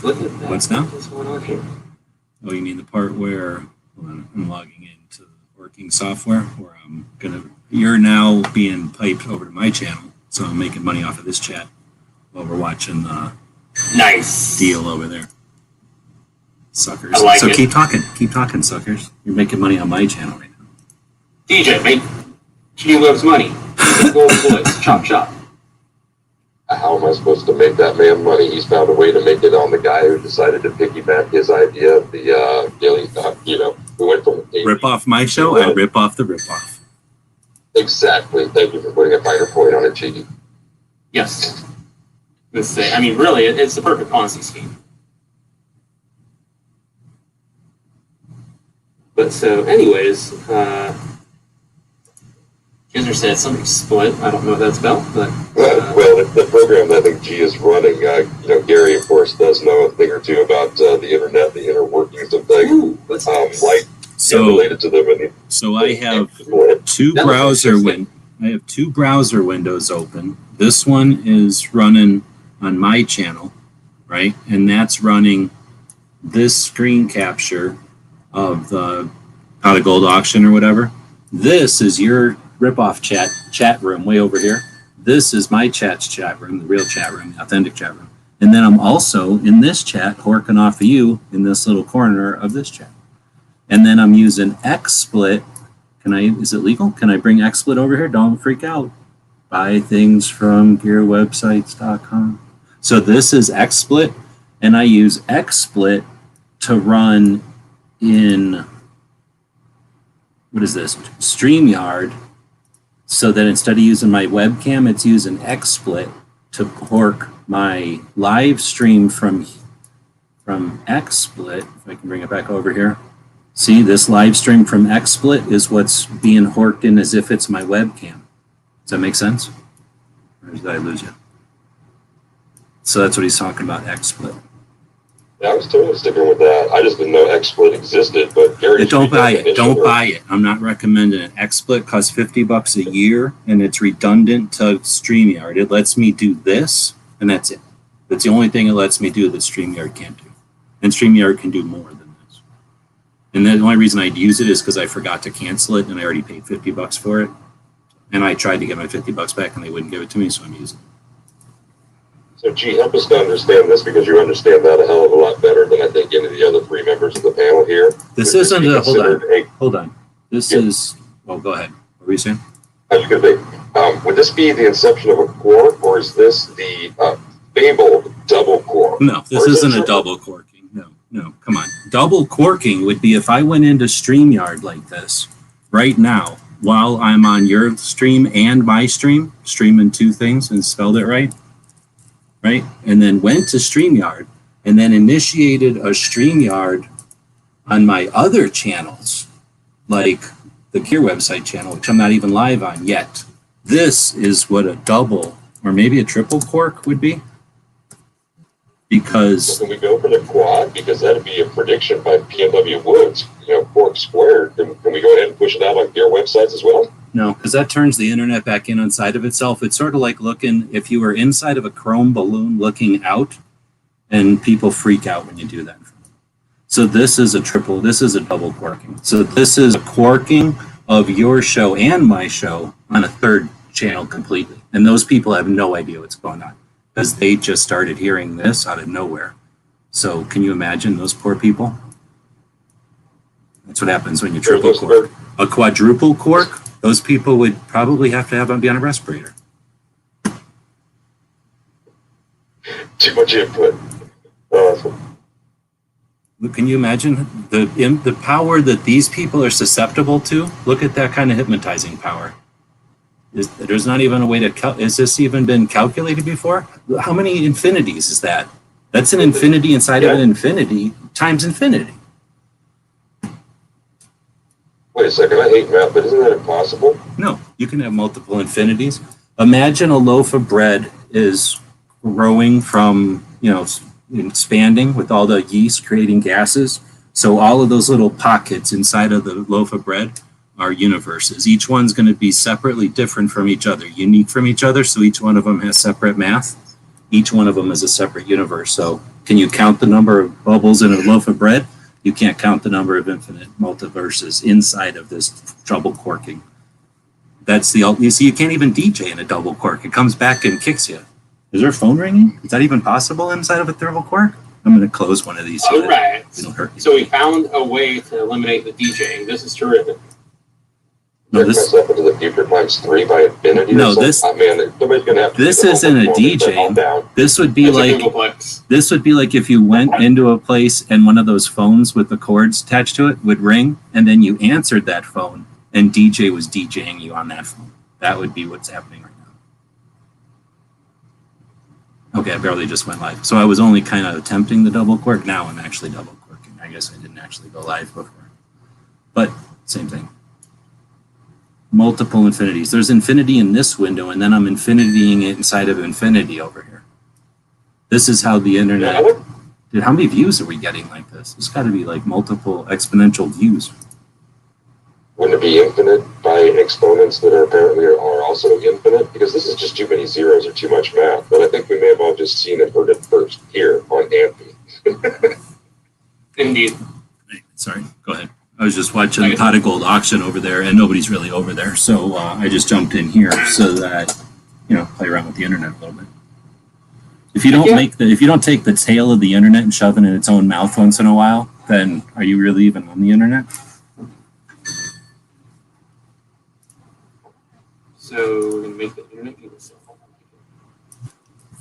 What's that? What's going on here? Oh, you mean the part where I'm logging into the working software, where you're now being piped over to my channel, so I'm making money off of this chat while we're watching the Nice deal over there. Suckers. I like so it. keep talking, suckers. You're making money on my channel right now. DJ, make G-Web's money. Golden bullets, chop chop. How am I supposed to make that man money? He's found a way to make it on the guy who decided to piggyback his idea of the daily, we went from Rip off my show, I rip off the rip off. Exactly. Thank you for putting a finer point on it, Cheeky. Yes. Let's say, I mean, really, it's the perfect Ponzi scheme. But so, anyways, Gizer said something split. I don't know what that's about, but well, the program that I think G is running, Gary, of course, does know a thing or two about the internet, the inner workings of things. ooh, what's this? Like related to them. So I have two browser windows open. This one is running on my channel, right? And that's running this screen capture of the POG Auction or whatever. This is your rip-off chat room way over here. This is my chat room, the real chat room, the authentic chat room. And then I'm also in this chat horking off of you in this little corner of this chat. And then I'm using XSplit. Is it legal? Can I bring XSplit over here? Don't freak out. Buy things from gearwebsites.com. So this is XSplit, and I use XSplit to run in, what is this? StreamYard, so that instead of using my webcam, it's using XSplit to hork my live stream from XSplit. If I can bring it back over here. See, this live stream from XSplit is what's being horked in as if it's my webcam. Does that make sense? Or did I lose you? So that's what he's talking about, XSplit. Yeah, I was totally sticking with that. I just didn't know XSplit existed, but Gary, Don't buy it. Don't buy it. I'm not recommending it. XSplit costs $50 a year, and it's redundant to StreamYard. It lets me do this, and that's it. That's the only thing it lets me do that StreamYard can't do. And StreamYard can do more than this. And the only reason I'd use it is because I forgot to cancel it, and I already paid $50 for it. And I tried to get my $50 back, and they wouldn't give it to me, so I'm using it. So, G, help us to understand this, because you understand that a hell of a lot better than I think any of the other three members of the panel here. This isn't a, hold on. This is, oh, go ahead. What were you saying? I was going to say, would this be the inception of a quark, or is this the fabled double quark? No, this isn't a double corking. No, come on. Double corking would be if I went into StreamYard like this right now while I'm on your stream and my stream, streaming two things and spelled it right? And then went to StreamYard and then initiated a StreamYard on my other channels, like the Gear website channel, which I'm not even live on yet. This is what a double or maybe a triple cork would be. Because can we go for the quad? Because that'd be a prediction by PNW Woods, quark squared. Can we go ahead and push it out on Gear websites as well? No, because that turns the internet back in inside of itself. It's sort of like looking, if you were inside of a chrome balloon looking out, and people freak out when you do that. So this is a double quarking. So this is a quarking of your show and my show on a third channel completely. And those people have no idea what's going on because they just started hearing this out of nowhere. So can you imagine those poor people? That's what happens when you triple quark. A quadruple quark, those people would probably have to be on a respirator. Too much input. Can you imagine the power that these people are susceptible to? Look at that kind of hypnotizing power. There's not even a way to has this even been calculated before? How many infinities is that? That's an infinity inside of an infinity times infinity. Wait a second, I hate math, but isn't that impossible? No, you can have multiple infinities. Imagine a loaf of bread is growing from, expanding with all the yeast creating gases. So all of those little pockets inside of the loaf of bread are universes. Each one's going to be separately different from each other, unique from each other. So each one of them has separate math. Each one of them is a separate universe. So can you count the number of bubbles in a loaf of bread? You can't count the number of infinite multiverses inside of this double quarking. That's you see, you can't even DJ in a double quark. It comes back and kicks you. Is there a phone ringing? Is that even possible inside of a double quark? I'm going to close one of these. All right. So we found a way to eliminate the DJing. This is terrific. No, this myself into the future times 3 by infinity. No, this. Oh, man, somebody's gonna have to this isn't a DJ. This would be like if you went into a place and one of those phones with the cords attached to it would ring, and then you answered that phone, and DJ was DJing you on that phone. That would be what's happening right now. Okay, I barely just went live. So I was only kind of attempting the double quark. Now I'm actually double quarking. I guess I didn't actually go live before, but same thing. Multiple infinities. There's infinity in this window, and then I'm infinitying it inside of infinity over here. This is how the internet. Dude, how many views are we getting like this? It's got to be like multiple exponential views. Wouldn't it be infinite by exponents that are apparently are also infinite? Because this is just too many zeros or too much math. But I think we may have all just seen and heard it first here on Amphi. Indeed. Sorry, go ahead. I was just watching the Pot of Gold auction over there, and nobody's really over there, so I just jumped in here so that play around with the internet a little bit. If you don't if you don't take the tail of the internet and shove it in its own mouth once in a while, then are you really even on the internet? So we're gonna make the internet give itself.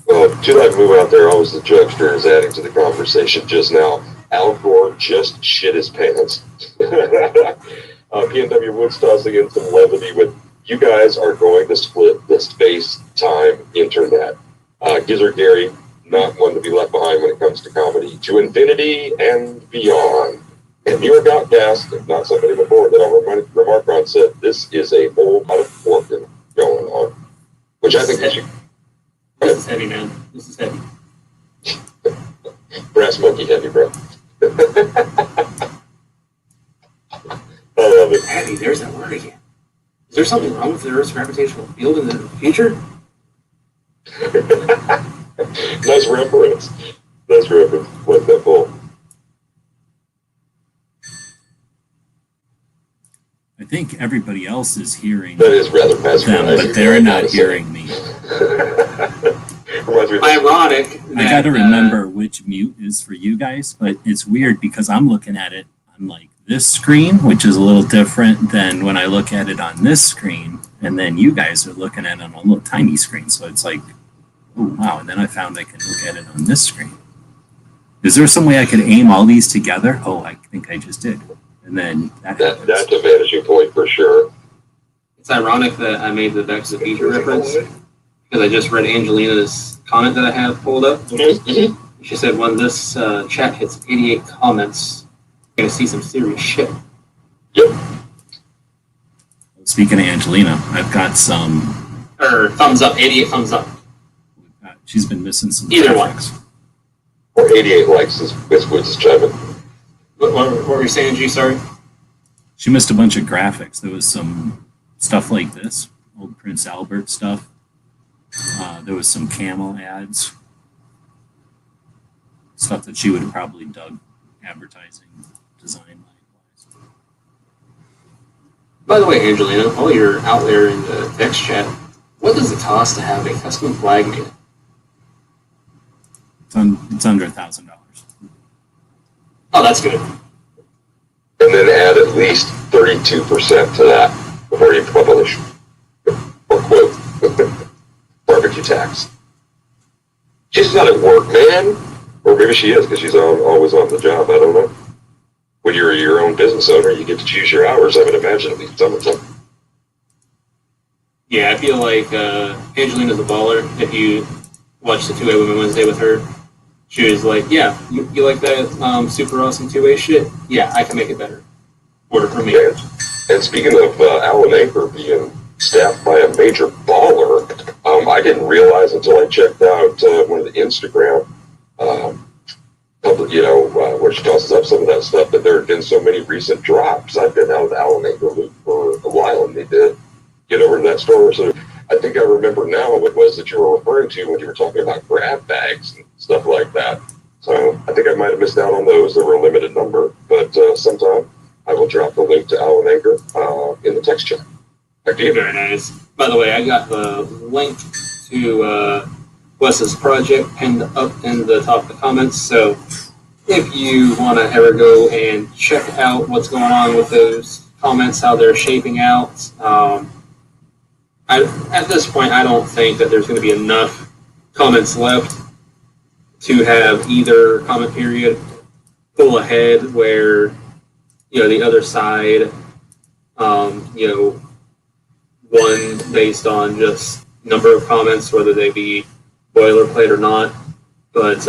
Well, to that move out there, always the jokester is adding to the conversation just now. Al Gore just shit his pants. PNW Woods tossing in some levity with, you guys are going to split the space-time internet. Gizzard Gary, not one to be left behind when it comes to comedy. To infinity and beyond. And New York Outcast, if not somebody before that I'll remark on, said this is a whole lot of working going on. Which I think is... This is heavy, man. This is heavy. Brass monkey heavy, bro. I love it. Heavy, there's that word again. Is there something wrong with the Earth's gravitational field in the future? Nice reference. Nice reference. Like that ball. I think everybody else is hearing That is rather them, but they're not hearing me. Ironic. I got to remember which mute is for you guys, but it's weird because I'm looking at it on like this screen, which is a little different than when I look at it on this screen, and then you guys are looking at it on a little tiny screen. So it's like, oh wow! And then I found I can look at it on this screen. Is there some way I could aim all these together? Oh, I think I just did. And then that's a vanishing point for sure. It's ironic that I made the Back to the Future reference because I just read Angelina's comment that I have pulled up. Mm-hmm. She said, when this chat hits 88 comments, you're going to see some serious shit. Yep. Speaking of Angelina, I've got some... Or thumbs up, 88 thumbs up. She's been missing some either graphics. Or 88 likes is Woods' chiming. What were you saying, G? Sorry? She missed a bunch of graphics. There was some stuff like this, old Prince Albert stuff. There was some camel ads. Stuff that she would have probably dug advertising design-wise. By the way, Angelina, while you're out there in the text chat, what does it cost to have a custom flag made? It's under $1,000. Oh, that's good. And then add at least 32% to that before you publish or quote barbecue tax. She's not at work, man. Or maybe she is because she's always on the job. I don't know. When you're your own business owner, you get to choose your hours. I would imagine at least some of them. Yeah, I feel like Angelina's a baller. If you watch the Two-Way Women Wednesday with her, she was like, yeah, you like that super awesome two-way shit? Yeah, I can make it better. Order from me. And speaking of Alan Anchor being staffed by a major baller, I didn't realize until I checked out one of the Instagram, where she tosses up some of that stuff, that there had been so many recent drops. I've been out of the Alan Anchor loop for a while, and they did get over to that store. So I think I remember now what it was that you were referring to when you were talking about grab bags and stuff like that. So I think I might have missed out on those. There were a limited number, but sometime I will drop the link to Alan Anchor in the text chat. Back to you. Very nice. By the way, I got the link to Wes's project pinned up in the top of the comments. So if you want to ever go and check out what's going on with those comments, how they're shaping out, at this point, I don't think that there's going to be enough comments left to have either comment period pull ahead where, the other side, one based on just number of comments, whether they be boilerplate or not. But,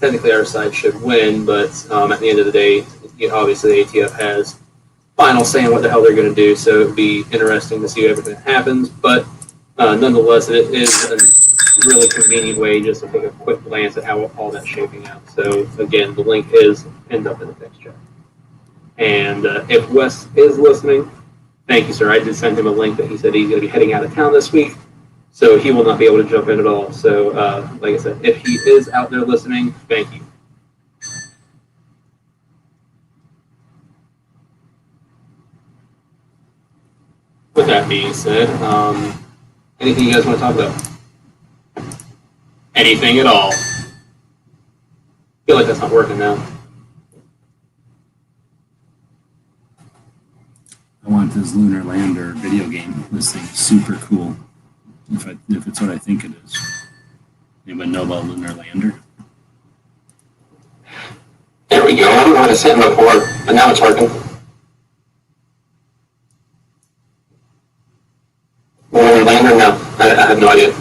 technically our side should win, but at the end of the day, obviously the ATF has final say on what the hell they're going to do, so it'd be interesting to see everything that happens. But nonetheless, it is a really convenient way just to take a quick glance at how all that's shaping out. So again, the link is pinned up in the text chat. And if Wes is listening, thank you, sir. I did send him a link that he said he's going to be heading out of town this week, so he will not be able to jump in at all. So like I said, if he is out there listening, thank you. that being said, anything you guys want to talk about? Anything at all? I feel like that's not working now. I want this lunar lander video game. This thing's super cool. If it's what I think it is. Anybody know about lunar lander? There we go. I don't know how to set it before, but now it's working. Lunar lander? No, I have no idea.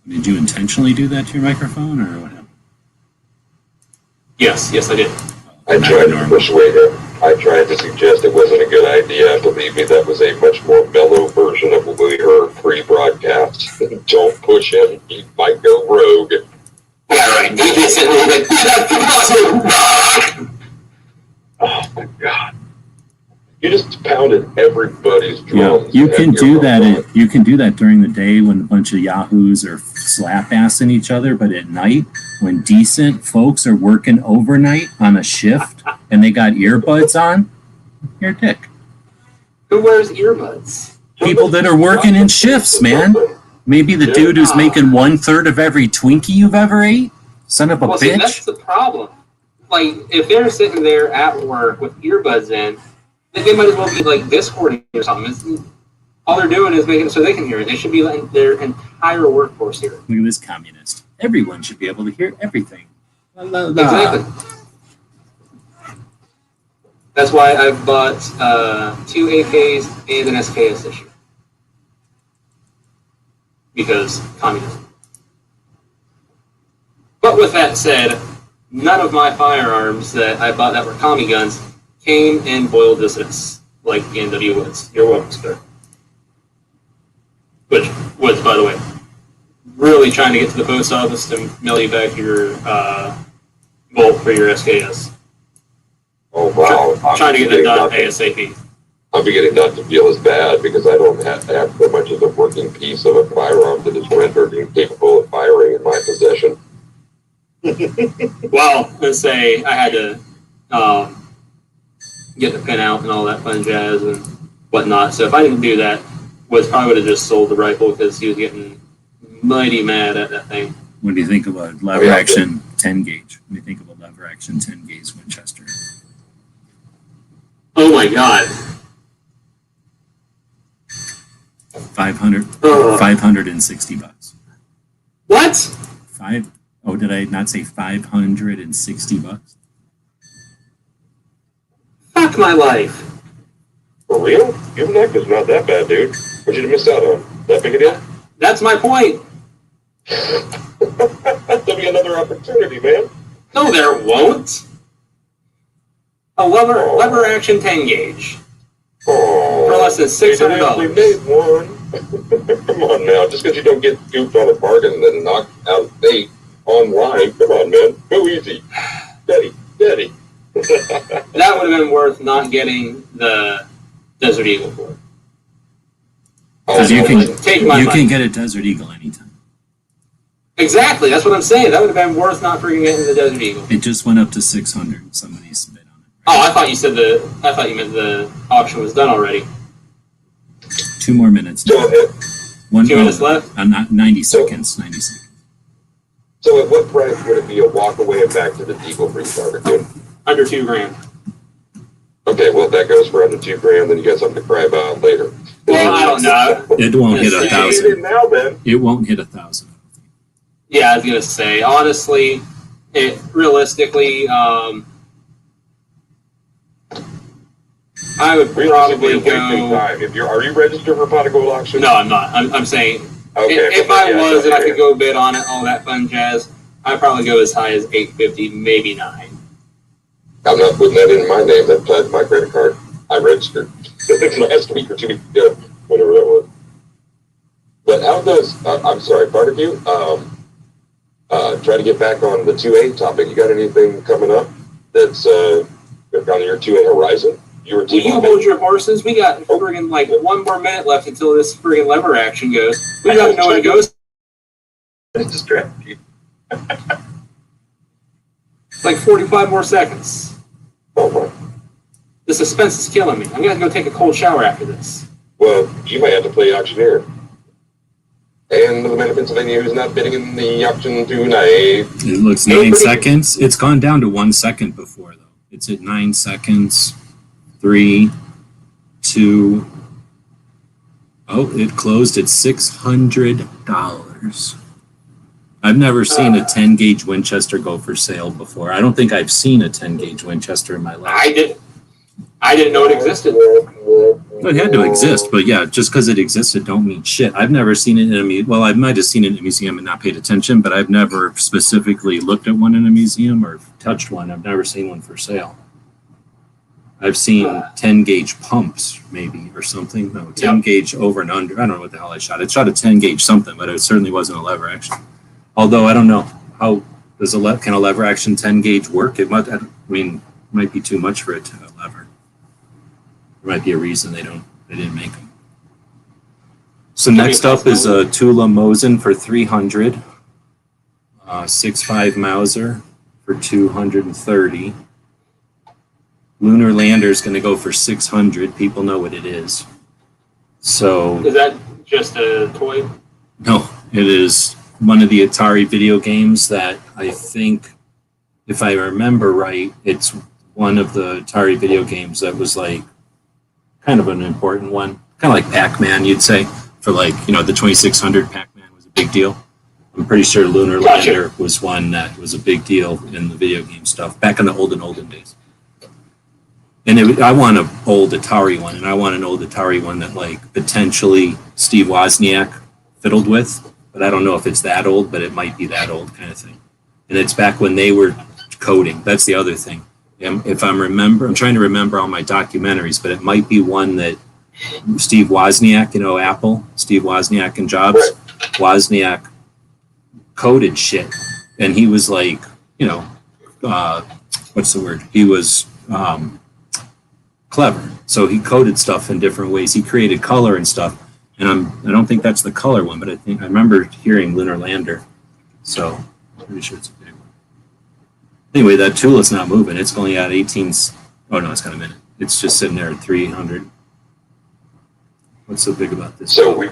Did you intentionally do that to your microphone, or what happened? Yes, I did. I tried to persuade him. I tried to suggest it wasn't a good idea. Believe me, that was a much more mellow version of what we heard pre-broadcast. Don't push him. He might go rogue. Yeah, right. Oh, my God. You just pounded everybody's Yeah, drums. you can do that. You can do that during the day when a bunch of yahoos are slap-assing each other, but at night, when decent folks are working overnight on a shift and they got earbuds on, you're a dick. Who wears earbuds? People that are working in shifts, man. Maybe the dude who's making 1/3 of every Twinkie you've ever ate. Son of a Well, bitch. see, that's the problem. Like, if they're sitting there at work with earbuds in, then they might as well be like Discording or something. All they're doing is making it so they can hear it. They should be letting their entire workforce hear it. Look at this communist. Everyone should be able to hear everything. La, la, la. Exactly. That's why I've bought 2 AKs and an SKS this year. Because communism. But with that said, none of my firearms that I bought that were commie guns came in boiled dissidents, like the NW Woods. You're welcome, sir. Which, Woods, by the way, really trying to get to the post office to mail you back your bolt for your SKS. Oh, wow. Trying to get that done ASAP. I'm beginning not to feel as bad because I don't have so much as a working piece of a firearm that is rendered incapable of firing in my possession. Well, let's say I had to get the pin out and all that fun jazz and whatnot. So if I didn't do that, Woods probably would have just sold the rifle because he was getting mighty mad at that thing. What do you think of a lever action 10 gauge? What do you think of a lever action 10 gauge Winchester? Oh my god. 560 bucks. What? Did I not say 560 bucks? Fuck my life. For real? Your neck is not that bad, dude. What you miss out on? That big a deal? That's my point. There'll be another opportunity, man. No, there won't. A lever action 10 gauge. Oh, For less than $600. We made one. Come on now, just because you don't get duped on a bargain and then knocked out of date online. Come on, man. Go easy. Steady. That would have been worth not getting the Desert Eagle for. Because you Take my money. can get a Desert Eagle anytime. Exactly, that's what I'm saying. That would have been worth not freaking getting the Desert Eagle. It just went up to 600. Somebody bid on it. Oh, I thought you meant the auction was done already. 2 more minutes. So, 2 minutes left? Not 90 seconds. 90 seconds. so at what price would it be a walk away and back to the Eagle for you, barbecue? Under $2,000. Okay, well, if that goes for under $2,000, then you got something to cry about later. Well, I don't know. It won't hit Yes, Get 1,000. in now, then. It won't hit 1,000. Yeah, I was gonna say, honestly, realistically, I would probably Realistically, wasting go. time. Are you registered for Pot of Gold Auction? No, I'm not. I'm saying Okay. if I was and I could go bid on it, all that fun jazz, I'd probably go as high as $850, maybe $9. I'm not putting that in my name. That's my credit card. I registered last week or 2 weeks ago, whatever that was. But how does, I'm sorry, barbecue, try to get back on the 2A topic. You got anything coming up that's on your 2A horizon? Will you hold your horses? We got friggin' like 1 more minute left until this friggin' lever action goes. We don't know when it goes. It's distract you. It's like 45 more seconds. Oh my. The suspense is killing me. I'm gonna go take a cold shower after this. Well, you might have to play auctioneer. And the man of Pennsylvania who's not bidding in the auction tonight. It looks 9 seconds. It's gone down to 1 second before, though. It's at 9 seconds. 3, 2. Oh, it closed at $600. I've never seen a 10 gauge Winchester go for sale before. I don't think I've seen a 10 gauge Winchester in my life. I didn't know it existed. It had to exist, but yeah, just because it existed don't mean shit. I've never seen it in a museum. Well, I might have seen it in a museum and not paid attention, but I've never specifically looked at one in a museum or touched one. I've never seen one for sale. I've seen 10 gauge pumps maybe or something. No, 10 gauge over and under. I don't know what the hell I shot. It shot a 10 gauge something, but it certainly wasn't a lever action. Although I don't know how does can a lever action 10 gauge work? It might. Might be too much for it to lever. There might be a reason they didn't make them. So next up is a Tula Mosin for 300, 6.5 Mauser for 230. Lunar Lander is going to go for 600. People know what it is. So is that just a toy? No, it is one of the Atari video games that I think, if I remember right, it's one of the Atari video games that was like kind of an important one, kind of like Pac-Man, you'd say, for like, the 2600 Pac-Man was a big deal. I'm pretty sure Lunar Lander was one that was a big deal in the video game stuff back in the olden days. And I want an old Atari one, and I want an old Atari one that like potentially Steve Wozniak fiddled with, but I don't know if it's that old, but it might be that old kind of thing. And it's back when they were coding. That's the other thing. If I'm trying to remember all my documentaries, but it might be one that Steve Wozniak, Apple, Steve Wozniak and Jobs, Wozniak coded shit. And he was like, what's the word? He was clever. So he coded stuff in different ways. He created color and stuff. And I don't think that's the color one, but I remember hearing Lunar Lander. So I'm pretty sure it's a big one. Anyway, that Tula's not moving. It's only at 18. Oh no, it's got a minute. It's just sitting there at 300. What's so big about this? So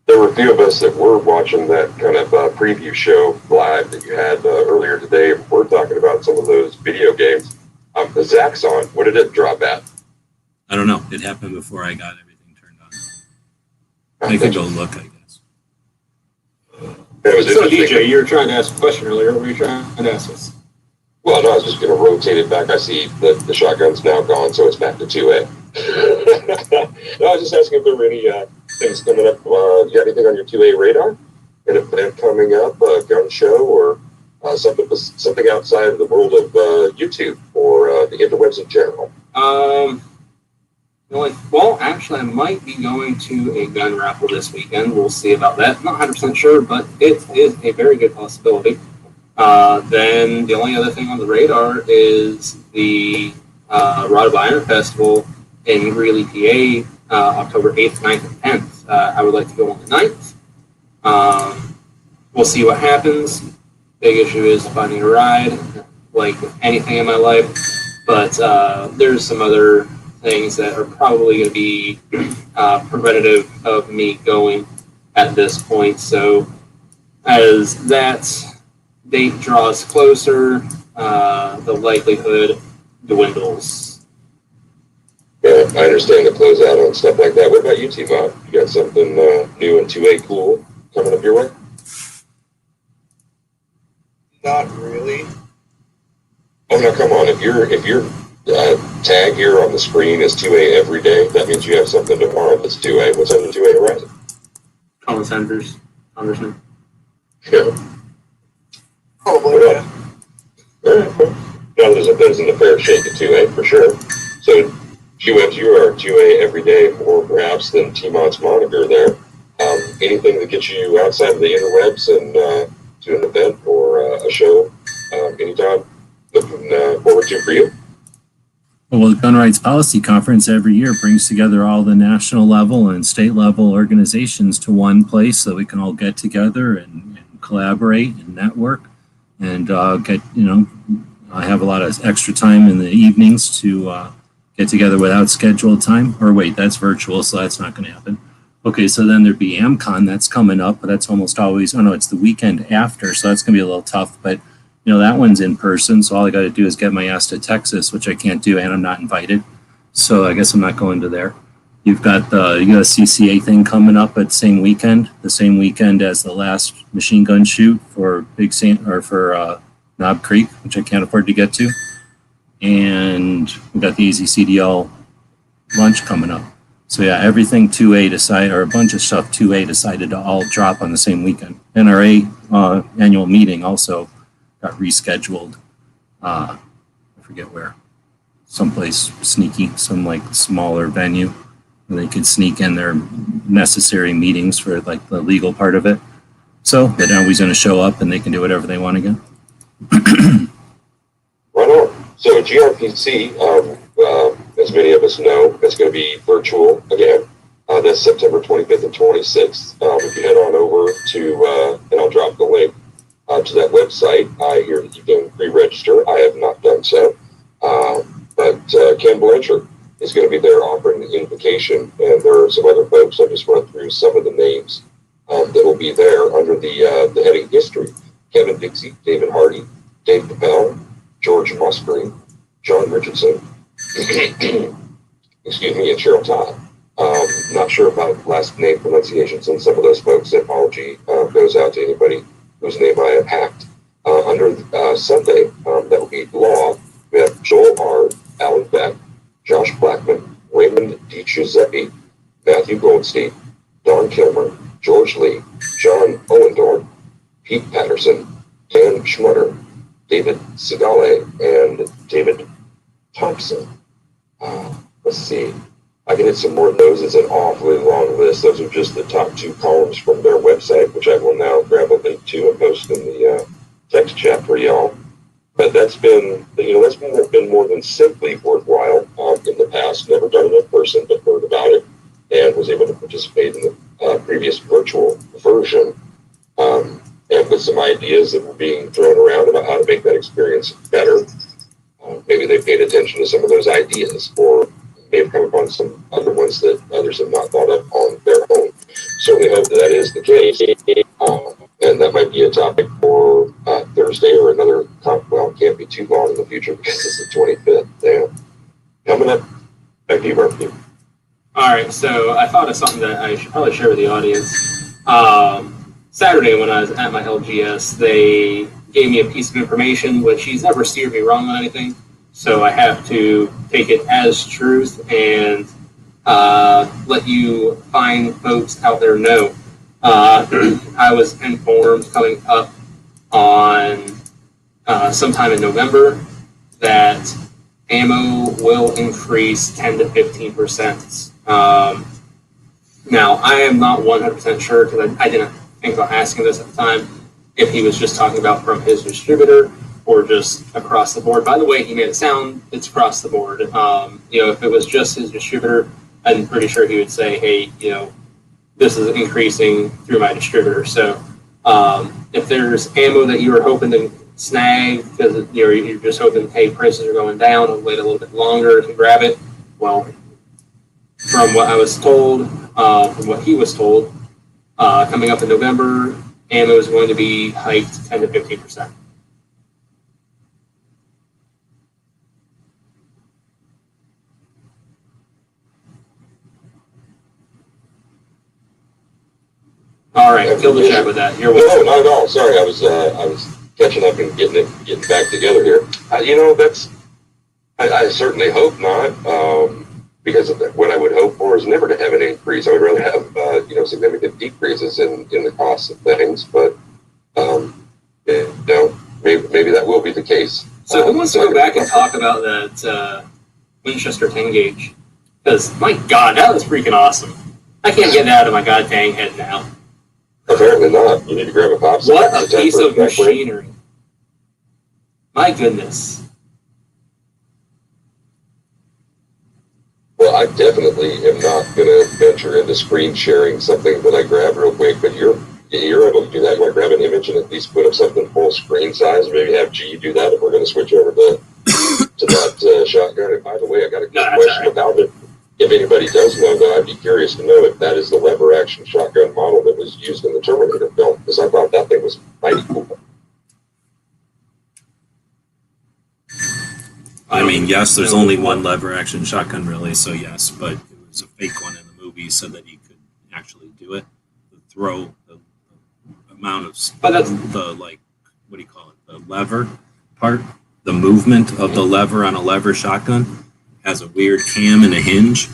there were a few of us that were watching that kind of preview show live that you had earlier today. We're talking about some of those video games. The Zaxxon, what did it drop at? I don't know. It happened before I got everything turned on. I could go look, I guess. So DJ, you were trying to ask a question earlier. What were you trying to ask us? Well, no, I was just going to rotate it back. I see the shotgun's now gone, so it's back to 2A. No, I was just asking if there were any things coming up. You got anything on your 2A radar? An event coming up, a gun show, or something outside of the world of YouTube or the interwebs in general? Well, actually, I might be going to a gun raffle this weekend. We'll see about that. Not 100% sure, but it is a very good possibility. Then the only other thing on the radar is the Rod of Iron Festival in Greeley, PA, October 8th, 9th, and 10th. I would like to go on the 9th. We'll see what happens. Big issue is finding a ride, like anything in my life. But there's some other things that are probably going to be preventative of me going at this point. So as that date draws closer, the likelihood dwindles. Yeah, I understand the closeout on stuff like that. What about you, T-Mod? You got something new and 2A cool coming up your way? Not really. Oh, now come on. If your tag here on the screen is 2A every day, that means you have something tomorrow that's 2A. What's on the 2A horizon? Colin Sanders, Congressman. Yeah. Probably, yeah. No, there's an affair shake at 2A for sure. So, QMs, you are 2A every day, more perhaps than T-Mod's moniker there. Anything that gets you outside of the interwebs and to an event or a show anytime looking forward to for you? Well, the Gun Rights Policy Conference every year brings together all the national level and state level organizations to one place so we can all get together and collaborate and network and I have a lot of extra time in the evenings to get together without scheduled time. Or wait, that's virtual, so that's not going to happen. Okay, so then there'd be AmCon that's coming up, but that's almost always, oh no, it's the weekend after, so that's going to be a little tough. But, you know, that one's in person, so all I got to do is get my ass to Texas, which I can't do, and I'm not invited. So I guess I'm not going to there. You got a CCA thing coming up at the same weekend as the last machine gun shoot for for Knob Creek, which I can't afford to get to. And we got the AZCDL lunch coming up. So yeah, everything 2A decided, or a bunch of stuff 2A decided to all drop on the same weekend. NRA annual meeting also got rescheduled. I forget where. Someplace sneaky, some like smaller venue where they could sneak in their necessary meetings for like the legal part of it. So they're always going to show up and they can do whatever they want again. Right on. So GRPC, as many of us know, is going to be virtual again. That's September 25th and 26th. If you head on over to, and I'll drop the link to that website, I hear that you can pre-register. I have not done so. But Ken Blanchard is going to be there offering the invitation, and there are some other folks. I just run through some of the names that will be there under the heading History. Kevin Dixie, David Hardy, Dave Capel, George Musgrave, John Richardson, excuse me, and Cheryl Todd. Not sure about last name pronunciations on some of those folks. Apology goes out to anybody whose name I have hacked. Under Sunday, that will be Law. We have Joel R., Alan Beck, Josh Blackman, Raymond D. Giuseppe, Matthew Goldstein, Don Kilmer, George Lee, John Owendorf, Pete Patterson, Dan Schmutter, David Segale, and David Thompson. Let's see. I can hit some more of those. It's an awfully long list. Those are just the top 2 columns from their website, which I will now grab a link to and post in the text chat for y'all. But that's been more than simply worthwhile in the past. Never done it in person, but heard about it and was able to participate in the previous virtual version. And with some ideas that were being thrown around about how to make that experience better. Maybe they paid attention to some of those ideas, or may have come upon some other ones that others have not thought of on their own. Certainly hope that is the case. And that might be a topic for Thursday or another, well, it can't be too long in the future because it's the 25th. Yeah. Coming up, back to you, Murphy. All right, so I thought of something that I should probably share with the audience. Saturday when I was at my LGS, they gave me a piece of information, which he's never steered me wrong on anything. So I have to take it as truth and let you fine folks out there know. I was informed coming up on sometime in November that ammo will increase 10 to 15%. Now, I am not 100% sure because I didn't think about asking this at the time, if he was just talking about from his distributor or just across the board. By the way, he made it sound it's across the board. If it was just his distributor, I'm pretty sure he would say, hey, this is increasing through my distributor. So if there's ammo that you were hoping to snag because you're just hoping, hey, prices are going down, I'll wait a little bit longer to grab it. Well, from what I was told, from what he was told, coming up in November, ammo is going to be hiked 10 to 15%. All right, kill the chat with that. You're welcome. No, not at all. Sorry, I was catching up and getting back together here. I certainly hope not, because what I would hope for is never to have an increase. I would rather have significant decreases in the cost of things. But maybe that will be the case. So who wants to go back and talk about that Winchester 10 gauge? Because my God, that was freaking awesome. I can't get that out of my god dang head now. Apparently not. You need to grab a popsicle. What a piece of machinery. My goodness. Well, I definitely am not going to venture into screen sharing something that I grab real quick, but you're able to do that. You want to grab an image and at least put up something full screen size, maybe have G do that if we're going to switch over to to that shotgun. And by the way, I got a No, good that's question all right. about it. If anybody does know, though, I'd be curious to know if that is the lever action shotgun model that was used in the Terminator film, because I thought that thing was mighty cool. I mean, yes, there's only one lever action shotgun really, so yes, but it was a fake one in the movie so that he could actually do it. The throw, the amount of But that's the like, what do you call it? The lever part, the movement of the lever on a lever shotgun has a weird cam and a hinge,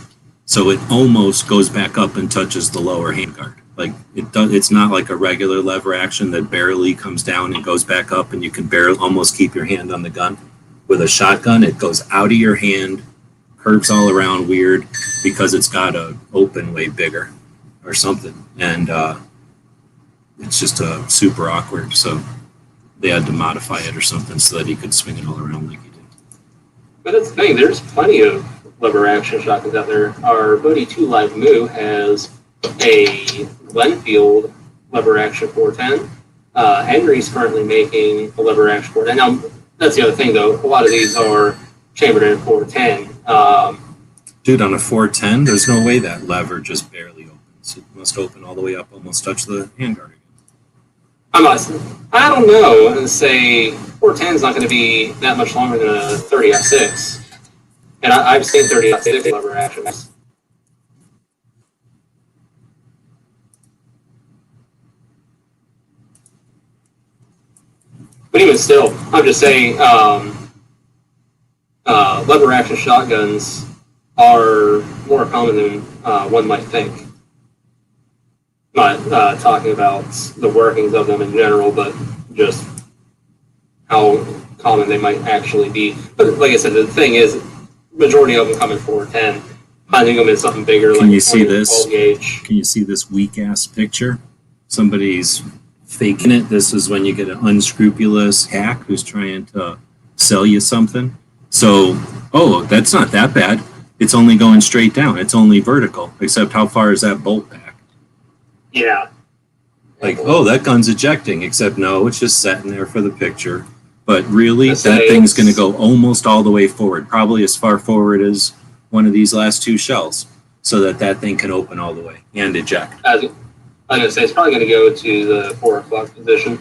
so it almost goes back up and touches the lower handguard. Like it does, it's not like a regular lever action that barely comes down and goes back up, and you can barely almost keep your hand on the gun. With a shotgun, it goes out of your hand, curves all around weird because it's got a open way bigger or something, and it's just super awkward. So they had to modify it or something so that he could swing it all around like he did. But that's the thing, there's plenty of lever action shotguns out there. Our buddy 2 Live Moo has a Glenfield lever action 410. Henry's currently making a lever action 410. Now, that's the other thing, though. A lot of these are chambered in 410. Dude, on a 410, there's no way that lever just barely opens. It must open all the way up, almost touch the handguard again. I don't know. And say 410 is not going to be that much longer than a 30-06. And I've seen 30-06 lever actions. But even still, I'm just saying, lever action shotguns are more common than one might think. Not talking about the workings of them in general, but just how common they might actually be. But like I said, the thing is, majority of them come in 410. Finding them in something bigger, Can like you see this? 12 gauge. Can you see this weak ass picture? Somebody's faking it. This is when you get an unscrupulous hack who's trying to sell you something. So, oh, that's not that bad. It's only going straight down. It's only vertical. Except how far is that bolt back? Yeah. Like, oh, that gun's ejecting. Except no, it's just sitting there for the picture. But really, Let's that say thing's it's- going to go almost all the way forward. Probably as far forward as one of these last 2 shells. So that thing can open all the way and eject. I was going to say, it's probably going to go to the 4 o'clock position.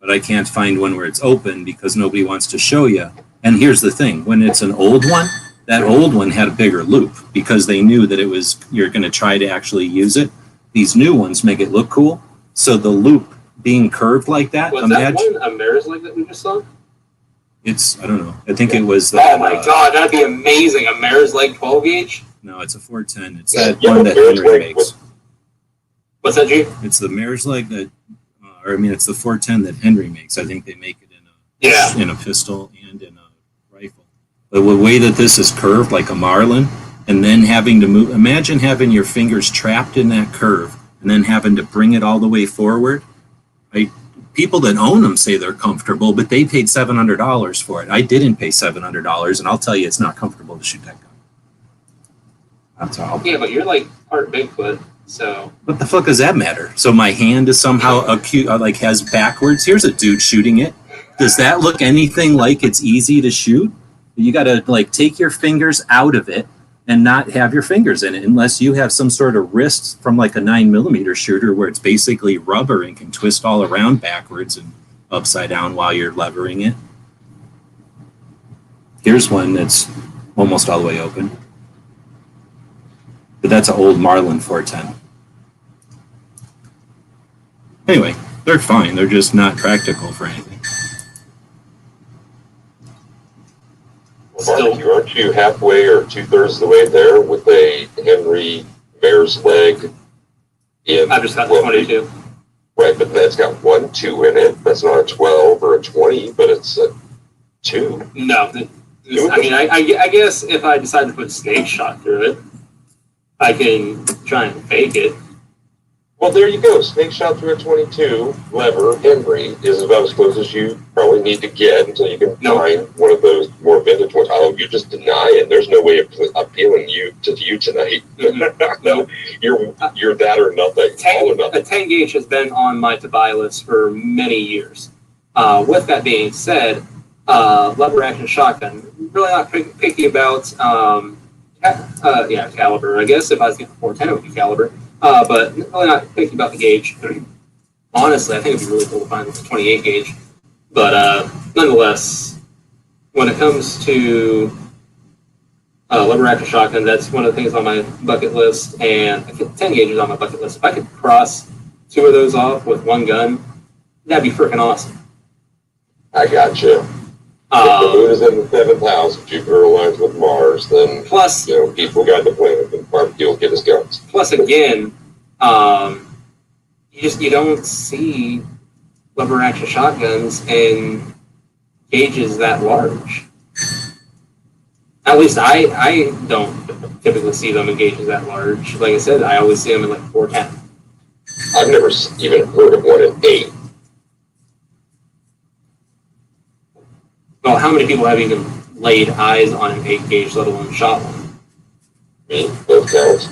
But I can't find one where it's open because nobody wants to show you. And here's the thing, when it's an old one, that old one had a bigger loop because they knew that you're going to try to actually use it. These new ones make it look cool. So the loop being curved like that, Was that one a mare's leg that we just saw? It's, I don't know. I think it was the, Oh my god, that'd be amazing. A mare's leg 12 gauge? No, it's a 410. It's Yeah, that yeah, one that Mare's Henry leg makes. What's that, G? It's the mare's leg that, it's the 410 that Henry makes. I think they make it in a pistol and in a rifle. But the way that this is curved like a marlin, and then having to move, imagine having your fingers trapped in that curve and then having to bring it all the way forward. People that own them say they're comfortable, but they paid $700 for it. I didn't pay $700, and I'll tell you, it's not comfortable to shoot that gun. That's all. Yeah, but you're like part Bigfoot, so. What the fuck does that matter? So my hand is somehow has backwards. Here's a dude shooting it. Does that look anything like it's easy to shoot? You got to take your fingers out of it and not have your fingers in it unless you have some sort of wrist from like a 9mm shooter where it's basically rubber and can twist all around backwards and upside down while you're levering it. Here's one that's almost all the way open. But that's an old Marlin 410. Anyway, they're fine. They're just not practical for anything. Mark, aren't you halfway or 2/3 of the way there with a Henry mare's leg? I've just got the 22. Right, but that's got 1 2 in it. That's not a 12 or a 20, but it's a 2. No. I mean, I guess if I decide to put snake shot through it, I can try and fake it. Well, there you go. Snake shot through a 22 lever Henry is about as close as you probably need to get until you can find one of those more vintage ones. Oh, you're just denying. There's no way of appealing you tonight. No, you're that or nothing. All or nothing. A 10 gauge has been on my to buy list for many years. With that being said, lever action shotgun. Really not picky about caliber. I guess if I was getting 410, it would be caliber. But really not picky about the gauge. Honestly, I think it'd be really cool to find a 28 gauge. But nonetheless, when it comes to lever action shotgun, that's one of the things on my bucket list. And 10 gauge is on my bucket list. If I could cross 2 of those off with one gun, that'd be freaking awesome. I got you. If the moon is in the 7th house, if Jupiter aligns with Mars, then plus, people got the planet and barbecue will get his guns. Plus, again, you don't see lever action shotguns in gauges that large. At least I don't typically see them in gauges that large. Like I said, I always see them in like 410. I've never even heard of one in 8. Well, how many people have even laid eyes on an 8 gauge, let alone shot one? Me, both counts.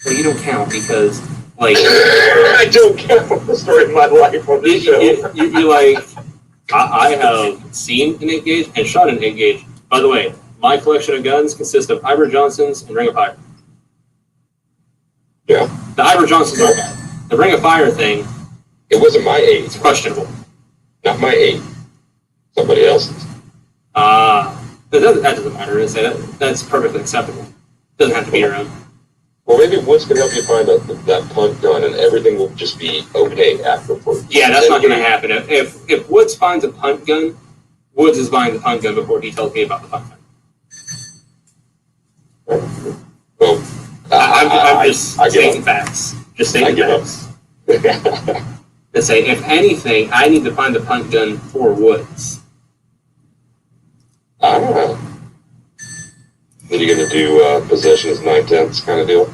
Well, you don't count because, like... I don't count the story of my life on this show. You like... I have seen an 8 gauge and shot an 8 gauge. By the way, my collection of guns consists of Iver Johnsons and Ring of Fire. Yeah. The Iver Johnsons aren't bad. The Ring of Fire thing... It wasn't my 8. It's questionable. Not my 8. Somebody else's. That doesn't matter. That's perfectly acceptable. Doesn't have to be your own. Well, maybe Woods can help you find that punt gun, and everything will just be okay afterwards. Yeah, that's not going to happen. If Woods finds a punt gun, Woods is buying the punt gun before he tells me about the punt gun. Well, I'm just stating facts. Just stating facts. To say, if anything, I need to find the punt gun for Woods. I don't know. Are you going to do possession as 9/10 kind of deal?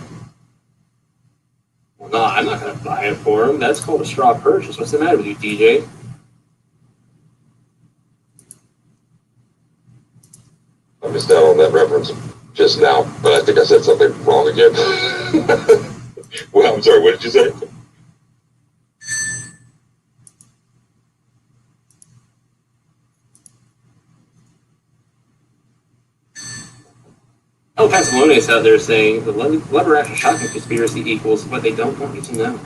Well, no, I'm not going to buy it for him. That's called a straw purchase. What's the matter with you, DJ? I missed out on that reference just now, but I think I said something wrong again. Well, I'm sorry, what did you say? El Pancalones out there saying the lever action shotgun conspiracy equals what they don't want you to know.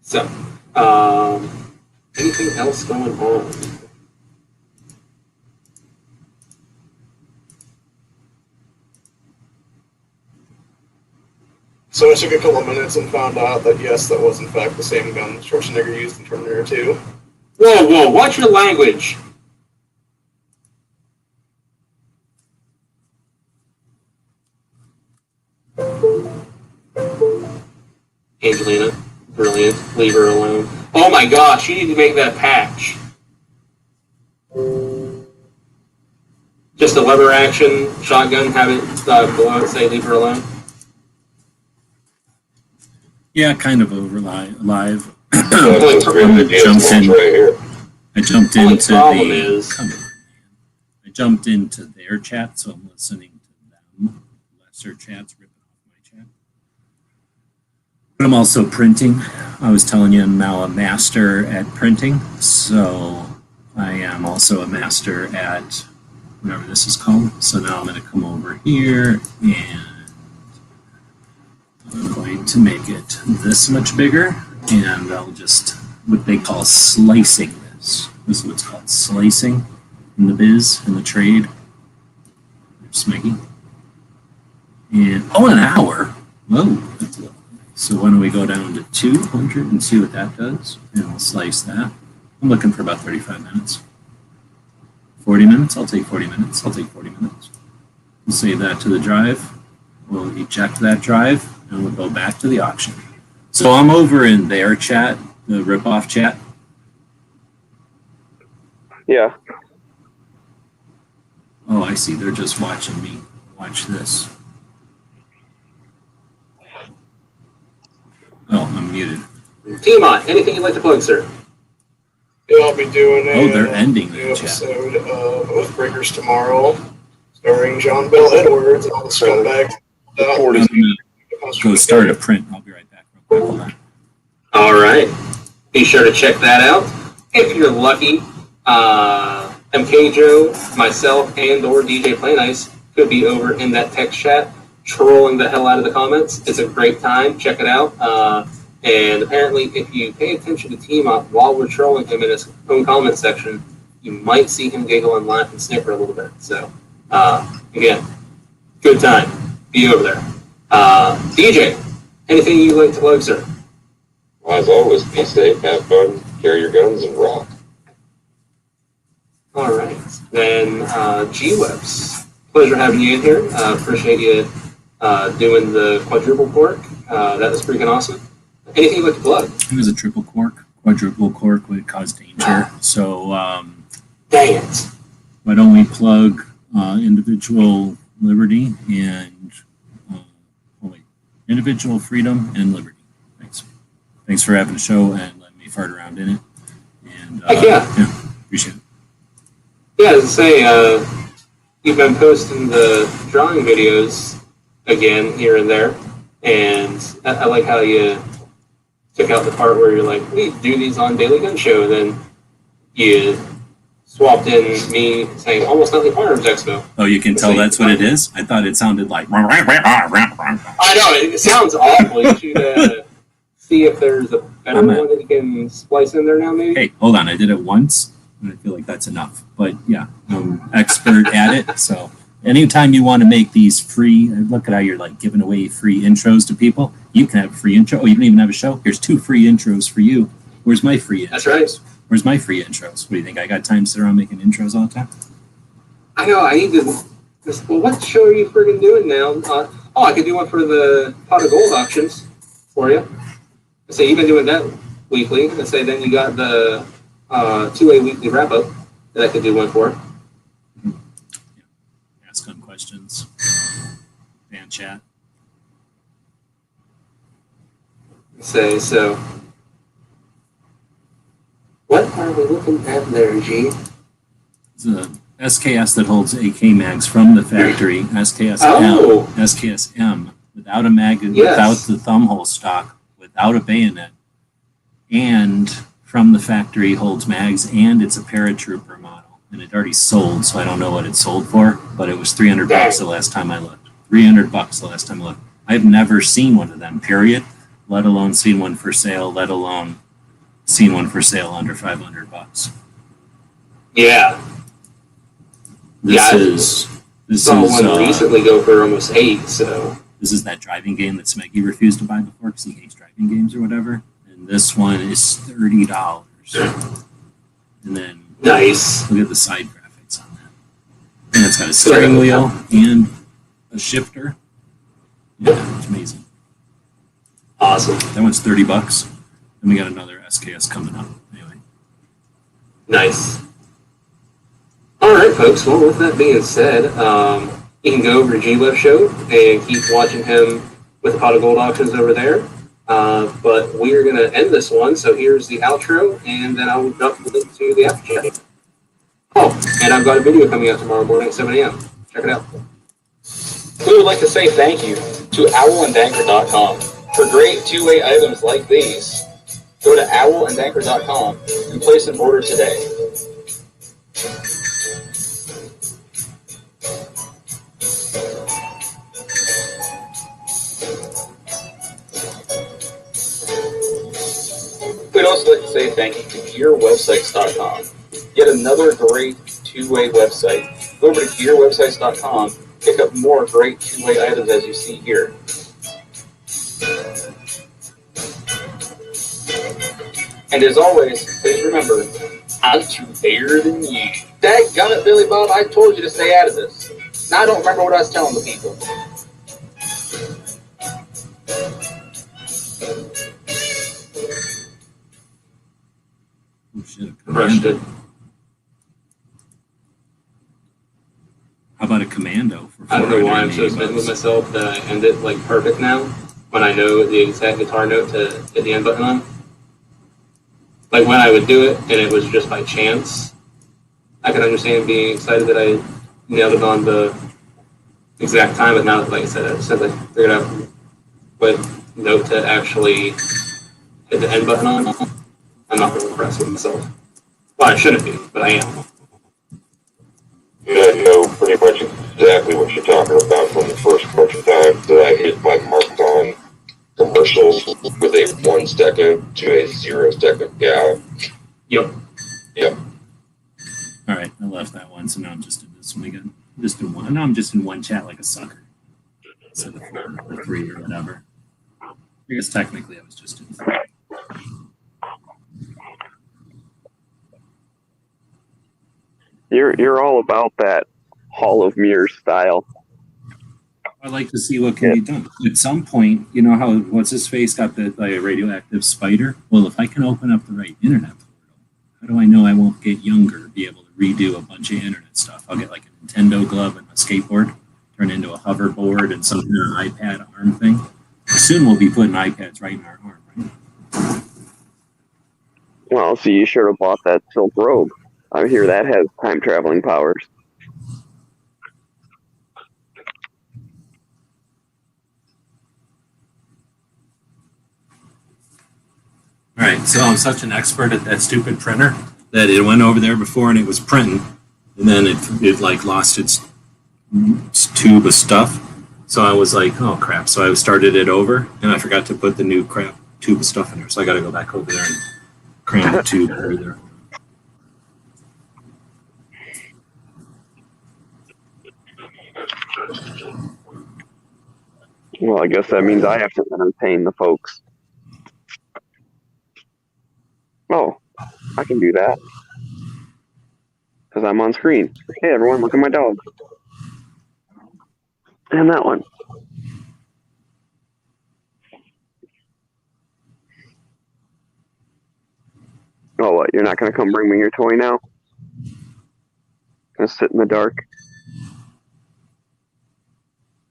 So, anything else going on? So I took a couple of minutes and found out that yes, that was in fact the same gun Schwarzenegger used in Terminator 2. Whoa, watch your language! Angelina, brilliant. Leave her alone. Oh my gosh, you need to make that patch. Just a lever action shotgun, have it below it say leave her alone. Yeah, kind of over live. Only I jumped into problem the. is- Come on, man. I jumped into their chat, so I'm listening to them. Lesser chats ripping off my chat. But I'm also printing. I was telling you I'm now a master at printing, so I am also a master at whatever this is called. So now I'm going to come over here and I'm going to make it this much bigger, and I'll just, what they call slicing this. This is what's called slicing in the biz, in the trade. There's Smeggy. And, an hour. Whoa, that's a little. So why don't we go down to 200 and see what that does? And I'll slice that. I'm looking for about 35 minutes. 40 minutes? I'll take 40 minutes. I'll take 40 minutes. We'll save that to the drive. We'll eject that drive, and we'll go back to the auction. So I'm over in their chat, the rip-off chat. Yeah. Oh, I see. They're just watching me. Watch this. Oh, I'm muted. Tiamat, anything you'd like to plug, sir? Yeah, I'll be doing They're ending new the chat. episode of Oathbreakers tomorrow, starring John Bell Edwards and all the scumbags. I'm going to go start a print. I'll be right back. Real quick. Hold on. All right. be sure to check that out. If you're lucky, MK Joe, myself, and or DJ Play Nice could be over in that text chat trolling the hell out of the comments. It's a great time. Check it out. And apparently, if you pay attention to T-Mop while we're trolling him in his own comment section, you might see him giggle and laugh and snicker a little bit. So, again, good time. Be over there. DJ, anything you'd like to plug, sir? Well, as always, be safe, have fun, carry your guns, and rock. All right. Then, G-Webs. Pleasure having you in here. Appreciate you doing the quadruple cork. That was freaking awesome. Anything you'd like to plug? It was a triple cork. Quadruple cork would cause danger. So, dang it. why don't we plug individual liberty and individual freedom and liberty. Thanks. Thanks for having the show and letting me fart around in it. And yeah, appreciate it. Yeah, as I say, you've been posting the drawing videos again here and there, and I like how you took out the part where you're like, we do these on Daily Gun Show, and then you swapped in me saying almost nothing Firearms Expo. Oh, you can tell that's what it is? I thought it sounded like... I know, it sounds awful. You should see if there's a better one that you can splice in there now, maybe? Hey, hold on. I did it once, and I feel like that's enough. But yeah, I'm expert at it. So anytime you want to make these free... Look at how you're like giving away free intros to people. You can have a free intro. Oh, you don't even have a show? Here's 2 free intros for you. Where's my free intros? That's right. Where's my free intros? What do you think? I got time to sit around making intros all the time? I know. I need to... Well, what show are you friggin' doing now? I could do one for the Pot of Gold auctions for you. I say you've been doing that weekly. I say then you got the 2A weekly wrap-up that I could do one for. Ask on questions. Fan chat. Say, so... What are we looking at there, G? It's a SKS that holds AK mags from the factory, SKS SKS-M, without a mag, without the thumbhole stock, without a bayonet, and from the factory holds mags, and it's a paratrooper model. And it already sold, so I don't know what it sold for, but it was $300 the last time I looked. $300 the last time I looked. I've never seen one of them, period, let alone seen one for sale, let alone seen one for sale under $500. Yeah. This is one recently go for almost 8. So this is that driving game that Smeggy refused to buy before because he hates driving games or whatever. And this one is $30. And then nice. Look at the side graphics on that. And it's got a steering wheel and a shifter. Yeah, it's amazing. Awesome. That one's $30. And we got another SKS coming up. Anyway. Nice. All right, folks. Well, with that being said, you can go over to G-Web Show and keep watching him with Pot of Gold auctions over there. But we are going to end this one. So here's the outro, and then I'll drop the link to the after chat. Oh, and I've got a video coming out tomorrow morning at 7 a.m. Check it out. We would like to say thank you to owlandanchor.com for great two-way items like these. Go to owlandanchor.com and place an order today. We'd also like to say thank you to gearwebsites.com. Yet another great two-way website. Go over to gearwebsites.com, pick up more great two-way items as you see here. And as always, please remember, I'm better than you. Dadgummit, Billy Bob, I told you to stay out of this. Now I don't remember what I was telling the people. Oh shit, Crushed it. How about a commando for I don't know why I'm so $480? smitten with myself that I end it like perfect now when I know the exact guitar note to hit the end button on. Like when I would do it and it was just by chance, I can understand being excited that I nailed it on the exact time, but now, like I said, since I figured out what note to actually hit the end button on, I'm not really impressed with myself. Well, I shouldn't be, but I am. Yeah, I know pretty much exactly what you're talking about from the first bunch of times that I hit my mark on commercials with a 1 second to a 0 second gap. Yep. Yep. All right, I left that one, so now I'm just in this one again. Just in one. Now I'm just in one chat like a sucker instead of 4 or 3 or whatever. I guess technically I was just in 3. You're all about that Hall of Mirrors style. I like to see what can be done. At some point, you know how what's his face got the like, radioactive spider? Well, if I can open up the right internet portal, how do I know I won't get younger, be able to redo a bunch of internet stuff? I'll get like a Nintendo glove and a skateboard, turn into a hoverboard and some kind of iPad arm thing. Soon we'll be putting iPads right in our arm, right? Well, so you should have bought that silk robe. I hear that has time traveling powers. All right, so I'm such an expert at that stupid printer that it went over there before and it was printing, and then it like lost its tube of stuff. So I was like, oh crap. So I started it over and I forgot to put the new crap tube of stuff in there. So I got to go back over there and cram the tube over there. Well, I guess that means I have to entertain the folks. Oh, I can do that. Because I'm on screen. Hey, everyone, look at my dog. And that one. Oh, what? You're not going to come bring me your toy now? Gonna sit in the dark?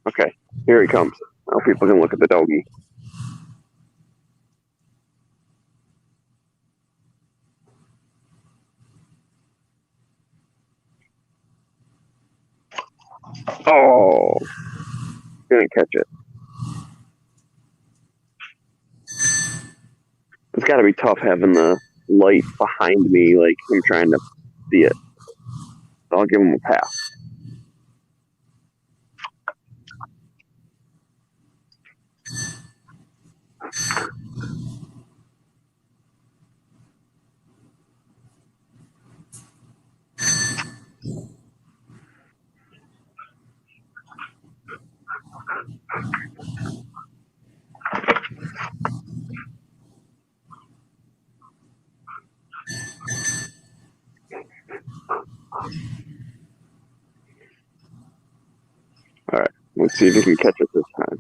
Okay, here he comes. Now people can look at the doggy. Oh, didn't catch it. It's got to be tough having the light behind me, like I'm trying to see it. So I'll give him a pass. All right, let's see if he can catch it this time.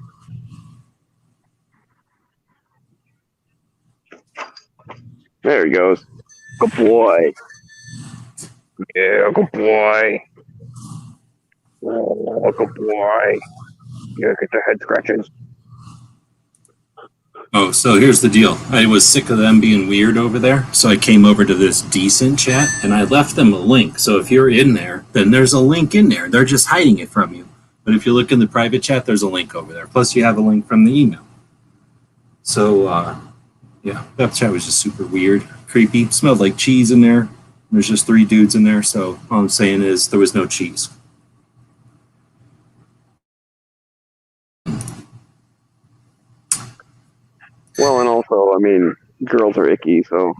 There he goes. Good boy. Yeah, good boy. Oh, good boy. Yeah, get the head scratches. Oh, so here's the deal. I was sick of them being weird over there, so I came over to this decent chat and I left them a link. So if you're in there, then there's a link in there. They're just hiding it from you. But if you look in the private chat, there's a link over there. Plus, you have a link from the email. So, yeah, that chat was just super weird, creepy. It smelled like cheese in there. There's just 3 dudes in there. So all I'm saying is there was no cheese. Well, and also, I mean, girls are icky, so.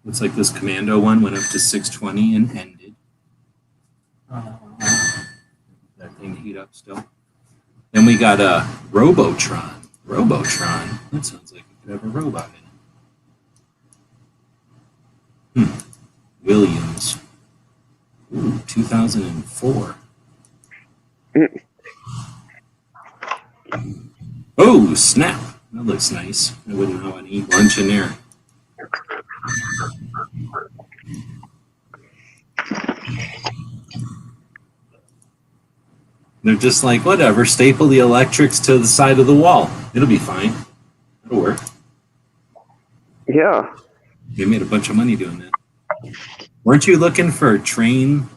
Looks like this Commando one went up to 620 and ended. That thing to heat up still. Then we got a Robotron. Robotron. That sounds like it could have a robot in it. Williams. Ooh, 2004. Oh, snap. That looks nice. I wouldn't know how to eat lunch in there. They're just like, whatever, staple the electrics to the side of the wall. It'll be fine. It'll work. Yeah. They made a bunch of money doing that. Weren't you looking for a train,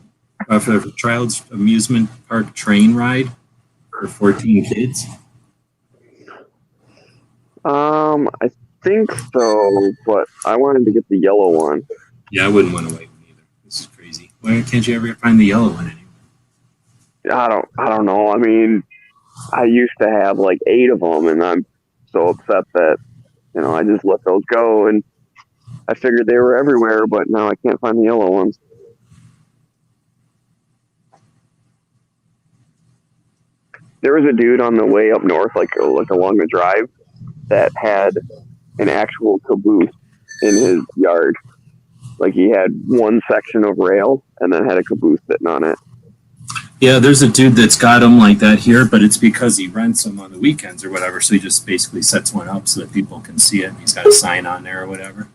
for a child's amusement park train ride for 14 kids? think so, but I wanted to get the yellow one. Yeah, I wouldn't want a white one either. This is crazy. Why can't you ever find the yellow one anymore? I don't know. I mean, I used to have like 8 of them, and I'm so upset that I just let those go, and I figured they were everywhere, but now I can't find the yellow ones. There was a dude on the way up north, like along the drive, that had an actual caboose in his yard. Like he had one section of rail and then had a caboose sitting on it. Yeah, there's a dude that's got them like that here, but it's because he rents them on the weekends or whatever. So he just basically sets one up so that people can see it, and he's got a sign on there or whatever.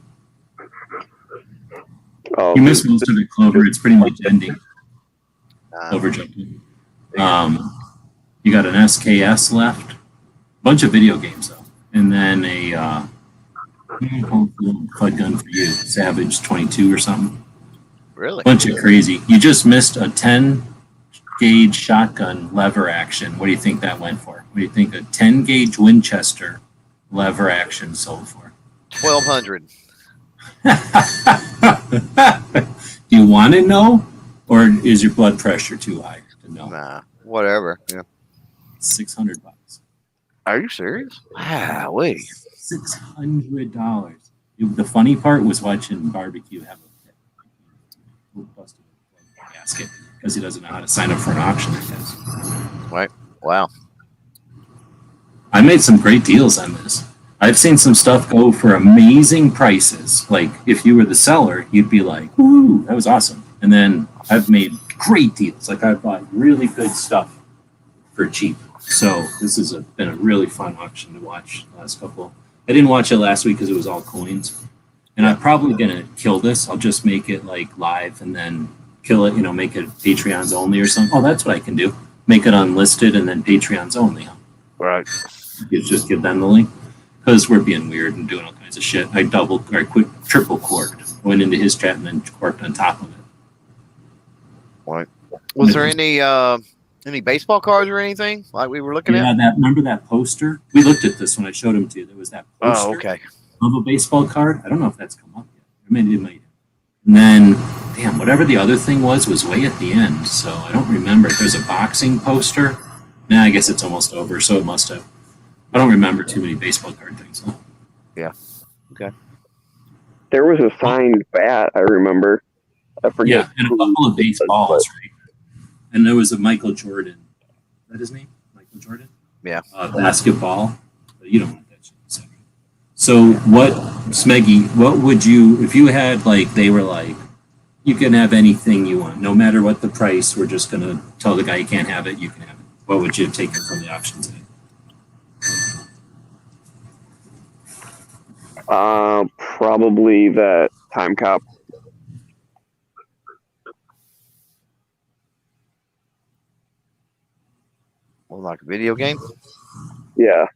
Oh, You missed most of it, Clover. It's pretty much ending. Clover jumping. You got an SKS left, a bunch of video games though, and then a FUD gun for you, Savage 22 or something. Really? Bunch of crazy. You just missed a 10 gauge shotgun lever action. What do you think that went for? What do you think a 10 gauge Winchester lever action sold for? 1,200. Do you want to know, or is your blood pressure too high to know? Nah, whatever. Yeah. $600. Are you serious? Wow, wait. $600. The funny part was watching Barbecue have a busted basket because he doesn't know how to sign up for an auction, I guess. Right. Wow. I made some great deals on this. I've seen some stuff go for amazing prices. Like if you were the seller, you'd be like, "Ooh, that was awesome." And then I've made great deals. Like I bought really good stuff for cheap. So this has been a really fun auction to watch the last couple. I didn't watch it last week because it was all coins. And I'm probably going to kill this. I'll just make it like live and then kill it, make it Patreons only or something. Oh, that's what I can do. Make it unlisted and then Patreons only. Right. You just give them the link. Because we're being weird and doing all kinds of shit. I triple corked. Went into his chat and then corked on top of it. Right. Was there any baseball cards or anything like we were looking at? Yeah, remember that poster? We looked at this when I showed him to you. There was that poster of a baseball card. I don't know if that's come up yet. Maybe it might. And then, whatever the other thing was way at the end. So I don't remember. If there's a boxing poster, I guess it's almost over. So it must have. I don't remember too many baseball card things. Huh? Yeah. Okay. There was a signed bat, I remember. I forget. Yeah, and a couple of baseballs, right? And there was a Michael Jordan. Is that his name? Michael Jordan? Yeah. Basketball. But you don't want that shit. So Smeggy, what would you, if you had they were like, you can have anything you want, no matter what the price, we're just going to tell the guy you can't have it, you can have it. What would you have taken from the auction today? Probably that Time Cop. Well, like a video game? Yeah.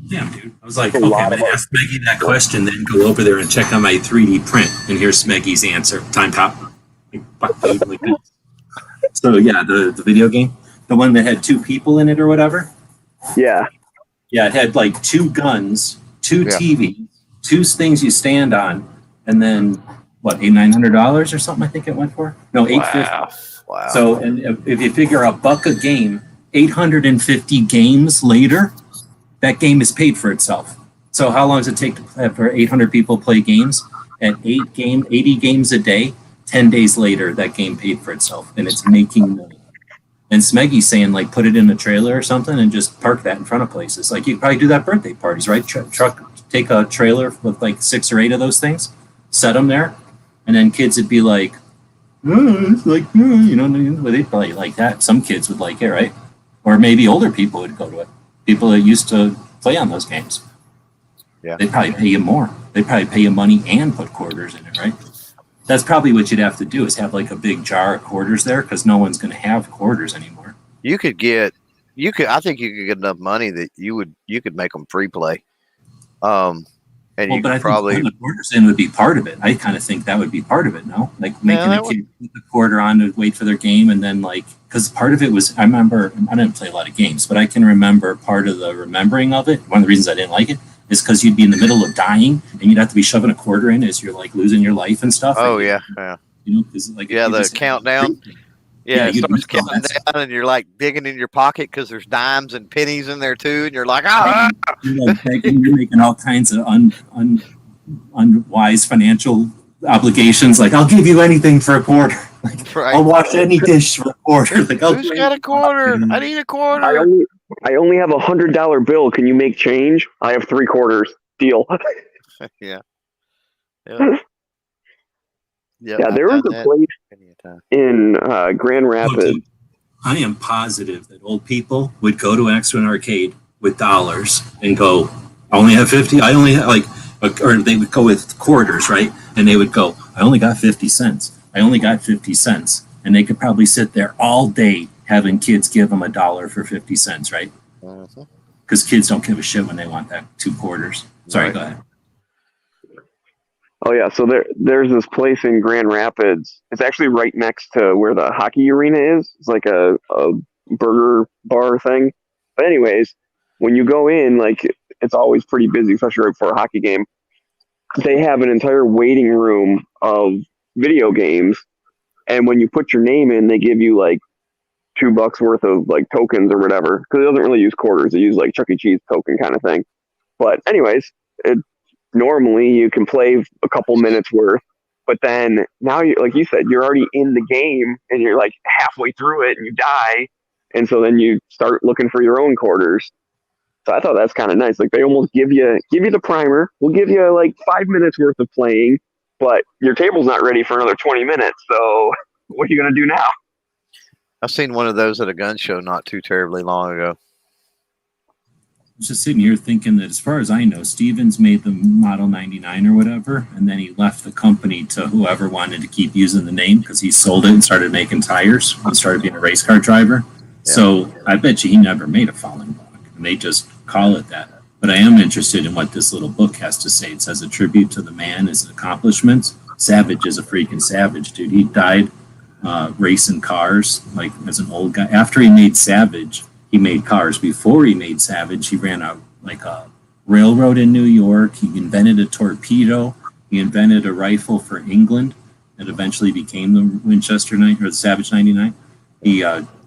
Damn, dude. I was like, okay, I'm going to ask Smeggy that question, then go over there and check on my 3D print. And here's Smeggy's answer. Time Cop. So, yeah, the video game. The one that had 2 people in it or whatever? Yeah. Yeah, it had 2 guns, 2 TVs, 2 things you stand on, and then, what, $900 or something I think it went for? No, $850. Wow. So, and if you figure $1 a game, 850 games later, that game is paid for itself. So how long does it take for 800 people play games? At 80 games a day, 10 days later, that game paid for itself, and it's making money. And Smeggy's saying, put it in a trailer or something and just park that in front of places. You could probably do that at birthday parties, right? Take a trailer with 6 or 8 of those things, set them there, and then kids would be like, they'd probably like that. Some kids would like it, right? Or maybe older people would go to it. People that used to play on those games. Yeah. They'd probably pay you more. They'd probably pay you money and put quarters in it, right? That's probably what you'd have to do is have a big jar of quarters there because no one's going to have quarters anymore. I think you could get enough money that you could make them free play. And you could probably the quarters in would be part of it. I kind of think that would be part of it. No, making a kid put the quarter on to wait for their game, and then because part of it was, I remember I didn't play a lot of games, but I can remember part of the remembering of it. One of the reasons I didn't like it is because you'd be in the middle of dying and you'd have to be shoving a quarter in as you're like losing your life and stuff. Oh, and, yeah. You know, because like The countdown. Yeah, it you'd starts miss all counting that stuff. down, and you're like digging in your pocket because there's dimes and pennies in there too, and you're like, ah. You're like begging, you're making all kinds of unwise financial obligations. Like, I'll give you anything for a quarter. Like, Right. I'll wash any dish for a quarter. Like, Who's got a quarter? I need a quarter. I only have $100 bill. Can you make change? I have 3 quarters. Deal. Yeah. Yeah, there was a place in Grand Rapids. I am positive that old people would go to Axeman Arcade with dollars and go, I only have 50. I only have or they would go with quarters, right? And they would go, I only got 50 cents. I only got 50 cents. And they could probably sit there all day having kids give them $1 for 50 cents, right? Because kids don't give a shit when they want that 2 quarters. Sorry, Go ahead. Oh yeah, so there's this place in Grand Rapids. It's actually right next to where the hockey arena is. It's like a burger bar thing. But anyways, when you go in, like it's always pretty busy, especially right before a hockey game. They have an entire waiting room of video games, and when you put your name in, they give you like $2 worth of like tokens or whatever. Because it doesn't really use quarters; it uses like Chuck E. Cheese token kind of thing. But anyways, normally you can play a couple minutes worth, but then now you, like you said, you're already in the game and you're like halfway through it and you die, and so then you start looking for your own quarters. So I thought that's kind of nice. Like they almost give you the primer. We'll give you like 5 minutes worth of playing, but your table's not ready for another 20 minutes. So what are you gonna do now? I've seen one of those at a gun show not too terribly long ago. I was just sitting here thinking that as far as I know, Stevens made the Model 99 or whatever, and then he left the company to whoever wanted to keep using the name because he sold it and started making tires and started being a race car driver. Yeah. So I bet you he never made a falling block, and they just call it that. But I am interested in what this little book has to say. It says a tribute to the man, his accomplishments. Savage is a freaking savage, dude. He died racing cars, like as an old guy. After he made Savage, he made cars. Before he made Savage, he ran a railroad in New York. He invented a torpedo. He invented a rifle for England that eventually became the Winchester or the Savage 99. He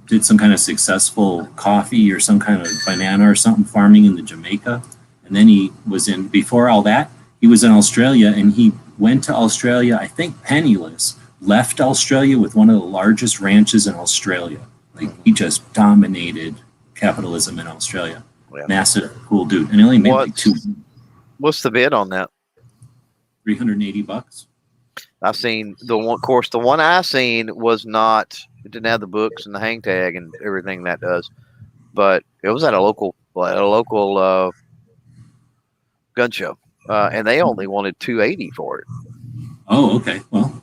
did some kind of successful coffee or some kind of banana or something farming in the Jamaica. And then he was before all that, he was in Australia, and he went to Australia, I think penniless, left Australia with one of the largest ranches in Australia. Like he just dominated capitalism in Australia. Yeah. Massive, cool dude. And he only made like What's the bid on that? $380. I've seen the one. Of course, the one I seen was not. It didn't have the books and the hang tag and everything that does, but it was at a local gun show, and they only wanted $280 for it. Oh, okay. Well,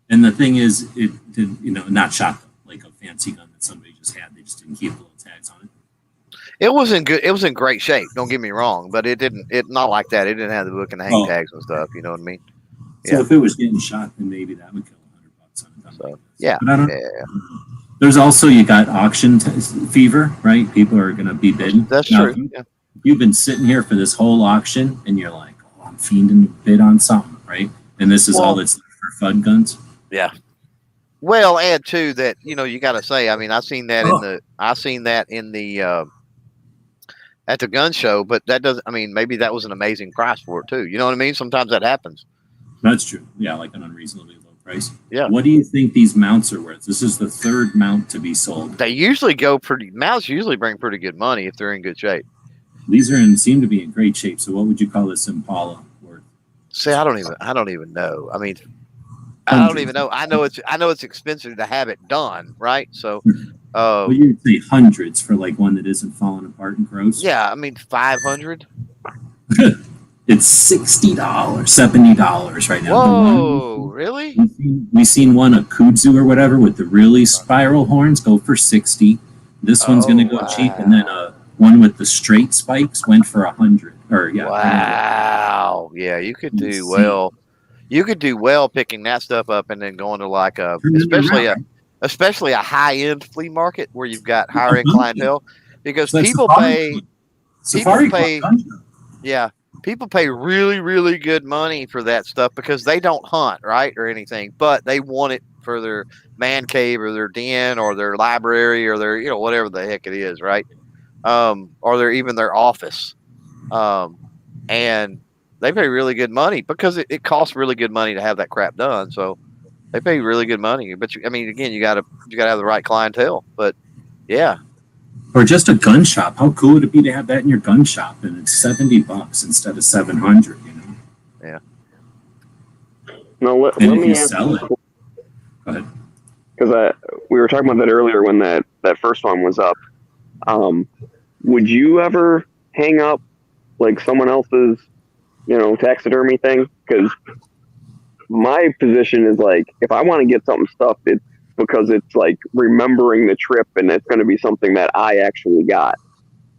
and the thing is, it did not shot like a fancy gun that somebody just had. They just didn't keep the little tags on it. It was in good. It was in great shape. Don't get me wrong, but it didn't. It not like that. It didn't have the book and the hang tags and stuff. You know what I mean? So if it was getting shot, then maybe that would kill $100 on a gun. So, yeah. But I don't know. There's also, you got auction fever, right? People are going to be bidding. That's true. You've been sitting here for this whole auction, and you're like, oh, I'm fiending to bid on something, right? And this is all that's for FUD guns. Yeah. Well, add to that, you got to say. I mean, I seen that in the at the gun show, but that doesn't. I mean, maybe that was an amazing price for it too. You know what I mean? Sometimes that happens. That's true. Yeah, like an unreasonably low price. Yeah. What do you think these mounts are worth? This is the third mount to be sold. They usually mounts usually bring pretty good money if they're in good shape. These seem to be in great shape. So what would you call this Impala worth? See, I don't even know. I mean, I don't even know. I know it's expensive to have it done, right? So, well, you'd say hundreds for like one that isn't falling apart and gross. Yeah, I mean 500. It's $60, $70 right now. Whoa, really? We've seen one, a kudzu or whatever, with the really spiral horns go for $60. This one's going to go cheap, and then one with the straight spikes went for $100. Wow. Yeah, you could do well. You could do well picking that stuff up and then going to like especially a high end flea market where you've got higher end clientele, because people pay. Yeah. people pay really, really good money for that stuff because they don't hunt, right, or anything, but they want it for their man cave or their den or their library or their, whatever the heck it is, right? Or even their office. And they pay really good money because it costs really good money to have that crap done. So they pay really good money. But again, you gotta have the right clientele. But yeah. Or just a gun shop. How cool would it be to have that in your gun shop and it's $70 instead of $700? Yeah. No, let And if me you ask sell it, go ahead. because we were talking about that earlier when that first one was up. Would you ever hang up like someone else's, taxidermy thing? Because my position is like, if I want to get something stuffed, it's because it's like remembering the trip and it's going to be something that I actually got.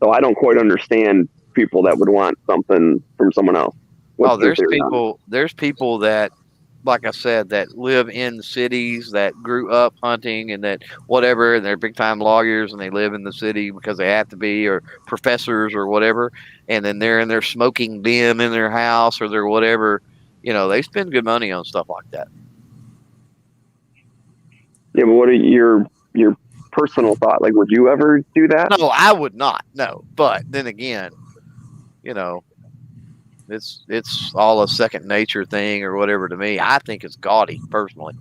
So I don't quite understand people that would want something from someone else. There's people that, like I said, that live in cities, that grew up hunting and that whatever, and they're big time lawyers and they live in the city because they have to be, or professors or whatever. And then they're in their smoking den in their house or their whatever, they spend good money on stuff like that. Yeah, but what are your personal thought? Like, would you ever do that? No, I would not. No, but then again, it's all a second nature thing or whatever to me. I think it's gaudy personally.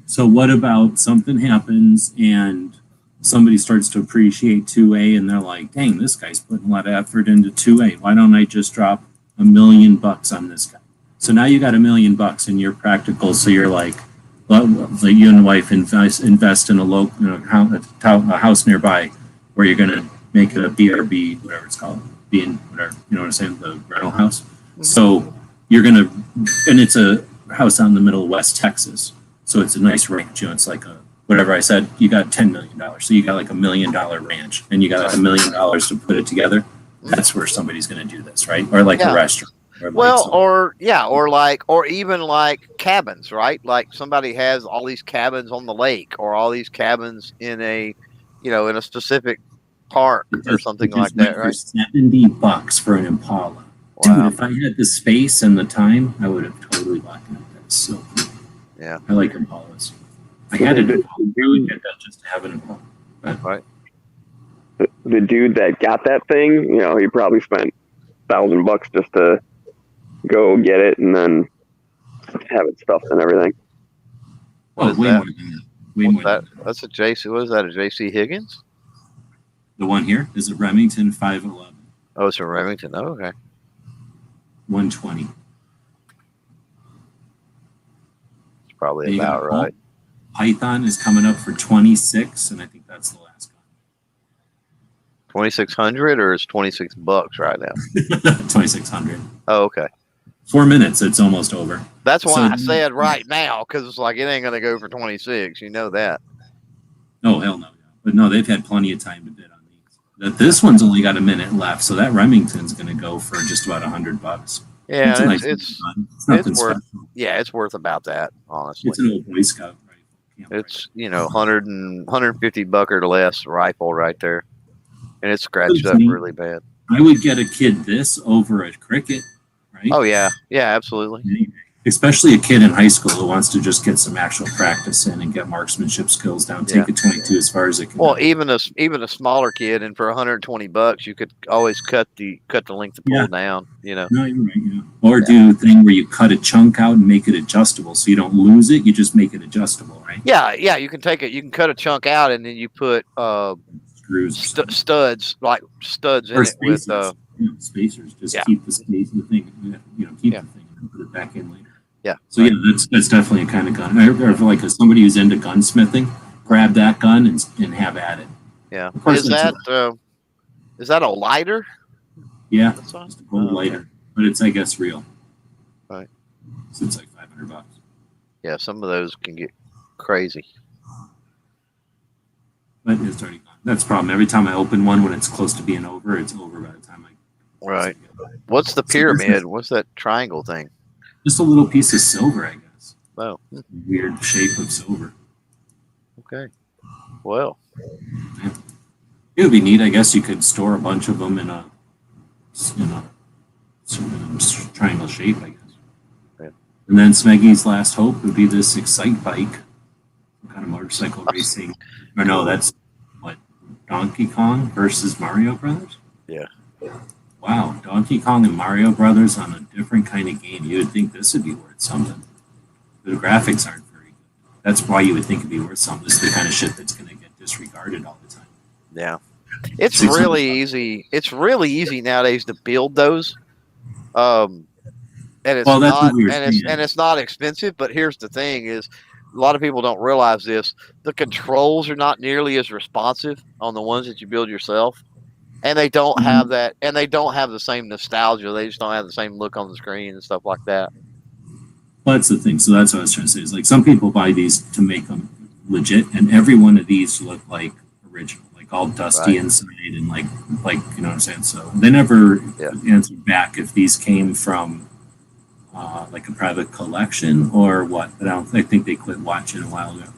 So what about something happens and somebody starts to appreciate 2A and they're like, dang, this guy's putting a lot of effort into 2A. Why don't I just drop $1 million on this guy? So now you got $1 million and you're practical. So you're like, well, you and the wife invest in a local, a house nearby where you're going to make it a BRB, whatever it's called, being whatever, you know what I'm saying, the rental house. Mm-hmm. So you're going to, and it's a house out in the middle of West Texas. So it's a nice ranch, it's like whatever I said, you got $10 million. So you got like $1 million ranch and you got like $1 million to put it together. That's where somebody's going to do this, right? Or like a restaurant. Or even like cabins, right? Like somebody has all these cabins on the lake or all these cabins in a, in a specific park or something like that, right? $70 for an Impala. Wow. Dude, if I had the space and the time, I would have totally bought that. That's so cool. Yeah. I like Impalas. I had to get that just to have an Impala. Right. The dude that got that thing, he probably spent $1,000 just to go get it and then have it stuffed and everything. Well, way more than that. That's a JC. What is that? A JC Higgins? The one here is a Remington 511. Oh, it's a Remington. Oh, okay. 120. It's probably about right. Python is coming up for 26, and I think that's the last gun. 2,600 or is $26 right now? 2,600. Oh, okay. 4 minutes, it's almost over. That's why I said right now, because it's like it ain't gonna go for 26. You know that. Oh hell no! But no, they've had plenty of time to bid on these. This one's only got a minute left, so that Remington's gonna go for just about $100. Yeah, it's worth. Yeah, it's worth about that. Honestly, it's an old Boy Scout rifle. It's $150 or less rifle right there, and it's scratched up really bad. I would get a kid this over a cricket. Right? Oh yeah, absolutely. Especially a kid in high school who wants to just get some actual practice in and get marksmanship skills down. Take a 22 as far as it can. Well, even a smaller kid, and for $120, you could always cut the length of pull down. No, you're right. Yeah. Or do a thing where you cut a chunk out and make it adjustable, so you don't lose it. You just make it adjustable, right? Yeah. You can take it. You can cut a chunk out, and then you put screws, studs in or it with spacers. Just keep the space of the thing. Keep the thing and put it back in later. Yeah. So that's definitely a kind of gun. Or like somebody who's into gunsmithing, grab that gun and have at it. Yeah. Is that a lighter? Yeah. It's a gold lighter, but it's I guess real. Right. So it's like $500. Yeah, some of those can get crazy. But it's already gone. That's the problem. Every time I open one when it's close to being over, it's over by the time I. Right. What's the pyramid? What's that triangle thing? Just a little piece of silver, I guess. Oh. Weird shape of silver. Okay. Well. It would be neat. I guess you could store a bunch of them in a triangle shape, I guess. Yeah. And then Smeggy's last hope would be this Excite bike, some kind of motorcycle racing. Or no, that's what, Donkey Kong versus Mario Brothers? Yeah. Wow, Donkey Kong and Mario Brothers on a different kind of game. You would think this would be worth something. The graphics aren't very good. That's why you would think it'd be worth something. This is the kind of shit that's going to get disregarded all the time. Yeah. It's really easy. It's really easy nowadays to build those. And it's Well, that's not what we were and saying. it's not expensive, but here's the thing is a lot of people don't realize this. The controls are not nearly as responsive on the ones that you build yourself. And they don't have that, and they don't have the same nostalgia. They just don't have the same look on the screen and stuff like that. Well, that's the thing. So that's what I was trying to say. Is like some people buy these to make them legit, and every one of these look like original, like all dusty Right. inside and like you know what I'm saying. So they never Yeah. answered back if these came from like a private collection or what. But I think they quit watching a while ago.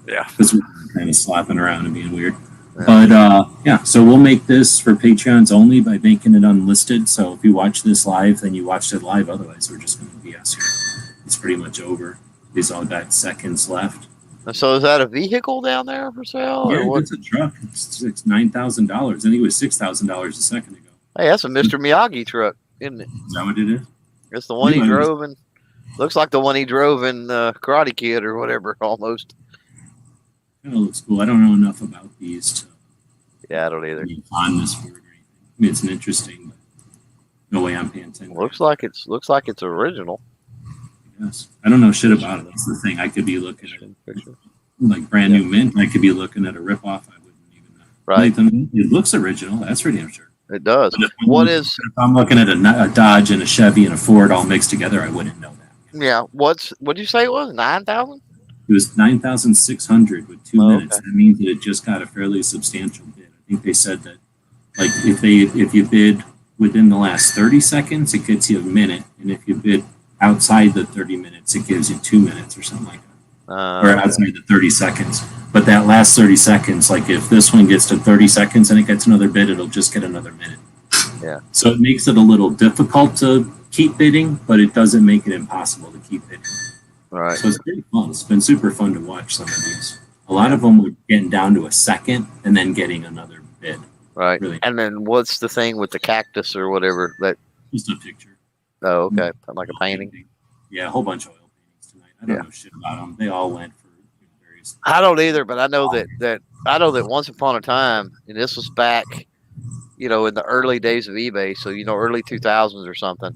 Yeah. Because we were kind of slapping around and being weird. Yeah. But yeah, so we'll make this for Patreons only by making it unlisted. So if you watch this live, then you watched it live. Otherwise, we're just going to BS here. It's pretty much over. These all got seconds left. And so is that a vehicle down there for sale? Yeah, Or what? it's a truck. It's $9,000. I think it was $6,000 a second ago. Hey, that's a Mr. Miyagi truck, isn't it? Is that what it is? It's the one he Yeah. drove in. Looks like the one he drove in Karate Kid or whatever, almost. Kind of looks cool. I don't know enough about these to Yeah, I don't either. be fondness for it or anything. I mean, it's an interesting, but no way I'm paying attention. Looks like it's original. Yes. I don't know shit about it. That's the thing. I could be looking at like brand new mint. I could be looking at a ripoff. I wouldn't even know. Right. It looks original. That's for damn sure. It does. But If I'm looking at a Dodge and a Chevy and a Ford all mixed together, I wouldn't know that. Yeah. What'd you say it was? 9,000? It was 9,600 with 2 minutes. Okay. That means that it just got a fairly substantial bid. I think they said that, like, if you bid within the last 30 seconds, it gets you a minute, and if you bid outside the 30 minutes, it gives you 2 minutes or something like that, or outside the 30 seconds. But that last 30 seconds, like if this one gets to 30 seconds and it gets another bid, it'll just get another minute. Yeah. So it makes it a little difficult to keep bidding, but it doesn't make it impossible to keep bidding. Right. So it's pretty fun. It's been super fun to watch some of these. A lot of them were getting down to a second and then getting another bid. Right. Really. And then what's the thing with the cactus or whatever? That Just a picture. oh, okay, like a painting. Yeah, a whole bunch of oil paintings tonight. I don't know shit about them. They all went for various. I don't either, but I know that once upon a time, and this was back, in the early days of eBay, so early 2000s or something.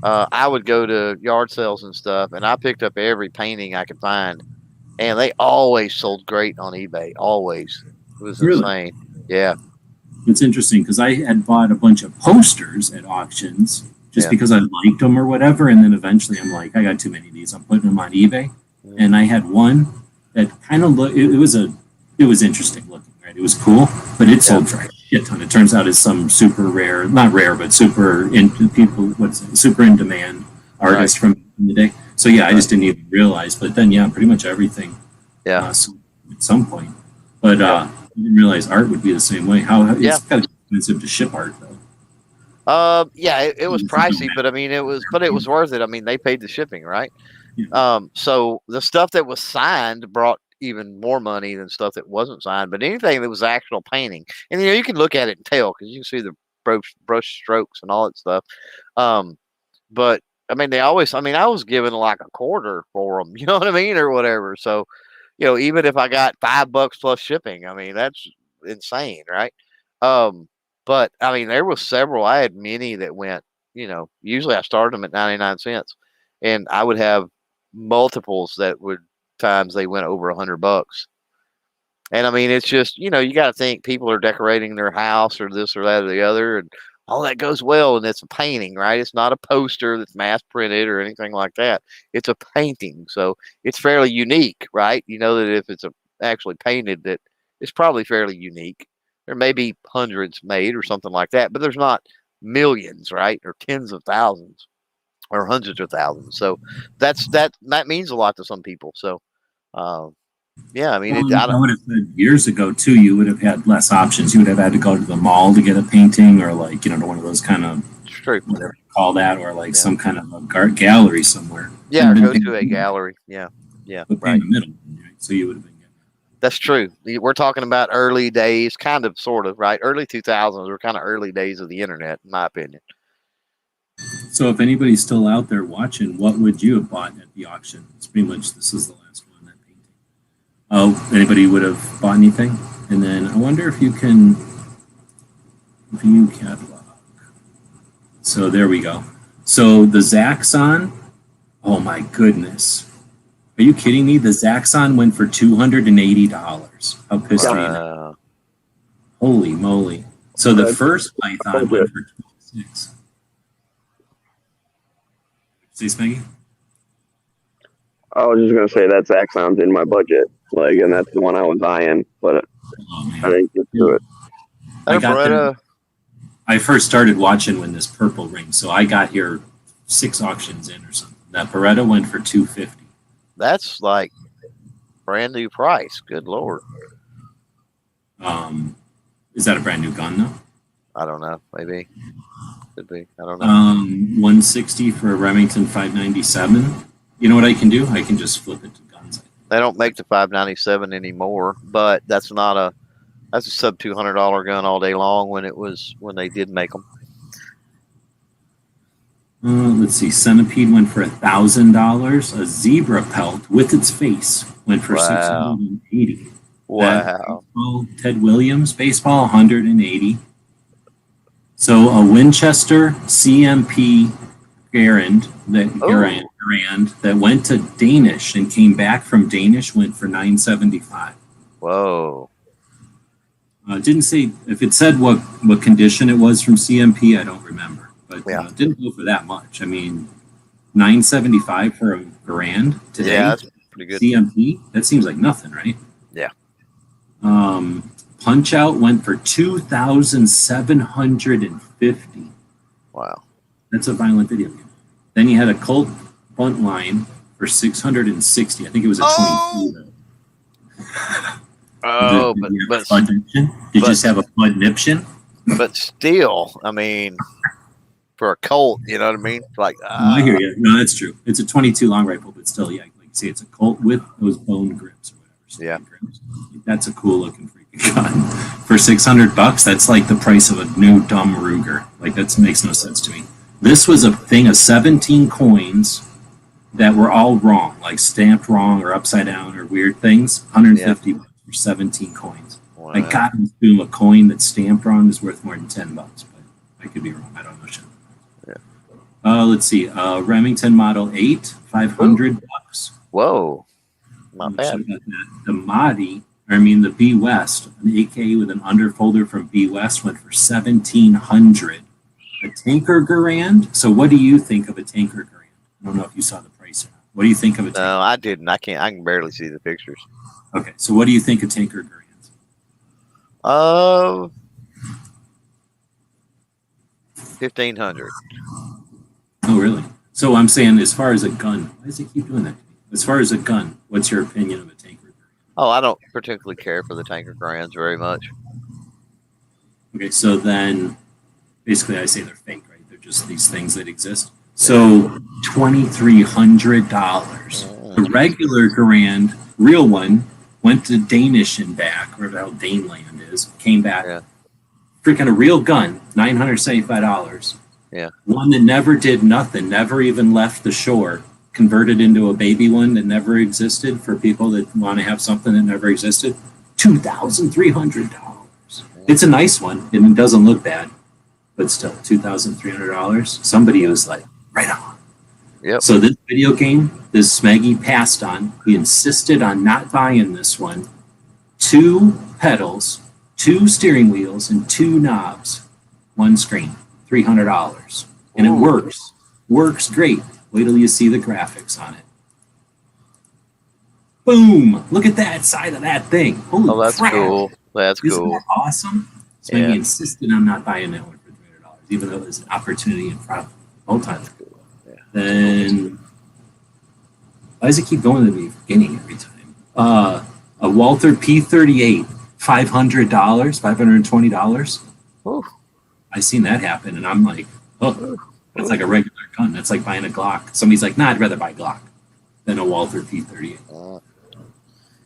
I would go to yard sales and stuff, and I picked up every painting I could find, and they always sold great on eBay. Always, it was insane. Yeah, It's interesting because I had bought a bunch of posters at auctions just because I liked them or whatever, and then eventually I'm like, I got too many of these. I'm putting them on eBay, and I had one that kind of looked. It was interesting looking, right? It was cool, but it sold for a shit ton. It turns out it's some super rare, not rare, but super super in demand artist from the day. So yeah, I just didn't even realize. But then pretty much everything. Sold at some point, but I didn't realize art would be the same way. It's kind of expensive to ship art though. It was pricey, but I mean, it was worth it. I mean, they paid the shipping, right? Yeah. So the stuff that was signed brought even more money than stuff that wasn't signed. But anything that was actual painting, and you can look at it and tell because you can see the brush strokes and all that stuff. But I mean, I was given like a quarter for them, you know what I mean, or whatever. So, even if I got $5 plus shipping, I mean, that's insane, right? But I mean, there was several. I had many that went. Usually I started them at 99 cents, and I would have multiples that would times they went over $100. And I mean, it's just you got to think people are decorating their house or this or that or the other, and all that goes well. And it's a painting, right? It's not a poster that's mass printed or anything like that. It's a painting, so it's fairly unique, right? You know that if it's actually painted, that it's probably fairly unique. There may be hundreds made or something like that, but there's not millions, right? Or tens of thousands or hundreds of thousands. So that means a lot to some people. So, I mean, I would have said years ago too. You would have had less options. You would have had to go to the mall to get a painting, or to one of those kind of it's true. call that, or like Yeah. some kind of a gallery somewhere. Yeah, And go then to a gallery. Yeah, put right. in the middle, right? So you would have been getting. That's true. We're talking about early days, kind of, sort of, right? Early 2000s were kind of early days of the internet, in my opinion. So if anybody's still out there watching, what would you have bought at the auction? It's pretty much, this is the last one, that painting. Oh, anybody would have bought anything? And then I wonder if you can view catalog. So there we go. So the Zaxxon, oh my goodness. Are you kidding me? The Zaxxon went for $280. How pissed are you now? Holy moly. So the first Python went for $26. Say, Smeggy? I was just gonna say that Zaxxon's in my budget, like, and that's the one I was eyeing, but I didn't get to it. I got there. I first started watching when this purple ring, so I got here 6 auctions in or something. That Beretta went for $250. That's like brand new price. Good Lord. Is that a brand new gun though? I don't know. Maybe. Could be. I don't know. 160 for a Remington 597. You know what I can do? I can just flip it to guns. They don't make the 597 anymore, but that's a sub $200 gun all day long when they did make them. Let's see. Centipede went for $1,000. A zebra pelt with its face went for $680. Wow. Ted Williams baseball 180. So a Winchester CMP Garand that went to Danish and came back from Danish went for $975. Whoa. Didn't say if it said what condition it was from CMP. I don't remember, but didn't go for that much. I mean, $975 for a Garand today. Yeah, that's pretty good. CMP. That seems like nothing, right? Yeah. Punch Out went for $2,750. Wow. That's a violent video game. Then you had a Colt Buntline for $660. I think it was a 22. Oh, Did you just have a Bud Niption? But still, I mean, for a Colt, you know what I mean? Like, I hear you. No, that's true. It's a 22 long rifle, but still, yeah, like you say, it's a Colt with those bone grips or whatever. Yeah. Grips. That's a cool looking freaking gun. For $600, that's like the price of a new dumb Ruger. Like, that makes no sense to me. This was a thing of 17 coins that were all wrong, like stamped wrong or upside down or weird things. $150 for 17 coins. Wow. I got to assume a coin that's stamped wrong is worth more than $10, but I could be wrong. I don't know. Yeah. Let's see. Remington Model 8, $500. Whoa. Not bad. The B West, an AK with an underfolder from B West went for $1,700. A Tanker Garand. So what do you think of a Tanker Garand? I don't know if you saw the price or not. What do you think of a Tanker? No, I didn't. I can barely see the pictures. Okay, so what do you think of Tanker Garands? $1,500. Oh, really? So I'm saying, as far as a gun, why does it keep doing that? As far as a gun, what's your opinion of a Tanker Garand? Oh, I don't particularly care for the Tanker Garands very much. Okay, so then basically I say they're fake, right? They're just these things that exist. So $2,300. The regular Garand, real one, went to Danish and back, wherever the hell Daneland is, came back. Yeah. Freaking a real gun, $975. Yeah. One that never did nothing, never even left the shore, converted into a baby one that never existed for people that want to have something that never existed. $2,300. It's a nice one, and it doesn't look bad, but still, $2,300. Somebody was like, right on. Yep. So this video game, this Smeggy passed on. He insisted on not buying this one. 2 pedals, 2 steering wheels, and 2 knobs. 1 screen, $300. And it works. Works great. Wait till you see the graphics on it. Boom! Look at that side of that thing. Holy that's crap. Cool. That's Isn't cool. That awesome? Smeggy insisted on not buying that one for $300, even though there's an opportunity in front of him. Whole time. Then why does it keep going to the beginning every time? A Walther P38, $500, $520. Ooh. I seen that happen, and I'm like, oh, It's like a regular gun. That's like buying a Glock. Somebody's like, nah, I'd rather buy a Glock than a Walther P38.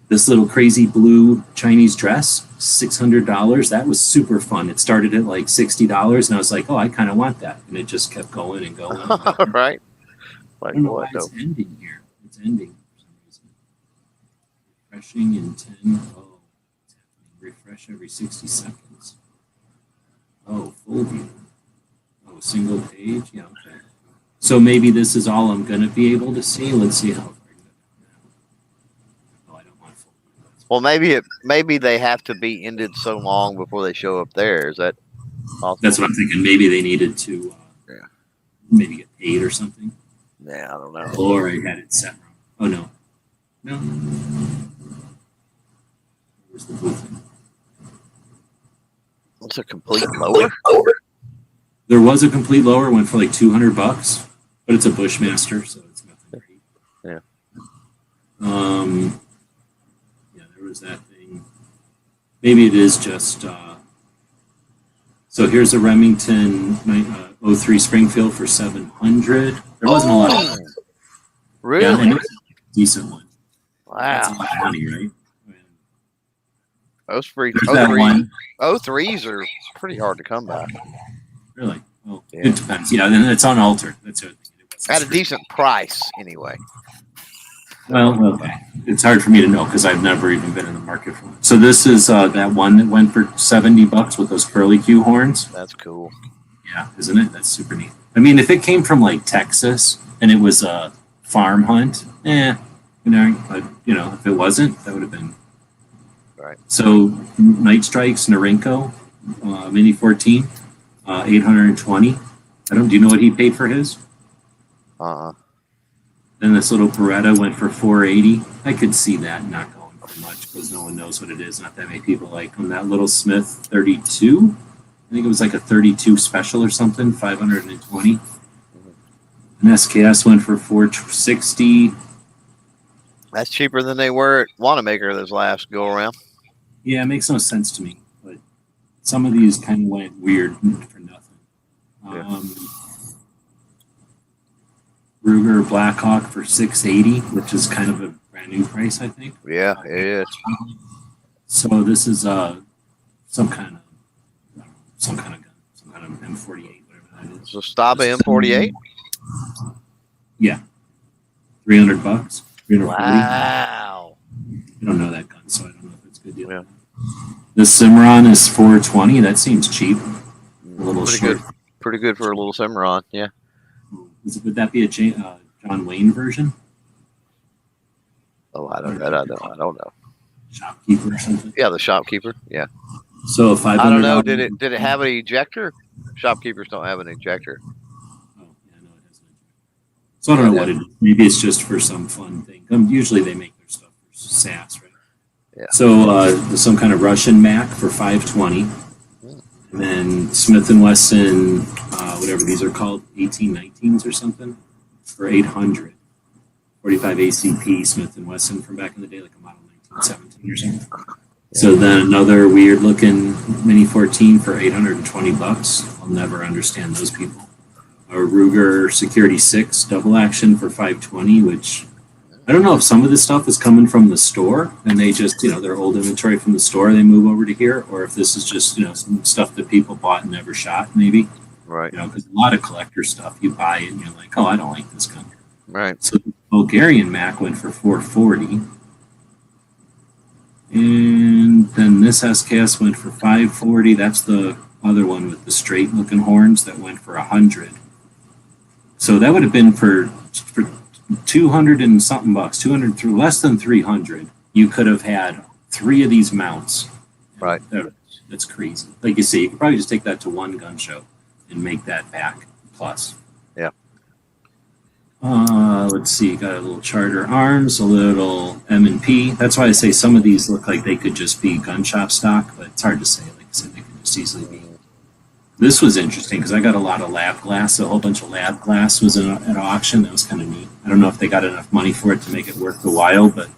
This little crazy blue Chinese dress, $600. That was super fun. It started at like $60, and I was like, oh, I kind of want that. And it just kept going and going. And going. Right. I Like don't know what why it's though? ending here. It's ending for some reason. Refreshing in 10. Oh, it's happening. Refresh every 60 seconds. Oh, full view. Oh, single page. Yeah, okay. So maybe this is all I'm going to be able to see. Let's see how far I get. Oh, I don't want full view. Well, maybe they have to be ended so long before they show up there. Is that possible? That's what I'm thinking. Maybe they needed to maybe get paid or something. Yeah, I don't know. Or I had it set wrong. Oh, no. No. Where's the blue thing? It's a complete lower. There was a complete lower, went for like $200, but it's a Bushmaster, so it's nothing great. Yeah. Yeah, there was that thing. Maybe it is just. So here's a Remington 03 Springfield for $700. There wasn't a lot of. Really? Yeah, and it was a decent one. That's a Wow. lot of money, right? Those free There's that one. 03s are pretty hard to come by. Really? Oh, Yeah. it depends. Yeah, then it's unaltered. That's it. At a decent price, anyway. Well, okay. It's hard for me to know because I've never even been in the market for one. So this is that one that went for $70 with those curly Q horns. That's cool. Yeah, isn't it? That's super neat. I mean, if it came from like Texas and it was a farm hunt, but if it wasn't, that would have been right. So Night Strikes Norinco, Mini 14, 820. Do you know what he paid for his? Then this little Beretta went for $480. I could see that not going for much because no one knows what it is. Not that many people like him. That little Smith 32. I think it was like a 32 special or something, 520. An SKS went for $460. That's cheaper than they were at Wanamaker this last go around. Yeah, it makes no sense to me. But some of these kind of went weird for nothing. Ruger Blackhawk for $680, which is kind of a brand new price, I think. Yeah, it is. So this is some kind of gun, some kind of M48, whatever that is. So Staba M48. Yeah, $300, $340. Wow. I don't know that gun, so I don't know if it's a good deal. Yeah. The Cimarron is $420. That seems cheap. A little short. Good. Pretty good for a little Cimarron. Yeah. Would that be a John Wayne version? Oh, I don't know. Shopkeeper or something? Yeah, the shopkeeper. Yeah. So $500. I don't know. Did it have an ejector? Shopkeepers don't have an ejector. Oh, yeah, no, it doesn't. So I don't know what it is. Maybe it's just for some fun thing. Usually they make their stuff for SAS, right? Yeah. So some kind of Russian Mac for $520. And then Smith & Wesson, whatever these are called, 1819s or something, for $800. 45 ACP Smith & Wesson from back in the day, like a model 1917 or something. So then another weird looking Mini 14 for $820. I'll never understand those people. A Ruger Security 6 double action for $520, which I don't know if some of this stuff is coming from the store and they just, their old inventory from the store, they move over to here, or if this is just, some stuff that people bought and never shot, maybe. Right. Because a lot of collector stuff, you buy it and you're like, oh, I don't like this gun. Right. So the Bulgarian Mac went for $440. And then this SKS went for $540. That's the other one with the straight looking horns that went for $100. So that would have been for 200 and something bucks, 200 through less than 300. You could have had 3 of these mounts. Right. That's crazy. Like you say, you could probably just take that to one gun show and make that back plus. Yeah. Let's see. Got a little Charter Arms, a little M&P. That's why I say some of these look like they could just be gun shop stock, but it's hard to say. Like I said, they could just easily be. This was interesting because I got a lot of lab glass. A whole bunch of lab glass was at auction. That was kind of neat. I don't know if they got enough money for it to make it worth the while, but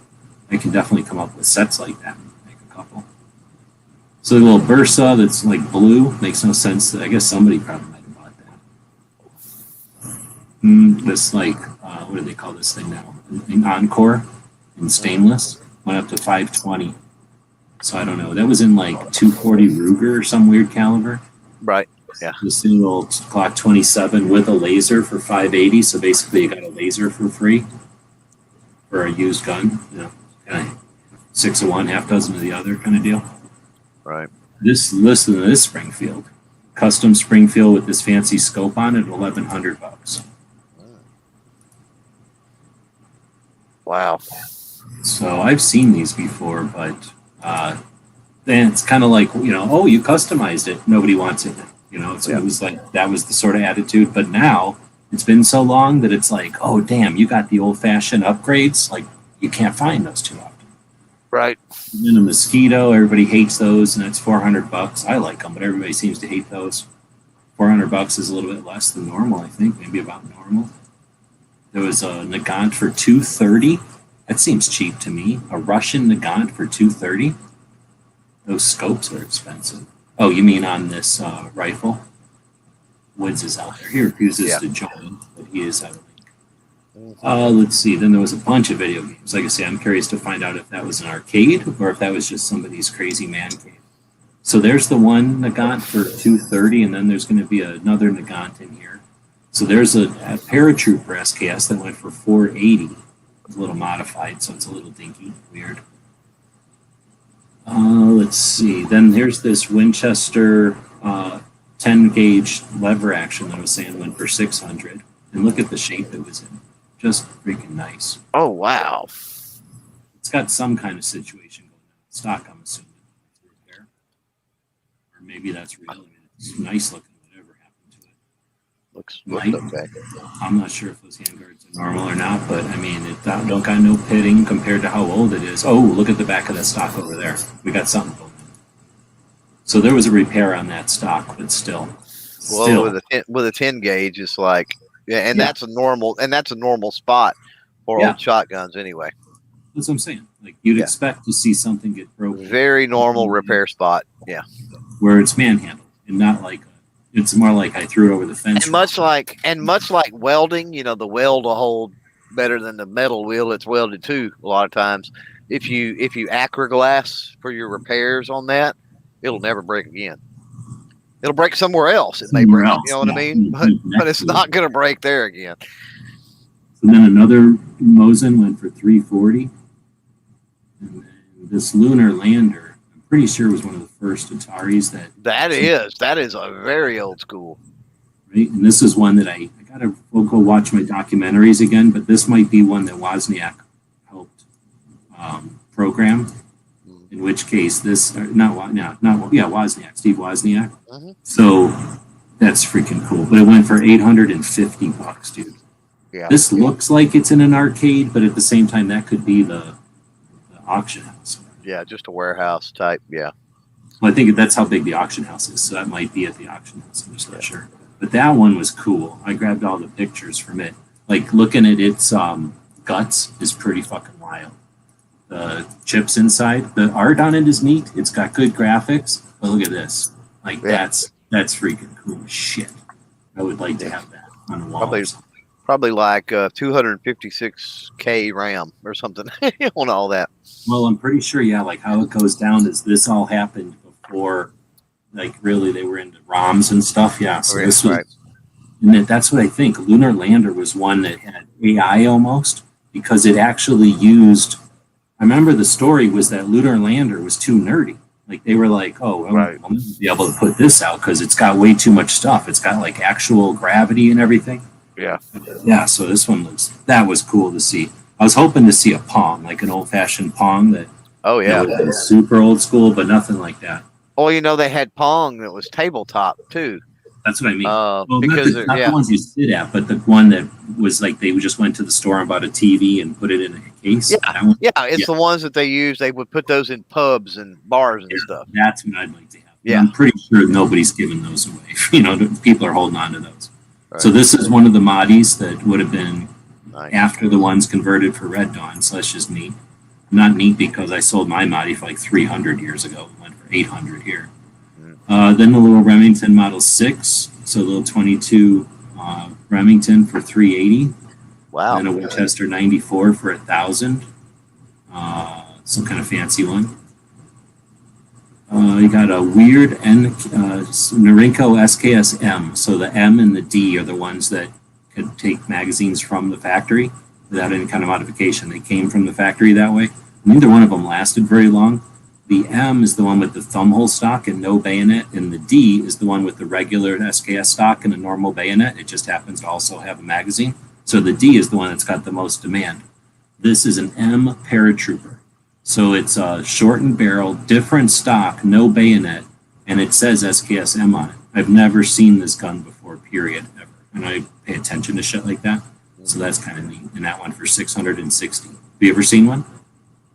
I can definitely come up with sets like that and make a couple. So the little Bursa that's like blue makes no sense. I guess somebody probably might have bought that. This like what do they call this thing now? An Encore in stainless went up to 520. So I don't know. That was in like 240 Ruger or some weird caliber. Right. Yeah. The single Glock 27 with a laser for 580. So basically, you got a laser for free for a used gun. You know, kind of 6 of one, half dozen of the other kind of deal. Right. Listen to this Springfield, custom Springfield with this fancy scope on it, $1,100. Wow. So I've seen these before, but then it's kind of like, you know, oh, you customized it. Nobody wants it. You know, so it was like, that was the sort of attitude. But now it's been so long that it's like, oh, damn, you got the old fashioned upgrades. Like, you can't find those too often. Right. And then a Mosquito, everybody hates those, and it's $400. I like them, but everybody seems to hate those. $400 is a little bit less than normal, I think, maybe about normal. There was a Nagant for $230. That seems cheap to me. A Russian Nagant for $230. Those scopes are expensive. Oh, you mean on this rifle? Woods is out there. He refuses to join, but he is out. Let's see. Then there was a bunch of video games. Like I say, I'm curious to find out if that was an arcade or if that was just somebody's crazy man cave. So there's the one Nagant for $230, and then there's going to be another Nagant in here. So there's a Paratrooper SKS that went for $480. It's a little modified, so it's a little dinky, weird. Let's see. Then here's this Winchester 10 gauge lever action that I was saying went for $600. And look at the shape it was in. Just freaking nice. Oh, wow. It's got some kind of situation going on. Stock, I'm assuming. Repair. Or maybe that's real. I mean, it's nice looking, whatever happened to it. Looks okay. okay. I'm not sure if those handguards are normal or not, but I mean, it don't got no pitting compared to how old it is. Oh, look at the back of that stock over there. We got something going on. So there was a repair on that stock, but still. Well, with a 10 gauge, it's like, that's a normal spot for old shotguns anyway. That's what I'm saying. Like, you'd expect to see something get broken. Very normal repair spot. Yeah. Where it's manhandled and not like it's more like I threw it over the fence. And much like welding, you know, the weld will hold better than the metal will. It's welded too a lot of times. If you acroglass for your repairs on that, it'll never break again. It'll break somewhere else. It may break, you know what I mean? But it's not going to break there again. And then another Mosin went for $340. And then this Lunar Lander, I'm pretty sure was one of the first Ataris that is a very old school. Right? And this is one that I got to go watch my documentaries again, but this might be one that Wozniak helped program. In which case, Steve Wozniak. Mm-hmm. So that's freaking cool. But it went for $850, dude. Yeah. This looks like it's in an arcade, but at the same time, that could be the auction house. Yeah, just a warehouse type. Yeah. Well, I think that's how big the auction house is. So that might be at the auction house. I'm just not sure. But that one was cool. I grabbed all the pictures from it. Like looking at its guts is pretty fucking wild. The chips inside, the art on it is neat. It's got good graphics. But look at this. Like that's freaking cool as shit. I would like to have that on the wall. Probably like 256K RAM or something on all that. Well, I'm pretty sure, like how it goes down is this all happened before, like really they were into ROMs and stuff. Yeah, so this was, and that's what I think. Lunar Lander was one that had AI almost because it actually used. I remember the story was that Lunar Lander was too nerdy. Like they were like, oh, I'm going to be able to put this out because it's got way too much stuff. It's got like actual gravity and everything. Yeah. Yeah. So this one that was cool to see. I was hoping to see a Pong, like an old fashioned Pong that. Oh yeah. Was super old school, but nothing like that. Oh, you know they had Pong that was tabletop too. That's what I mean. Because not the ones you sit at, but the one that was like they just went to the store and bought a TV and put it in a case. Yeah, it's the ones that they use. They would put those in pubs and bars and stuff. That's what I'd like to have. Yeah, I'm pretty sure nobody's giving those away. People are holding on to those. Right. So this is one of the Moddies that would have been after the ones converted for Red Dawn. So that's just neat. Not neat because I sold my Moddie for like 300 years ago. It went for 800 here. Then the little Remington Model 6, so a little 22 Remington for $380. Wow. And a Winchester 94 for $1,000. Some kind of fancy one. You got a weird Norinco SKS-M. So the M and the D are the ones that could take magazines from the factory without any kind of modification. They came from the factory that way. Neither one of them lasted very long. The M is the one with the thumbhole stock and no bayonet, and the D is the one with the regular SKS stock and a normal bayonet. It just happens to also have a magazine. So the D is the one that's got the most demand. This is an M paratrooper. So it's a shortened barrel, different stock, no bayonet, and it says SKS-M on it. I've never seen this gun before, period, ever. And I pay attention to shit like that. So that's kind of neat. And that one for $660. Have you ever seen one?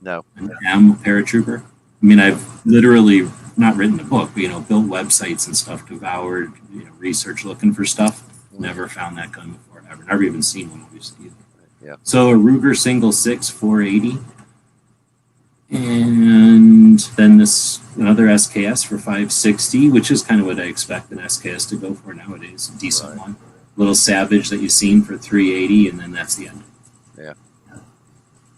No. An M paratrooper? I mean, I've literally not written a book, but, built websites and stuff, devoured, research looking for stuff. Never found that gun before, ever. Never even seen one, obviously, either. Yeah. So a Ruger single 6, 480. And then this another SKS for $560, which is kind of what I expect an SKS to go for nowadays. A decent one. Little Savage that you've seen for $380, and then that's the end. Yeah.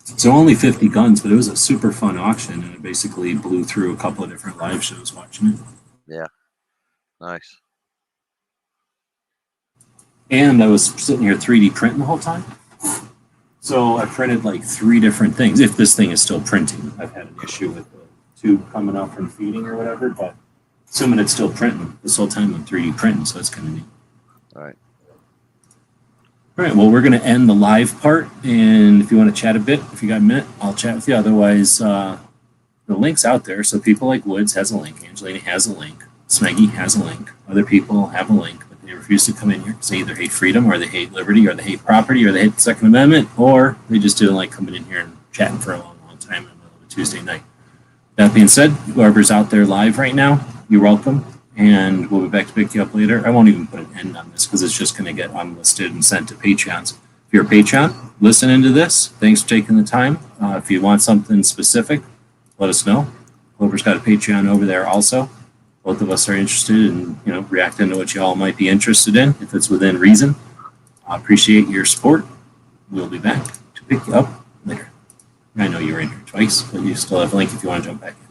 So only 50 guns, but it was a super fun auction, and it basically blew through a couple of different live shows watching it. Yeah. Nice. And I was sitting here 3D printing the whole time. So I printed like 3 different things. If this thing is still printing, I've had an issue with the tube coming out from feeding or whatever, but assuming it's still printing this whole time, I'm 3D printing, so it's kind of neat. All right. All right, well, we're going to end the live part, and if you want to chat a bit, if you got a minute, I'll chat with you. Otherwise, the link's out there, so people like Woods has a link, Angelina has a link, Smeggy has a link, other people have a link, but they refuse to come in here because they either hate freedom, or they hate liberty, or they hate property, or they hate the Second Amendment, or they just didn't like coming in here and chatting for a long, long time in the middle of a Tuesday night. That being said, whoever's out there live right now, you're welcome. And we'll be back to pick you up later. I won't even put an end on this because it's just going to get unlisted and sent to Patreons. If you're a Patreon, listening to this, thanks for taking the time. If you want something specific, let us know. Clover's got a Patreon over there also. Both of us are interested in, reacting to what you all might be interested in, if it's within reason. I appreciate your support. We'll be back to pick you up later. I know you were in here twice, but you still have a link if you want to jump back in.